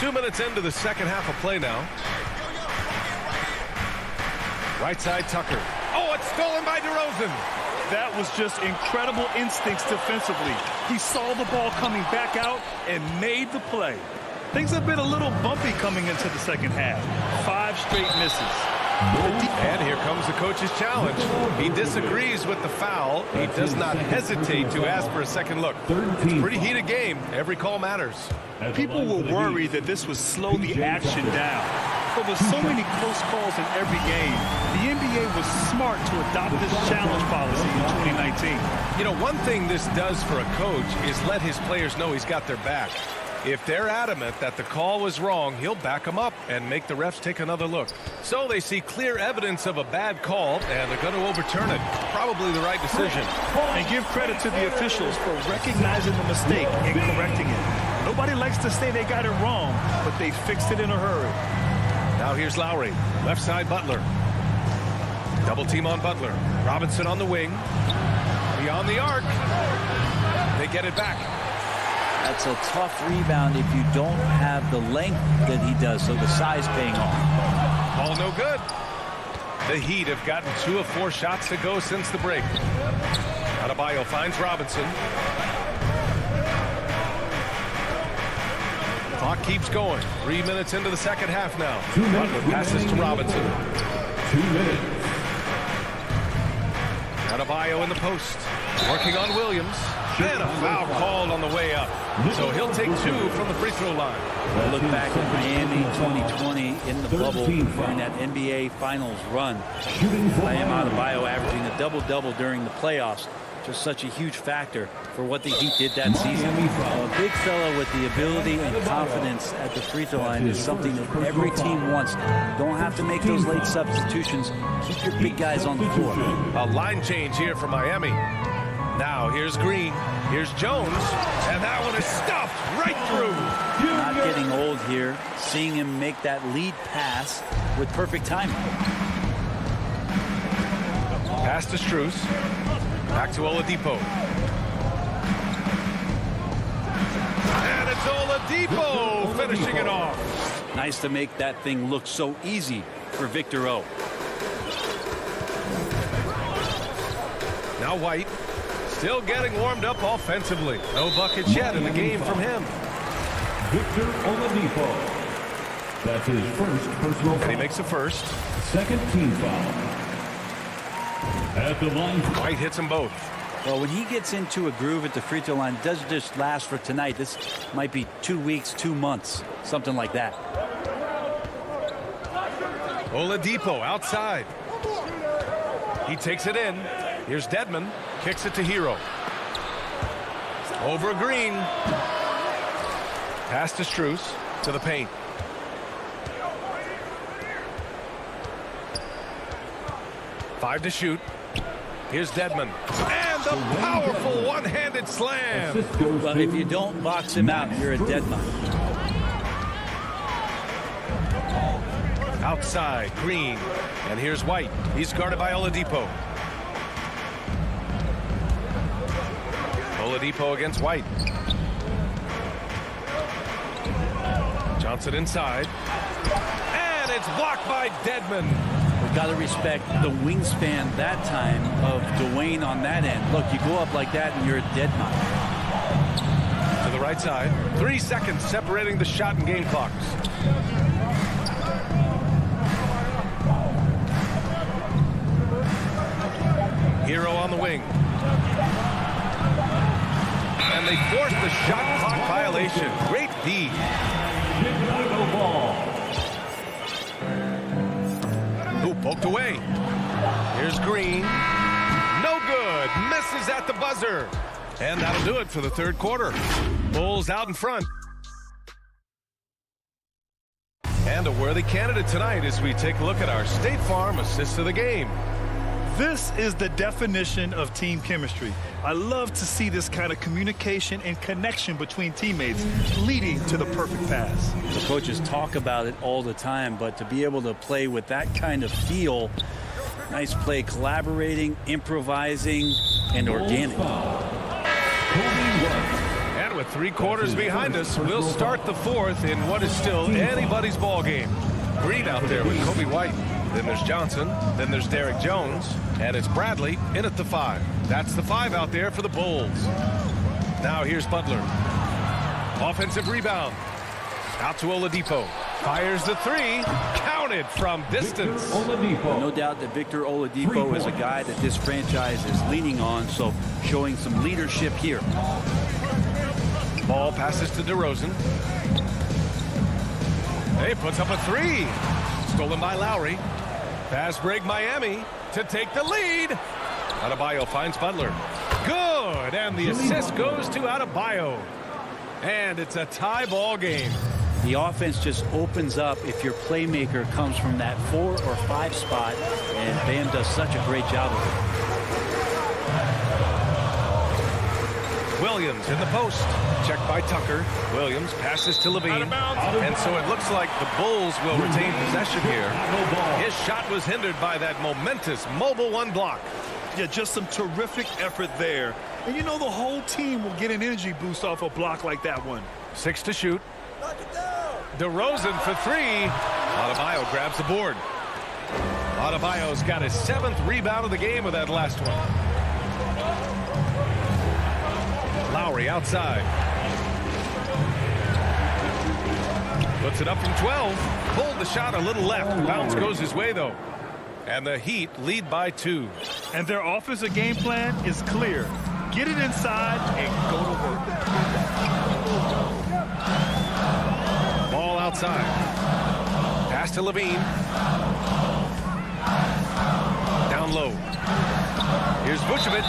[SPEAKER 2] 2 minutes into the second half of play now. Right side, Tucker. Oh, it's stolen by DeRozan.
[SPEAKER 4] That was just incredible instincts defensively. He saw the ball coming back out and made the play. Things have been a little bumpy coming into the second half. 5 straight misses.
[SPEAKER 2] And here comes the coach's challenge. He disagrees with the foul. He does not hesitate to ask for a second look. It's a pretty heated game. Every call matters.
[SPEAKER 4] People were worried that this would slow the action down. But with so many close calls in every game, the NBA was smart to adopt this challenge policy in 2019.
[SPEAKER 2] You know, one thing this does for a coach is let his players know he's got their back. If they're adamant that the call was wrong, he'll back them up and make the refs take another look. So they see clear evidence of a bad call, and they're going to overturn it. Probably the right decision.
[SPEAKER 4] And give credit to the officials for recognizing the mistake and correcting it. Nobody likes to say they got it wrong, but they fixed it in a hurry.
[SPEAKER 2] Now here's Lowry. Left side, Butler. Double team on Butler. Robinson on the wing. Beyond the arc. They get it back.
[SPEAKER 14] That's a tough rebound if you don't have the length that he does, so the size paying off.
[SPEAKER 2] Ball no good. The Heat have gotten 2 of 4 shots to go since the break. Adebayo finds Robinson. Clock keeps going. 3 minutes into the second half now. Butler passes to Robinson.
[SPEAKER 1] 2 minutes.
[SPEAKER 2] Adebayo in the post. Working on Williams. And a foul called on the way up. So he'll take 2 from the free throw line.
[SPEAKER 14] I look back at Miami 2020 in the bubble during that NBA Finals run. Bam Adebayo averaging a double-double during the playoffs. Just such a huge factor for what the Heat did that season. A big fella with the ability and confidence at the free throw line is something that every team wants. Don't have to make those late substitutions. Keep your big guys on the floor.
[SPEAKER 2] A line change here for Miami. Now here's Green. Here's Jones. And that one is stuffed right through.
[SPEAKER 14] Not getting old here. seeing him make that lead pass with perfect timing.
[SPEAKER 2] Pass to Strus. Back to Oladipo. And it's Oladipo finishing it off.
[SPEAKER 14] Nice to make that thing look so easy for Victor O.
[SPEAKER 2] Now White still getting warmed up offensively. No buckets yet in the game from him.
[SPEAKER 1] Victor Oladipo. That's his first personal foul.
[SPEAKER 2] And he makes the first.
[SPEAKER 1] Second team foul. At the line.
[SPEAKER 2] White hits them both.
[SPEAKER 14] Well, when he gets into a groove at the free throw line, it doesn't just last for tonight. This might be 2 weeks, 2 months, something like that.
[SPEAKER 2] Oladipo outside. He takes it in. Here's Dedmon. Kicks it to Hero. Over Green. Pass to Strus. To the paint. Five to shoot. Here's Dedmon. And the powerful one-handed slam.
[SPEAKER 14] Well, if you don't box him out, you're a dead man.
[SPEAKER 2] Outside, Green. And here's White. He's guarded by Oladipo. Oladipo against White. Johnson inside. And it's blocked by Dedmon.
[SPEAKER 14] We've got to respect the wingspan that time of Dwayne on that end. Look, you go up like that and you're a dead man.
[SPEAKER 2] To the right side. 3 seconds separating the shot and game clocks. Hero on the wing. And they force the shot clock violation. Great D. Ooh, poked away. Here's Green. No good. Misses at the buzzer. And that'll do it for the third quarter. Bulls out in front. And a worthy candidate tonight as we take a look at our State Farm assist of the game.
[SPEAKER 4] This is the definition of team chemistry. I love to see this kind of communication and connection between teammates leading to the perfect pass.
[SPEAKER 14] The coaches talk about it all the time, but to be able to play with that kind of feel, nice play, collaborating, improvising, and organic.
[SPEAKER 2] And with 3 quarters behind us, we'll start the fourth in what is still anybody's ball game. Green out there with Kobe White. Then there's Johnson. Then there's Derek Jones. And it's Bradley in at the 5. That's the 5 out there for the Bulls. Now here's Butler. Offensive rebound. Out to Oladipo. Fires the 3. Counted from distance.
[SPEAKER 14] No doubt that Victor Oladipo is a guy that this franchise is leaning on, so showing some leadership here.
[SPEAKER 2] Ball passes to DeRozan. He puts up a 3. Stolen by Lowry. Fast break Miami to take the lead. Adebayo finds Butler. Good. And the assist goes to Adebayo. And it's a tie ball game.
[SPEAKER 14] The offense just opens up if your playmaker comes from that 4 or 5 spot, and Bam does such a great job of it.
[SPEAKER 2] Williams in the post. Checked by Tucker. Williams passes to Levine. And so it looks like the Bulls will retain possession here. His shot was hindered by that momentous mobile 1 block.
[SPEAKER 4] Yeah, just some terrific effort there. And you know the whole team will get an energy boost off a block like that one.
[SPEAKER 2] 6 to shoot. DeRozan for 3. Adebayo grabs the board. Adebayo's got his 7th rebound of the game with that last one. Lowry outside. Puts it up from 12. Pulled the shot a little left. Bounce goes his way, though. And the Heat lead by 2.
[SPEAKER 4] And their offensive game plan is clear. Get it inside and go to work.
[SPEAKER 2] Ball outside. Pass to Levine. Down low. Here's Vucevic.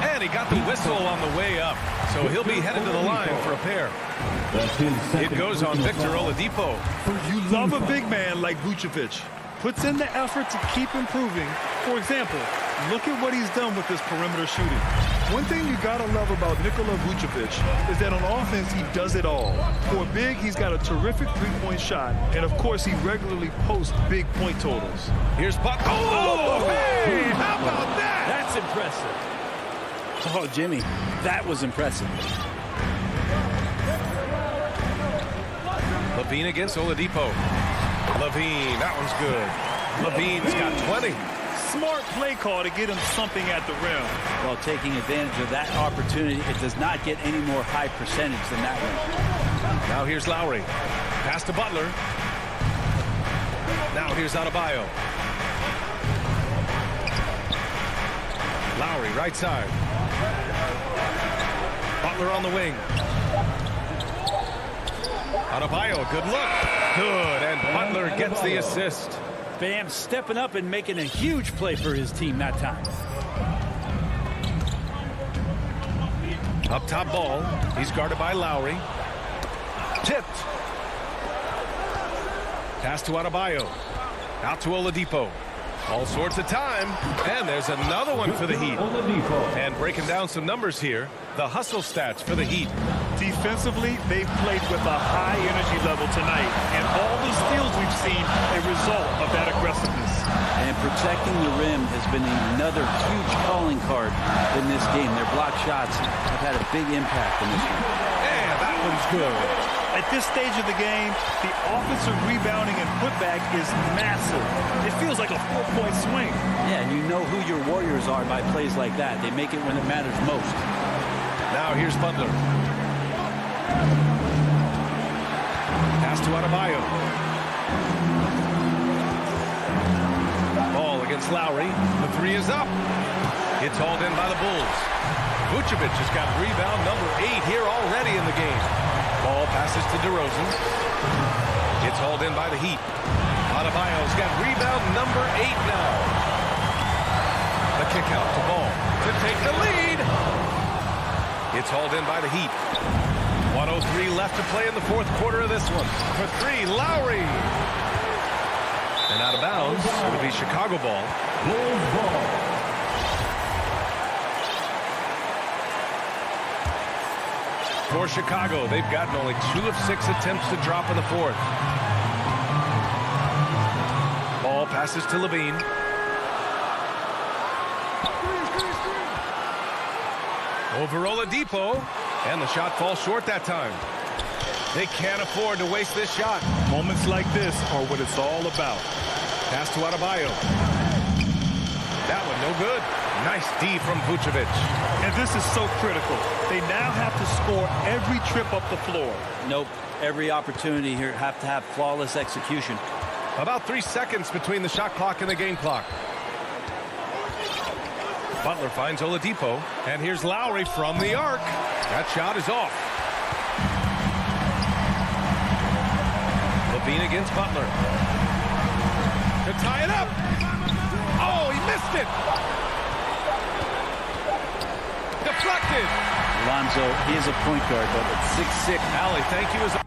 [SPEAKER 2] And he got the whistle on the way up. So he'll be headed to the line for a pair. It goes on Victor Oladipo.
[SPEAKER 4] You love a big man like Vucevic. Puts in the effort to keep improving. For example, Look at what he's done with this perimeter shooting. One thing you got to love about Nikola Vucevic is that on offense, he does it all. For a big, he's got a terrific three-point shot, and of course, he regularly posts big point totals.
[SPEAKER 2] Here's Buck. Oh, hey, how about that?
[SPEAKER 14] That's impressive. Oh, Jimmy, that was impressive.
[SPEAKER 2] Levine against Oladipo. Levine, that one's good. Levine's got 20.
[SPEAKER 4] Smart play call to get him something at the rim.
[SPEAKER 14] While taking advantage of that opportunity, it does not get any more high percentage than that one.
[SPEAKER 2] Now here's Lowry. Pass to Butler. Now here's Adebayo. Lowry, right side. Butler on the wing. Adebayo, good look. Good, and Butler gets the assist.
[SPEAKER 14] Bam stepping up and making a huge play for his team that time.
[SPEAKER 2] Up top ball. He's guarded by Lowry. Tipped. Pass to Adebayo. Out to Oladipo. All sorts of time. And there's another one for the Heat. And breaking down some numbers here. The hustle stats for the Heat.
[SPEAKER 4] Defensively, they've played with a high energy level tonight. And all the steals we've seen a result of that aggressiveness.
[SPEAKER 14] And protecting the rim has been another huge calling card in this game. Their block shots have had a big impact in this one.
[SPEAKER 2] And that one's good.
[SPEAKER 4] At this stage of the game, the offensive rebounding and putback is massive. It feels like a 4-point swing.
[SPEAKER 14] Yeah, and you know who your Warriors are by plays like that. They make it when it matters most.
[SPEAKER 2] Now here's Butler. Pass to Adebayo. Ball against Lowry. The three is up. It's hauled in by the Bulls. Vucevic has got rebound number 8 here already in the game. Ball passes to DeRozan. It's hauled in by the Heat. Adebayo's got rebound number 8 now. The kick out to Ball to take the lead. It's hauled in by the Heat. 1:03 left to play in the fourth quarter of this one. For 3, Lowry. And out of bounds, it'll be Chicago ball.
[SPEAKER 1] Bulls ball.
[SPEAKER 2] For Chicago, they've gotten only 2 of 6 attempts to drop in the fourth. Ball passes to Levine. Over Oladipo, and the shot falls short that time. They can't afford to waste this shot.
[SPEAKER 4] Moments like this are what it's all about.
[SPEAKER 2] Pass to Adebayo. That one no good. Nice D from Vucevic.
[SPEAKER 4] And this is so critical. They now have to score every trip up the floor.
[SPEAKER 14] Nope. Every opportunity here have to have flawless execution.
[SPEAKER 2] About 3 seconds between the shot clock and the game clock. Butler finds Oladipo, and here's Lowry from the arc. That shot is off. Levine against Butler. To tie it up. Oh, he missed it. Deflected.
[SPEAKER 14] Lonzo, he is a point guard, but at 6'6".
[SPEAKER 2] Allie, thank you.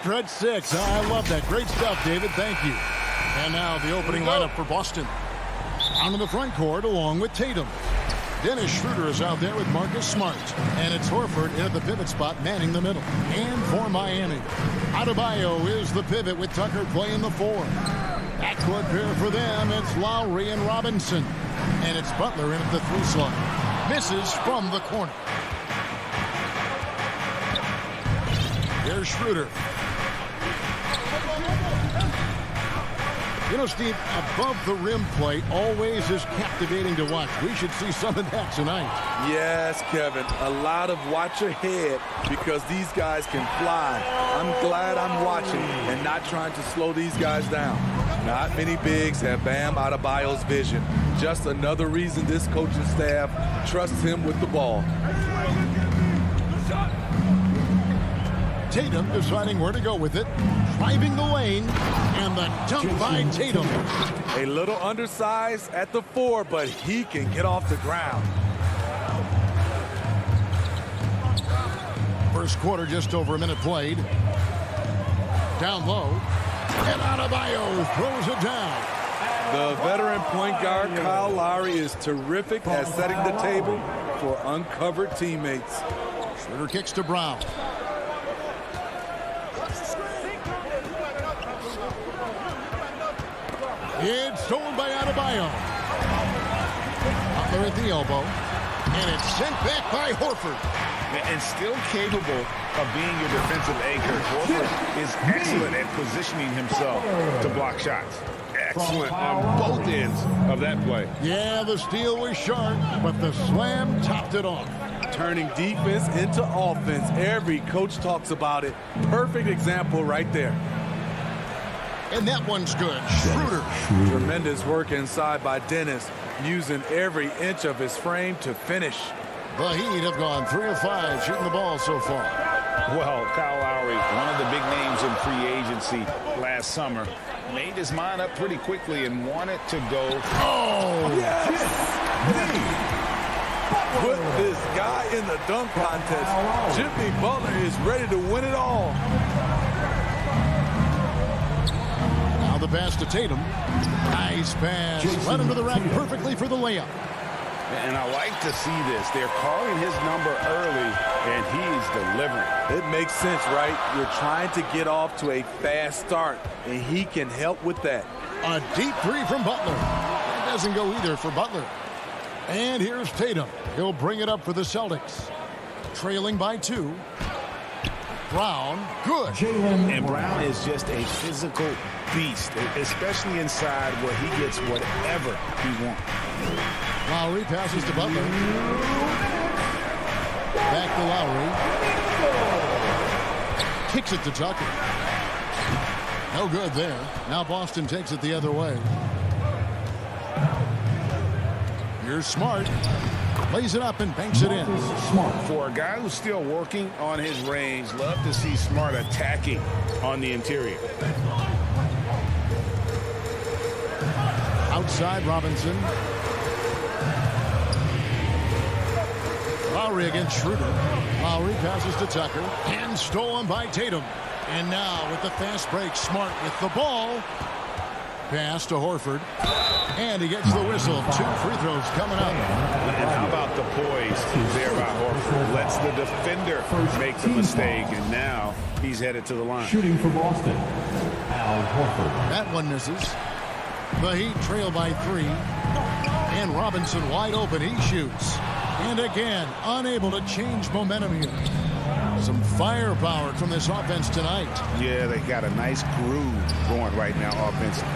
[SPEAKER 3] Stretch 6. I love that. Great stuff, David. Thank you. And now the opening lineup for Boston. Down in the front court along with Tatum. Dennis Schroeder is out there with Marcus Smart. And it's Horford in at the pivot spot, manning the middle. And for Miami, Adebayo is the pivot with Tucker playing the 4. Backcourt pair for them, it's Lowry and Robinson. And it's Butler in at the 3 slot. Misses from the corner. Here's Schroeder. You know, Steve, above the rim play always is captivating to watch. We should see some of that tonight.
[SPEAKER 9] Yes, Kevin. A lot of watch ahead because these guys can fly. I'm glad I'm watching and not trying to slow these guys down. Not many bigs have Bam Adebayo's vision. Just another reason this coaching staff trusts him with the ball.
[SPEAKER 3] Tatum deciding where to go with it. Driving the lane. And the dunk by Tatum.
[SPEAKER 9] A little undersized at the 4, but he can get off the ground.
[SPEAKER 3] First quarter, just over a minute played. Down low. And Adebayo throws it down.
[SPEAKER 9] The veteran point guard, Kyle Lowry, is terrific at setting the table for uncovered teammates.
[SPEAKER 3] Schroeder kicks to Brown. It's stolen by Adebayo. Butler at the elbow. And it's sent back by Horford.
[SPEAKER 10] And still capable of being your defensive anchor. Horford is excellent at positioning himself to block shots. Excellent on both ends of that play.
[SPEAKER 3] Yeah, the steal was sharp, but the slam topped it off.
[SPEAKER 9] Turning defense into offense. Every coach talks about it. Perfect example right there.
[SPEAKER 3] And that one's good. Schroeder.
[SPEAKER 9] Tremendous work inside by Dennis, using every inch of his frame to finish.
[SPEAKER 3] The Heat have gone 3 of 5 shooting the ball so far.
[SPEAKER 10] Well, Kyle Lowry, one of the big names in free agency last summer, made his mind up pretty quickly and wanted to go.
[SPEAKER 3] Oh,
[SPEAKER 9] yes! Put this guy in the dunk contest. Jimmy Butler is ready to win it all.
[SPEAKER 3] Now the pass to Tatum. Nice pass. Led him to the rack perfectly for the layup.
[SPEAKER 10] And I like to see this. They're calling his number early, and he's delivering.
[SPEAKER 9] It makes sense, right? You're trying to get off to a fast start, and he can help with that.
[SPEAKER 3] A deep three from Butler. That doesn't go either for Butler. And here's Tatum. He'll bring it up for the Celtics. Trailing by 2. Brown, good.
[SPEAKER 10] And Brown is just a physical beast, especially inside where he gets whatever he wants.
[SPEAKER 3] Lowry passes to Butler. Back to Lowry. Kicks it to Tucker. No good there. Now Boston takes it the other way. Here's Smart. Lays it up and banks it in.
[SPEAKER 10] Smart. For a guy who's still working on his range, love to see Smart attacking on the interior.
[SPEAKER 3] Outside Robinson. Lowry against Schroeder. Lowry passes to Tucker. And stolen by Tatum. And now with the fast break, Smart with the ball. Pass to Horford. And he gets the whistle. 2 free throws coming up.
[SPEAKER 10] And how about the poise there by Horford? Lets the defender make the mistake, and now he's headed to the line.
[SPEAKER 1] Shooting for Boston, Al Horford.
[SPEAKER 3] That one misses. The Heat trail by 3. And Robinson wide open. He shoots. And again, unable to change momentum here. Some firepower from this offense tonight.
[SPEAKER 10] Yeah, they got a nice groove going right now offensively.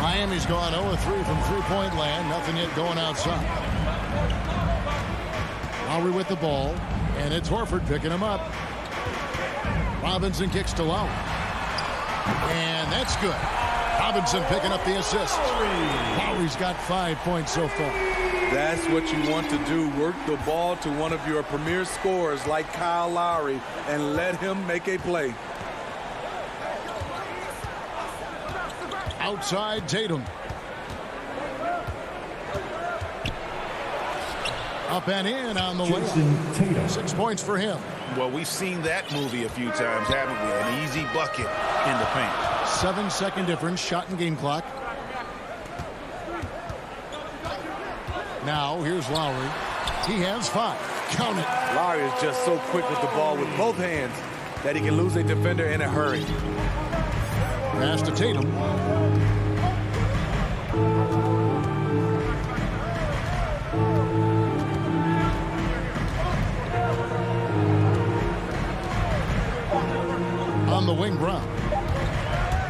[SPEAKER 3] Miami's gone 0-3 from three-point land. Nothing yet going outside. Lowry with the ball. And it's Horford picking him up. Robinson kicks to Lowry. And that's good. Robinson picking up the assist. Lowry's got 5 points so far.
[SPEAKER 9] That's what you want to do. Work the ball to one of your premier scorers like Kyle Lowry and let him make a play.
[SPEAKER 3] Outside Tatum. Up and in on the way. 6 points for him.
[SPEAKER 10] Well, we've seen that movie a few times, haven't we? An easy bucket in the paint.
[SPEAKER 3] 7-second difference, shot and game clock. Now, here's Lowry. He has 5. Count it.
[SPEAKER 9] Lowry is just so quick with the ball with both hands that he can lose a defender in a hurry.
[SPEAKER 3] Pass to Tatum. On the wing, Brown.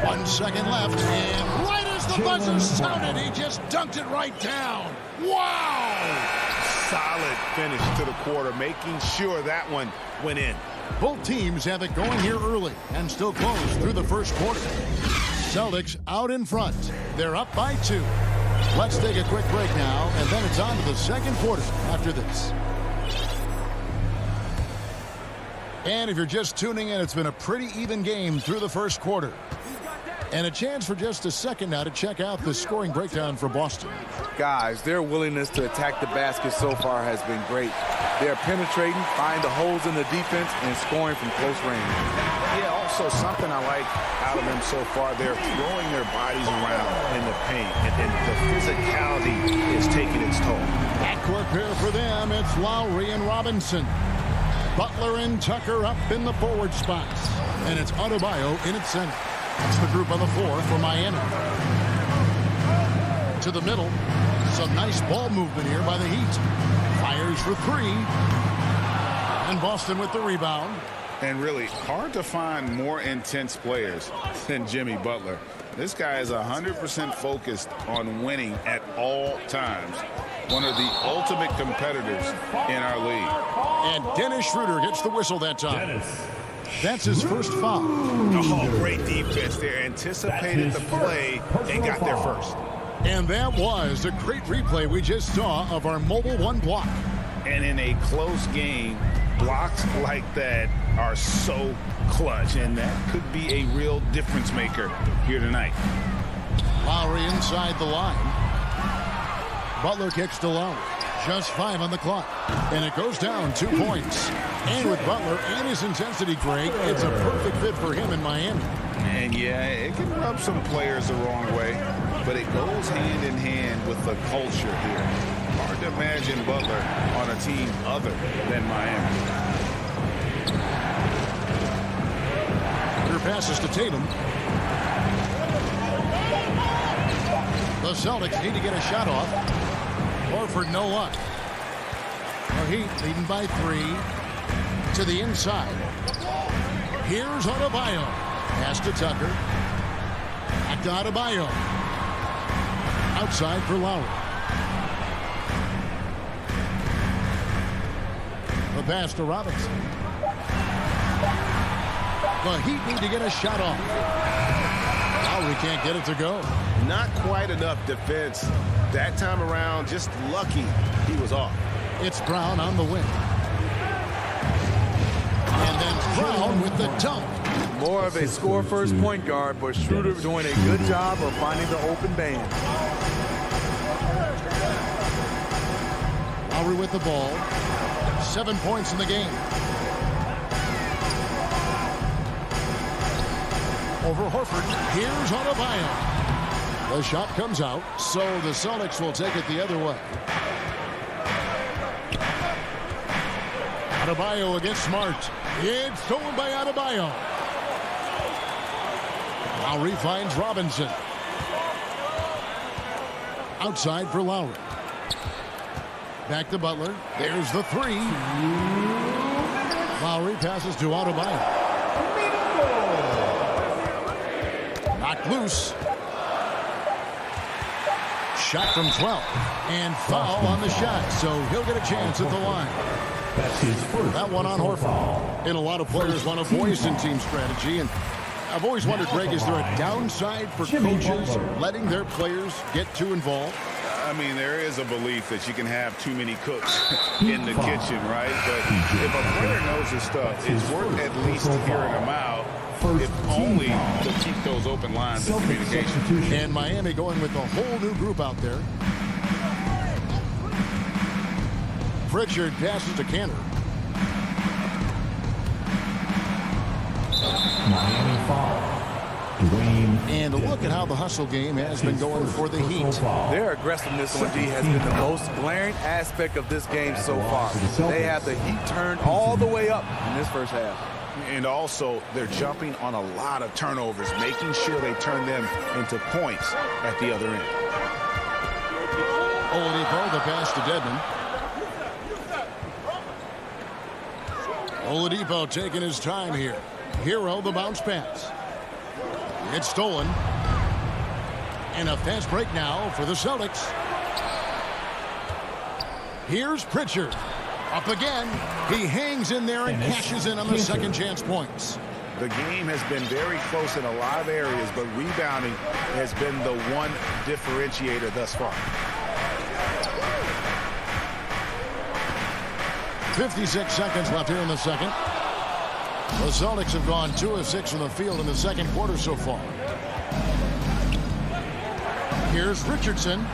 [SPEAKER 3] 1 second left, and right as the buzzer sounded, he just dunked it right down. Wow!
[SPEAKER 10] Solid finish to the quarter, making sure that one went in.
[SPEAKER 3] Both teams have it going here early and still close through the first quarter. Celtics out in front. They're up by 2. Let's take a quick break now, and then it's on to the second quarter after this. And if you're just tuning in, it's been a pretty even game through the first quarter. And a chance for just a second now to check out the scoring breakdown for Boston.
[SPEAKER 9] Guys, their willingness to attack the basket so far has been great. They're penetrating, finding the holes in the defense, and scoring from close range.
[SPEAKER 10] Yeah, also something I like out of them so far, they're throwing their bodies around in the paint, and the physicality is taking its toll.
[SPEAKER 3] Backcourt pair for them, it's Lowry and Robinson. Butler and Tucker up in the forward spots. And it's Adebayo in its center. It's the group on the floor for Miami. To the middle. Some nice ball movement here by the Heat. Fires for 3. And Boston with the rebound.
[SPEAKER 10] And really hard to find more intense players than Jimmy Butler. This guy is 100% focused on winning at all times. One of the ultimate competitors in our league.
[SPEAKER 3] And Dennis Schroeder gets the whistle that time. That's his first foul.
[SPEAKER 10] Oh, great defense there. Anticipated the play and got there first.
[SPEAKER 3] And that was a great replay we just saw of our Mobile One block.
[SPEAKER 10] And in a close game, blocks like that are so clutch, and that could be a real difference maker here tonight.
[SPEAKER 3] Lowry inside the line. Butler kicks to Lowry. Just 5 on the clock. And it goes down 2 points. And with Butler and his intensity, Greg, it's a perfect fit for him in Miami.
[SPEAKER 10] And yeah, it can rub some players the wrong way. but it goes hand in hand with the culture here. Hard to imagine Butler on a team other than Miami.
[SPEAKER 3] Your passes to Tatum. The Celtics need to get a shot off. Horford, no luck. The Heat leading by 3 to the inside. Here's Adebayo. Pass to Tucker. Back to Adebayo. Outside for Lowry. The pass to Robinson. The Heat need to get a shot off. Lowry can't get it to go.
[SPEAKER 10] Not quite enough defense. That time around, just lucky he was off.
[SPEAKER 3] It's Brown on the wing. And then Brown with the dunk.
[SPEAKER 9] More of a score-first point guard, but Schroeder doing a good job of finding the open man.
[SPEAKER 3] Lowry with the ball. 7 points in the game. Over Horford. Here's Adebayo. The shot comes out, so the Celtics will take it the other way. Adebayo against Smart. It's stolen by Adebayo. Lowry finds Robinson. Outside for Lowry. Back to Butler. There's the 3. Lowry passes to Adebayo. Knocked loose. Shot from 12. And foul on the shot, so he'll get a chance at the line.
[SPEAKER 1] That's his first.
[SPEAKER 3] That one on Horford. And a lot of players want a voice in team strategy. And I've always wondered, Greg, is there a downside for coaches letting their players get too involved?
[SPEAKER 10] I mean, there is a belief that you can have too many cooks in the kitchen, right? But if a player knows his stuff, it's worth at least hearing them out, if only to keep those open lines of communication.
[SPEAKER 3] And Miami going with a whole new group out there. Pritchard passes to Cantor.
[SPEAKER 1] Miami foul. Dwayne.
[SPEAKER 3] And look at how the hustle game has been going for the Heat.
[SPEAKER 9] Their aggressiveness on D has been the most glaring aspect of this game so far. They have the Heat turned all the way up in this first half.
[SPEAKER 10] And also, they're jumping on a lot of turnovers, making sure they turn them into points at the other end.
[SPEAKER 3] Oladipo, the pass to Dedmon. Oladipo taking his time here. Hero, the bounce pass. It's stolen. And a fast break now for the Celtics. Here's Pritchard. Up again. He hangs in there and cashes in on the second chance points.
[SPEAKER 10] The game has been very close in a lot of areas, but rebounding has been the one differentiator thus far.
[SPEAKER 3] 56 seconds left here in the second. The Celtics have gone 2 of 6 from the field in the second quarter so far. Here's Richardson.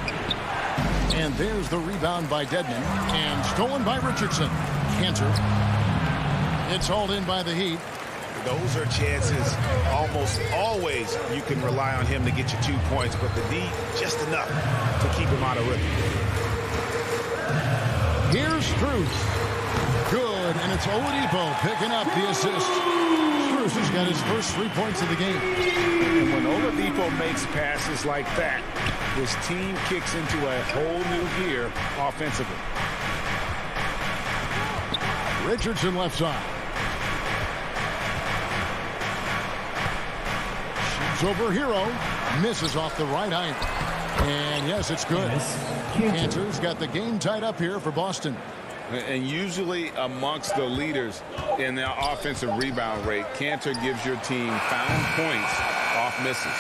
[SPEAKER 3] And there's the rebound by Dedmon. And stolen by Richardson. Cantor. It's hauled in by the Heat.
[SPEAKER 10] Those are chances almost always you can rely on him to get you 2 points, but the D just enough to keep him out of rhythm.
[SPEAKER 3] Here's Strus. Good, and it's Oladipo picking up the assist. Strus has got his first 3 points of the game.
[SPEAKER 10] And when Oladipo makes passes like that, his team kicks into a whole new gear offensively.
[SPEAKER 3] Richardson left side. Shoots over Hero. Misses off the right iron. And yes, it's good. Cantor's got the game tied up here for Boston.
[SPEAKER 10] And usually amongst the leaders in the offensive rebound rate, Cantor gives your team found points off misses.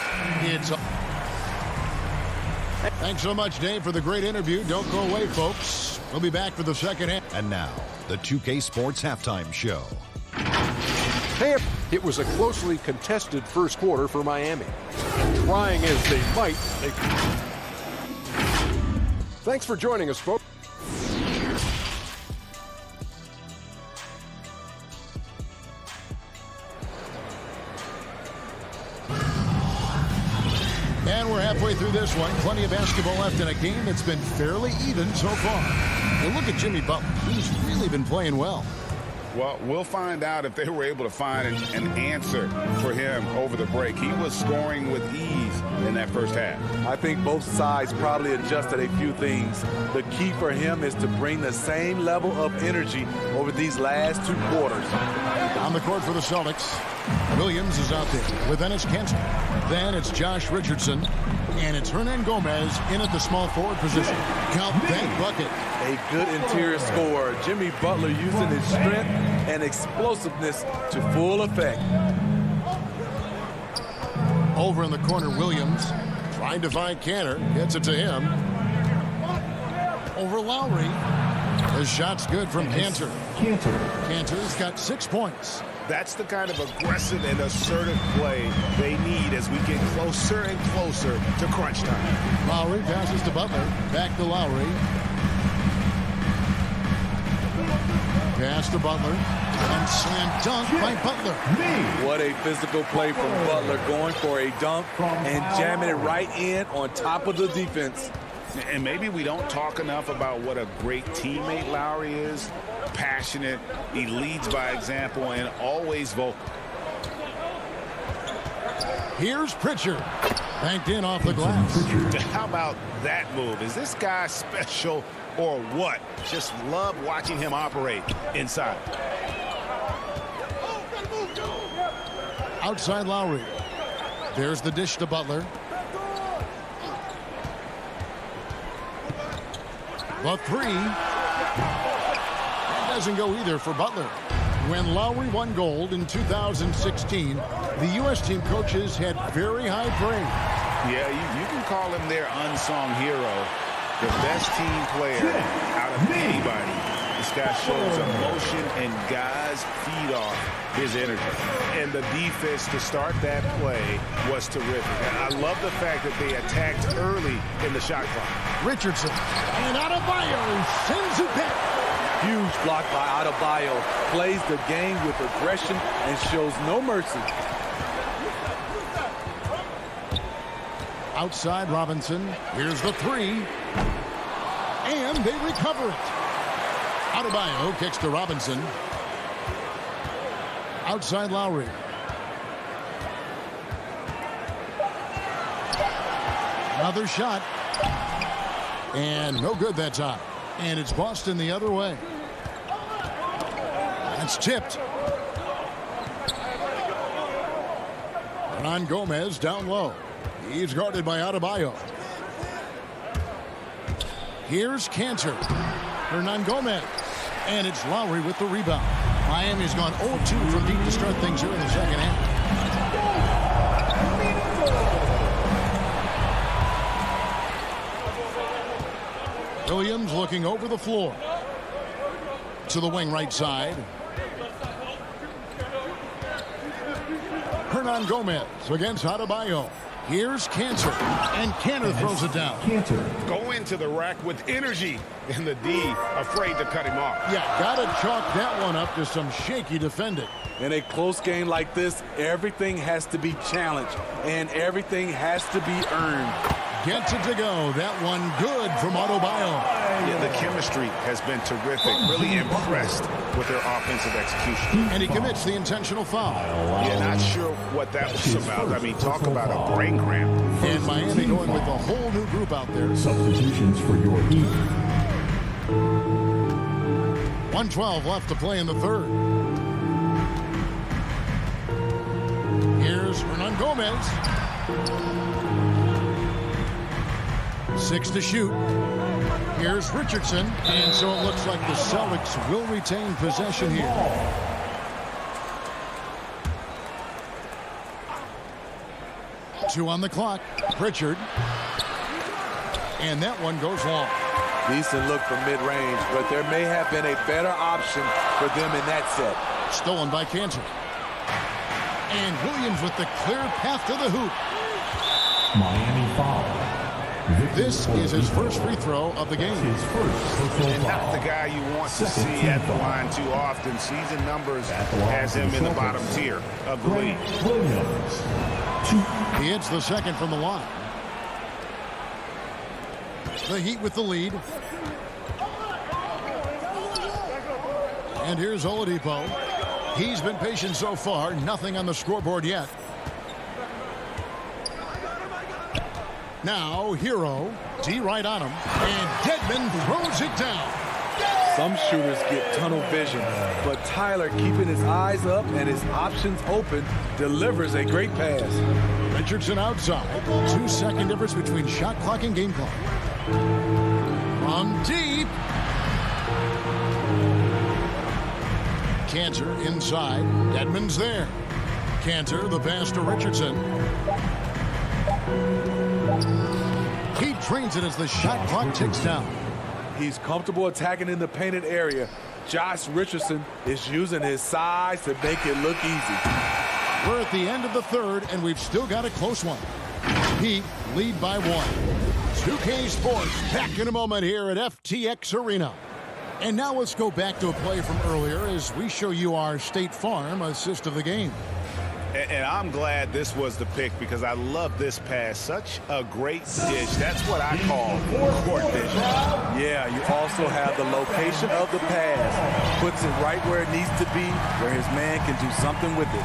[SPEAKER 3] Thanks so much, Dave, for the great interview. Don't go away, folks. We'll be back for the second half.
[SPEAKER 8] And now, the 2K Sports Halftime Show.
[SPEAKER 6] Hey, it was a closely contested first quarter for Miami. Trying as they might, Thanks for joining us, folks.
[SPEAKER 3] And we're halfway through this one. Plenty of basketball left in a game that's been fairly even so far. And look at Jimmy Butler. He's really been playing well.
[SPEAKER 10] Well, we'll find out if they were able to find an answer for him over the break. He was scoring with ease in that first half.
[SPEAKER 9] I think both sides probably adjusted a few things. The key for him is to bring the same level of energy over these last 2 quarters.
[SPEAKER 3] On the court for the Celtics, Williams is out there with Enes Kanter. Then it's Josh Richardson. And it's Hernan Gomez in at the small forward position. Count that bucket.
[SPEAKER 9] A good interior scorer. Jimmy Butler using his strength and explosiveness to full effect.
[SPEAKER 3] Over in the corner, Williams trying to find Kanter. Gets it to him. Over Lowry. His shot's good from Kanter. Kanter's got 6 points.
[SPEAKER 15] That's the kind of aggressive and assertive play they need as we get closer and closer to crunch time.
[SPEAKER 3] Lowry passes to Butler. Back to Lowry. Pass to Butler. And slam dunk by Butler.
[SPEAKER 9] What a physical play from Butler, going for a dunk and jamming it right in on top of the defense.
[SPEAKER 10] And maybe we don't talk enough about what a great teammate Lowry is. Passionate, he leads by example, and always vocal.
[SPEAKER 3] Here's Pritchard. Banked in off the glass.
[SPEAKER 15] How about that move? Is this guy special or what? Just love watching him operate inside.
[SPEAKER 3] Outside Lowry. There's the dish to Butler. The three. That doesn't go either for Butler. When Lowry won gold in 2016, the U.S. team coaches had very high praise.
[SPEAKER 10] Yeah, you can call him their unsung hero. The best team player out of anybody. This guy shows emotion, and guys feed off his energy.
[SPEAKER 15] And the defense to start that play was terrific. I love the fact that they attacked early in the shot clock.
[SPEAKER 3] Richardson and Adebayo sends it back.
[SPEAKER 9] Huge block by Adebayo. Plays the game with aggression and shows no mercy.
[SPEAKER 3] Outside Robinson. Here's the three. And they recover it. Adebayo kicks to Robinson. Outside Lowry. Another shot. And no good that time. And it's Boston the other way. That's tipped. Hernan Gomez down low. He's guarded by Adebayo. Here's Kanter. Hernan Gomez. And it's Lowry with the rebound. Miami's gone 0-2 from deep to start things here in the second half. Williams looking over the floor. To the wing right side. Hernan Gomez against Adebayo. Here's Kanter. And Kanter throws it down.
[SPEAKER 15] Go into the rack with energy. And the D afraid to cut him off.
[SPEAKER 3] Yeah, gotta chalk that one up to some shaky defending.
[SPEAKER 9] In a close game like this, everything has to be challenged. And everything has to be earned.
[SPEAKER 3] Gets it to go. That one good from Adebayo.
[SPEAKER 15] Yeah, the chemistry has been terrific. Really impressed with their offensive execution.
[SPEAKER 3] And he commits the intentional foul.
[SPEAKER 15] Yeah, not sure what that was about. I mean, talk about a brain cramp.
[SPEAKER 3] And Miami going with a whole new group out there.
[SPEAKER 1] Substitutions for your Heat.
[SPEAKER 3] 1:12 left to play in the third. Here's Hernan Gomez. 6 to shoot. Here's Richardson. And so it looks like the Celtics will retain possession here. Two on the clock. Pritchard. And that one goes long.
[SPEAKER 9] Decent look from mid-range, but there may have been a better option for them in that set.
[SPEAKER 3] Stolen by Kanter. And Williams with the clear path to the hoop.
[SPEAKER 1] Miami foul.
[SPEAKER 3] This is his first free throw of the game.
[SPEAKER 1] His first personal
[SPEAKER 15] And not the guy you want to see at the line too often. Season numbers has him in the bottom tier of the league.
[SPEAKER 1] Williams.
[SPEAKER 3] He hits the second from the line. The Heat with the lead. And here's Oladipo. He's been patient so far. Nothing on the scoreboard yet. Now, Hero. D right on him. And Dedmon throws it down.
[SPEAKER 9] Some shooters get tunnel vision, but Tyler, keeping his eyes up and his options open, delivers a great pass.
[SPEAKER 3] Richardson outside. 2-second difference between shot clock and game clock. From deep. Cantor inside. Dedmon's there. Cantor, the pass to Richardson. He drains it as the shot clock ticks down.
[SPEAKER 9] He's comfortable attacking in the painted area. Josh Richardson is using his size to make it look easy.
[SPEAKER 3] We're at the end of the third, and we've still got a close one. Heat lead by 1. 2K Sports back in a moment here at FTX Arena. And now let's go back to a play from earlier as we show you our State Farm assist of the game.
[SPEAKER 15] And I'm glad this was the pick because I love this pass. Such a great dish. That's what I call court vision.
[SPEAKER 9] Yeah, you also have the location of the pass. Puts it right where it needs to be, where his man can do something with it.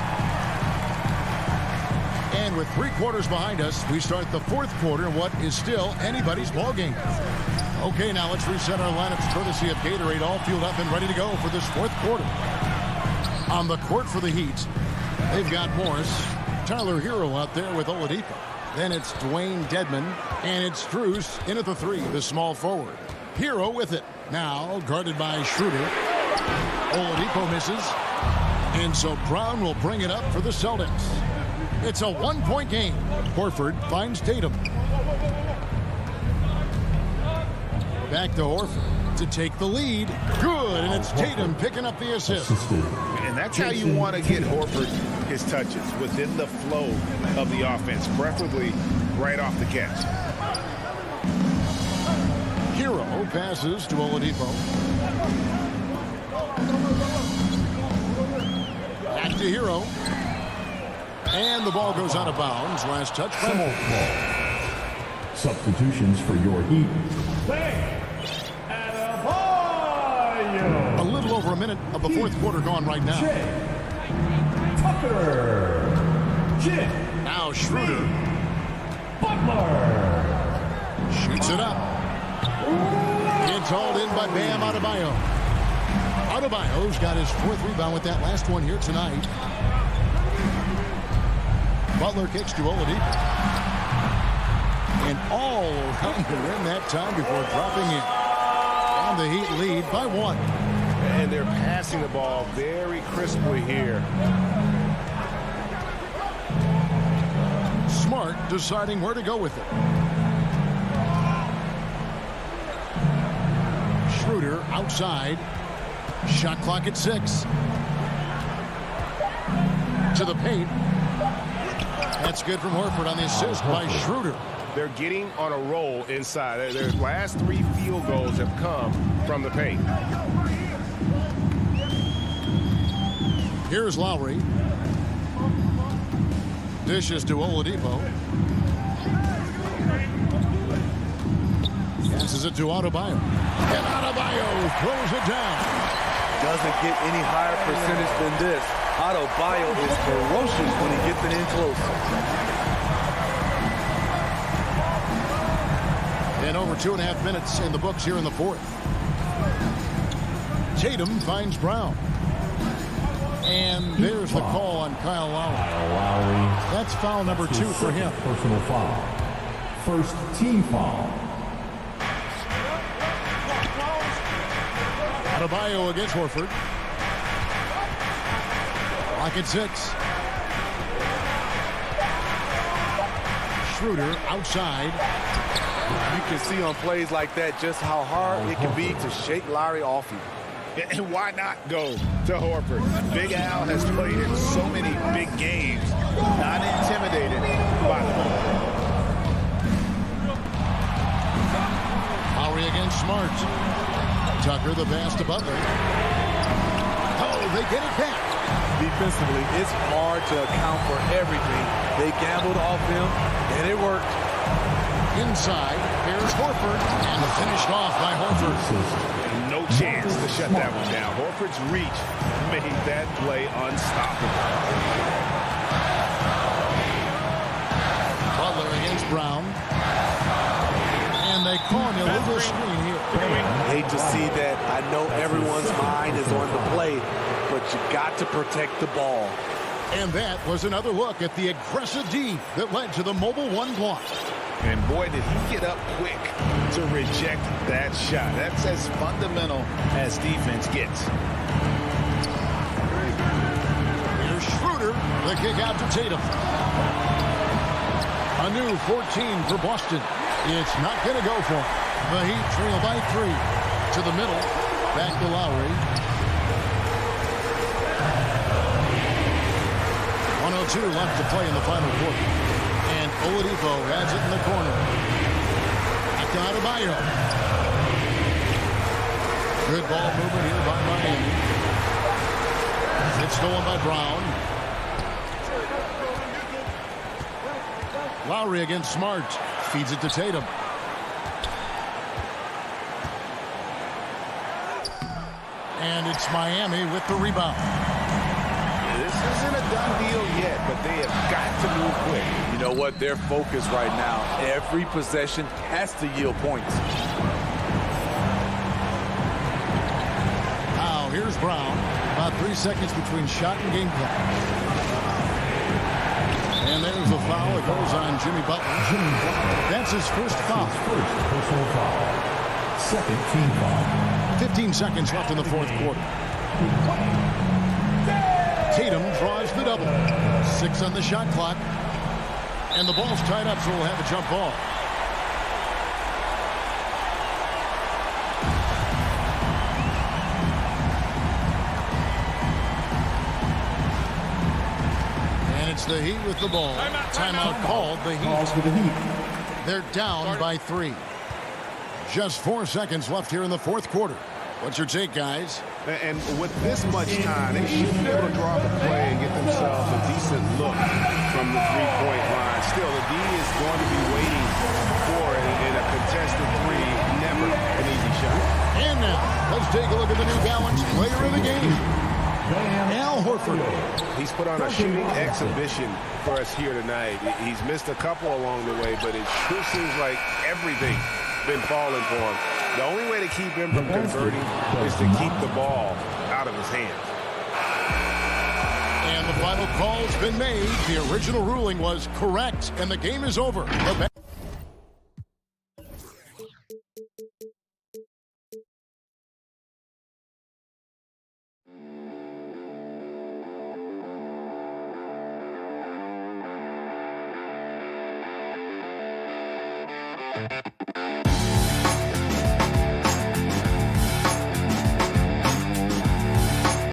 [SPEAKER 3] And with 3 quarters behind us, we start the 4th quarter in what is still anybody's ballgame. Okay, now let's reset our lineups courtesy of Gatorade, all fueled up and ready to go for this 4th quarter. On the court for the Heat, they've got Morris, Tyler Hero out there with Oladipo. Then it's Dwayne Dedmon, and it's Strus in at the 3, the small forward. Hero with it. Now guarded by Schroeder. Oladipo misses. And so Brown will bring it up for the Celtics. It's a 1-point game. Horford finds Tatum. Back to Horford to take the lead. Good, and it's Tatum picking up the assist.
[SPEAKER 15] And that's how you want to get Horford his touches, within the flow of the offense, preferably right off the catch.
[SPEAKER 3] Hero passes to Oladipo. Back to Hero. And the ball goes out of bounds. Last touch by Moore.
[SPEAKER 1] Substitutions for your Heat.
[SPEAKER 3] A little over a minute of the 4th quarter gone right now.
[SPEAKER 1] Tucker.
[SPEAKER 3] Now Schroeder.
[SPEAKER 1] Butler.
[SPEAKER 3] Shoots it up. It's hauled in by Bam Adebayo. Adebayo's got his 4th rebound with that last one here tonight. Butler kicks to Oladipo. And all around the rim that time before dropping in. And the Heat lead by 1.
[SPEAKER 15] And they're passing the ball very crisply here.
[SPEAKER 3] Smart deciding where to go with it. Schroeder outside. Shot clock at 6. To the paint. That's good from Horford on the assist by Schroeder.
[SPEAKER 15] They're getting on a roll inside. Their last 3 field goals have come from the paint.
[SPEAKER 3] Here's Lowry. Dishes to Oladipo. Passes it to Adebayo. And Adebayo throws it down.
[SPEAKER 9] Doesn't get any higher percentage than this. Adebayo is ferocious when he gets it in close.
[SPEAKER 3] And over 2.5 minutes in the books here in the 4th. Tatum finds Brown. And there's the call on Kyle Lowry. That's foul number 2 for him.
[SPEAKER 1] Personal foul. First team foul.
[SPEAKER 3] Adebayo against Horford. Clock at 6. Schroeder outside.
[SPEAKER 9] You can see on plays like that just how hard it can be to shake Lowry off you.
[SPEAKER 15] And why not go to Horford? Big Al has played in so many big games, not intimidated by the ball.
[SPEAKER 3] Lowry against Smart. Tucker the pass to Butler. Oh, they get it back.
[SPEAKER 9] Defensively, it's hard to account for everything. They gambled off him, and it worked.
[SPEAKER 3] Inside, here's Horford, and finished off by Horford.
[SPEAKER 15] No chance to shut that one down. Horford's reach made that play unstoppable.
[SPEAKER 3] Butler against Brown. And they call an illegal screen here.
[SPEAKER 9] Hate to see that. I know everyone's mind is on the play, but you got to protect the ball.
[SPEAKER 3] And that was another look at the aggressive D that led to the mobile one block.
[SPEAKER 15] And boy, did he get up quick to reject that shot. That's as fundamental as defense gets.
[SPEAKER 3] Here's Schroeder, the kick out to Tatum. A new 14 for Boston. It's not going to go for him. The Heat trail by 3 to the middle. Back to Lowry. 1:02 left to play in the final quarter. And Oladipo has it in the corner. Back to Adebayo. Good ball movement here by Miami. It's stolen by Brown. Lowry against Smart. Feeds it to Tatum. And it's Miami with the rebound.
[SPEAKER 15] This isn't a done deal yet, but they have got to move quick.
[SPEAKER 9] You know what? Their focus right now, every possession has to yield points.
[SPEAKER 3] Now, here's Brown. About 3 seconds between shot and game clock. And there's a foul. It goes on Jimmy Butler. That's his first foul.
[SPEAKER 1] Personal foul. Second team foul.
[SPEAKER 3] 15 seconds left in the fourth quarter. Tatum draws the double. 6 on the shot clock. And the ball's tied up, so we'll have a jump ball. And it's the Heat with the ball. Timeout called. The Heat. They're down by 3. Just 4 seconds left here in the fourth quarter. What's your take, guys?
[SPEAKER 15] And with this much time, they should be able to draw up a play and get themselves a decent look from the three-point line. Still, the D is going to be waiting for it in a contested three. Never an easy shot.
[SPEAKER 3] And now, let's take a look at the New Balance player of the game. Al Horford.
[SPEAKER 15] He's put on a shooting exhibition for us here tonight. He's missed a couple along the way, but it sure seems like everything's been falling for him. The only way to keep him from converting is to keep the ball out of his hands.
[SPEAKER 3] And the final call's been made. The original ruling was correct, and the game is over.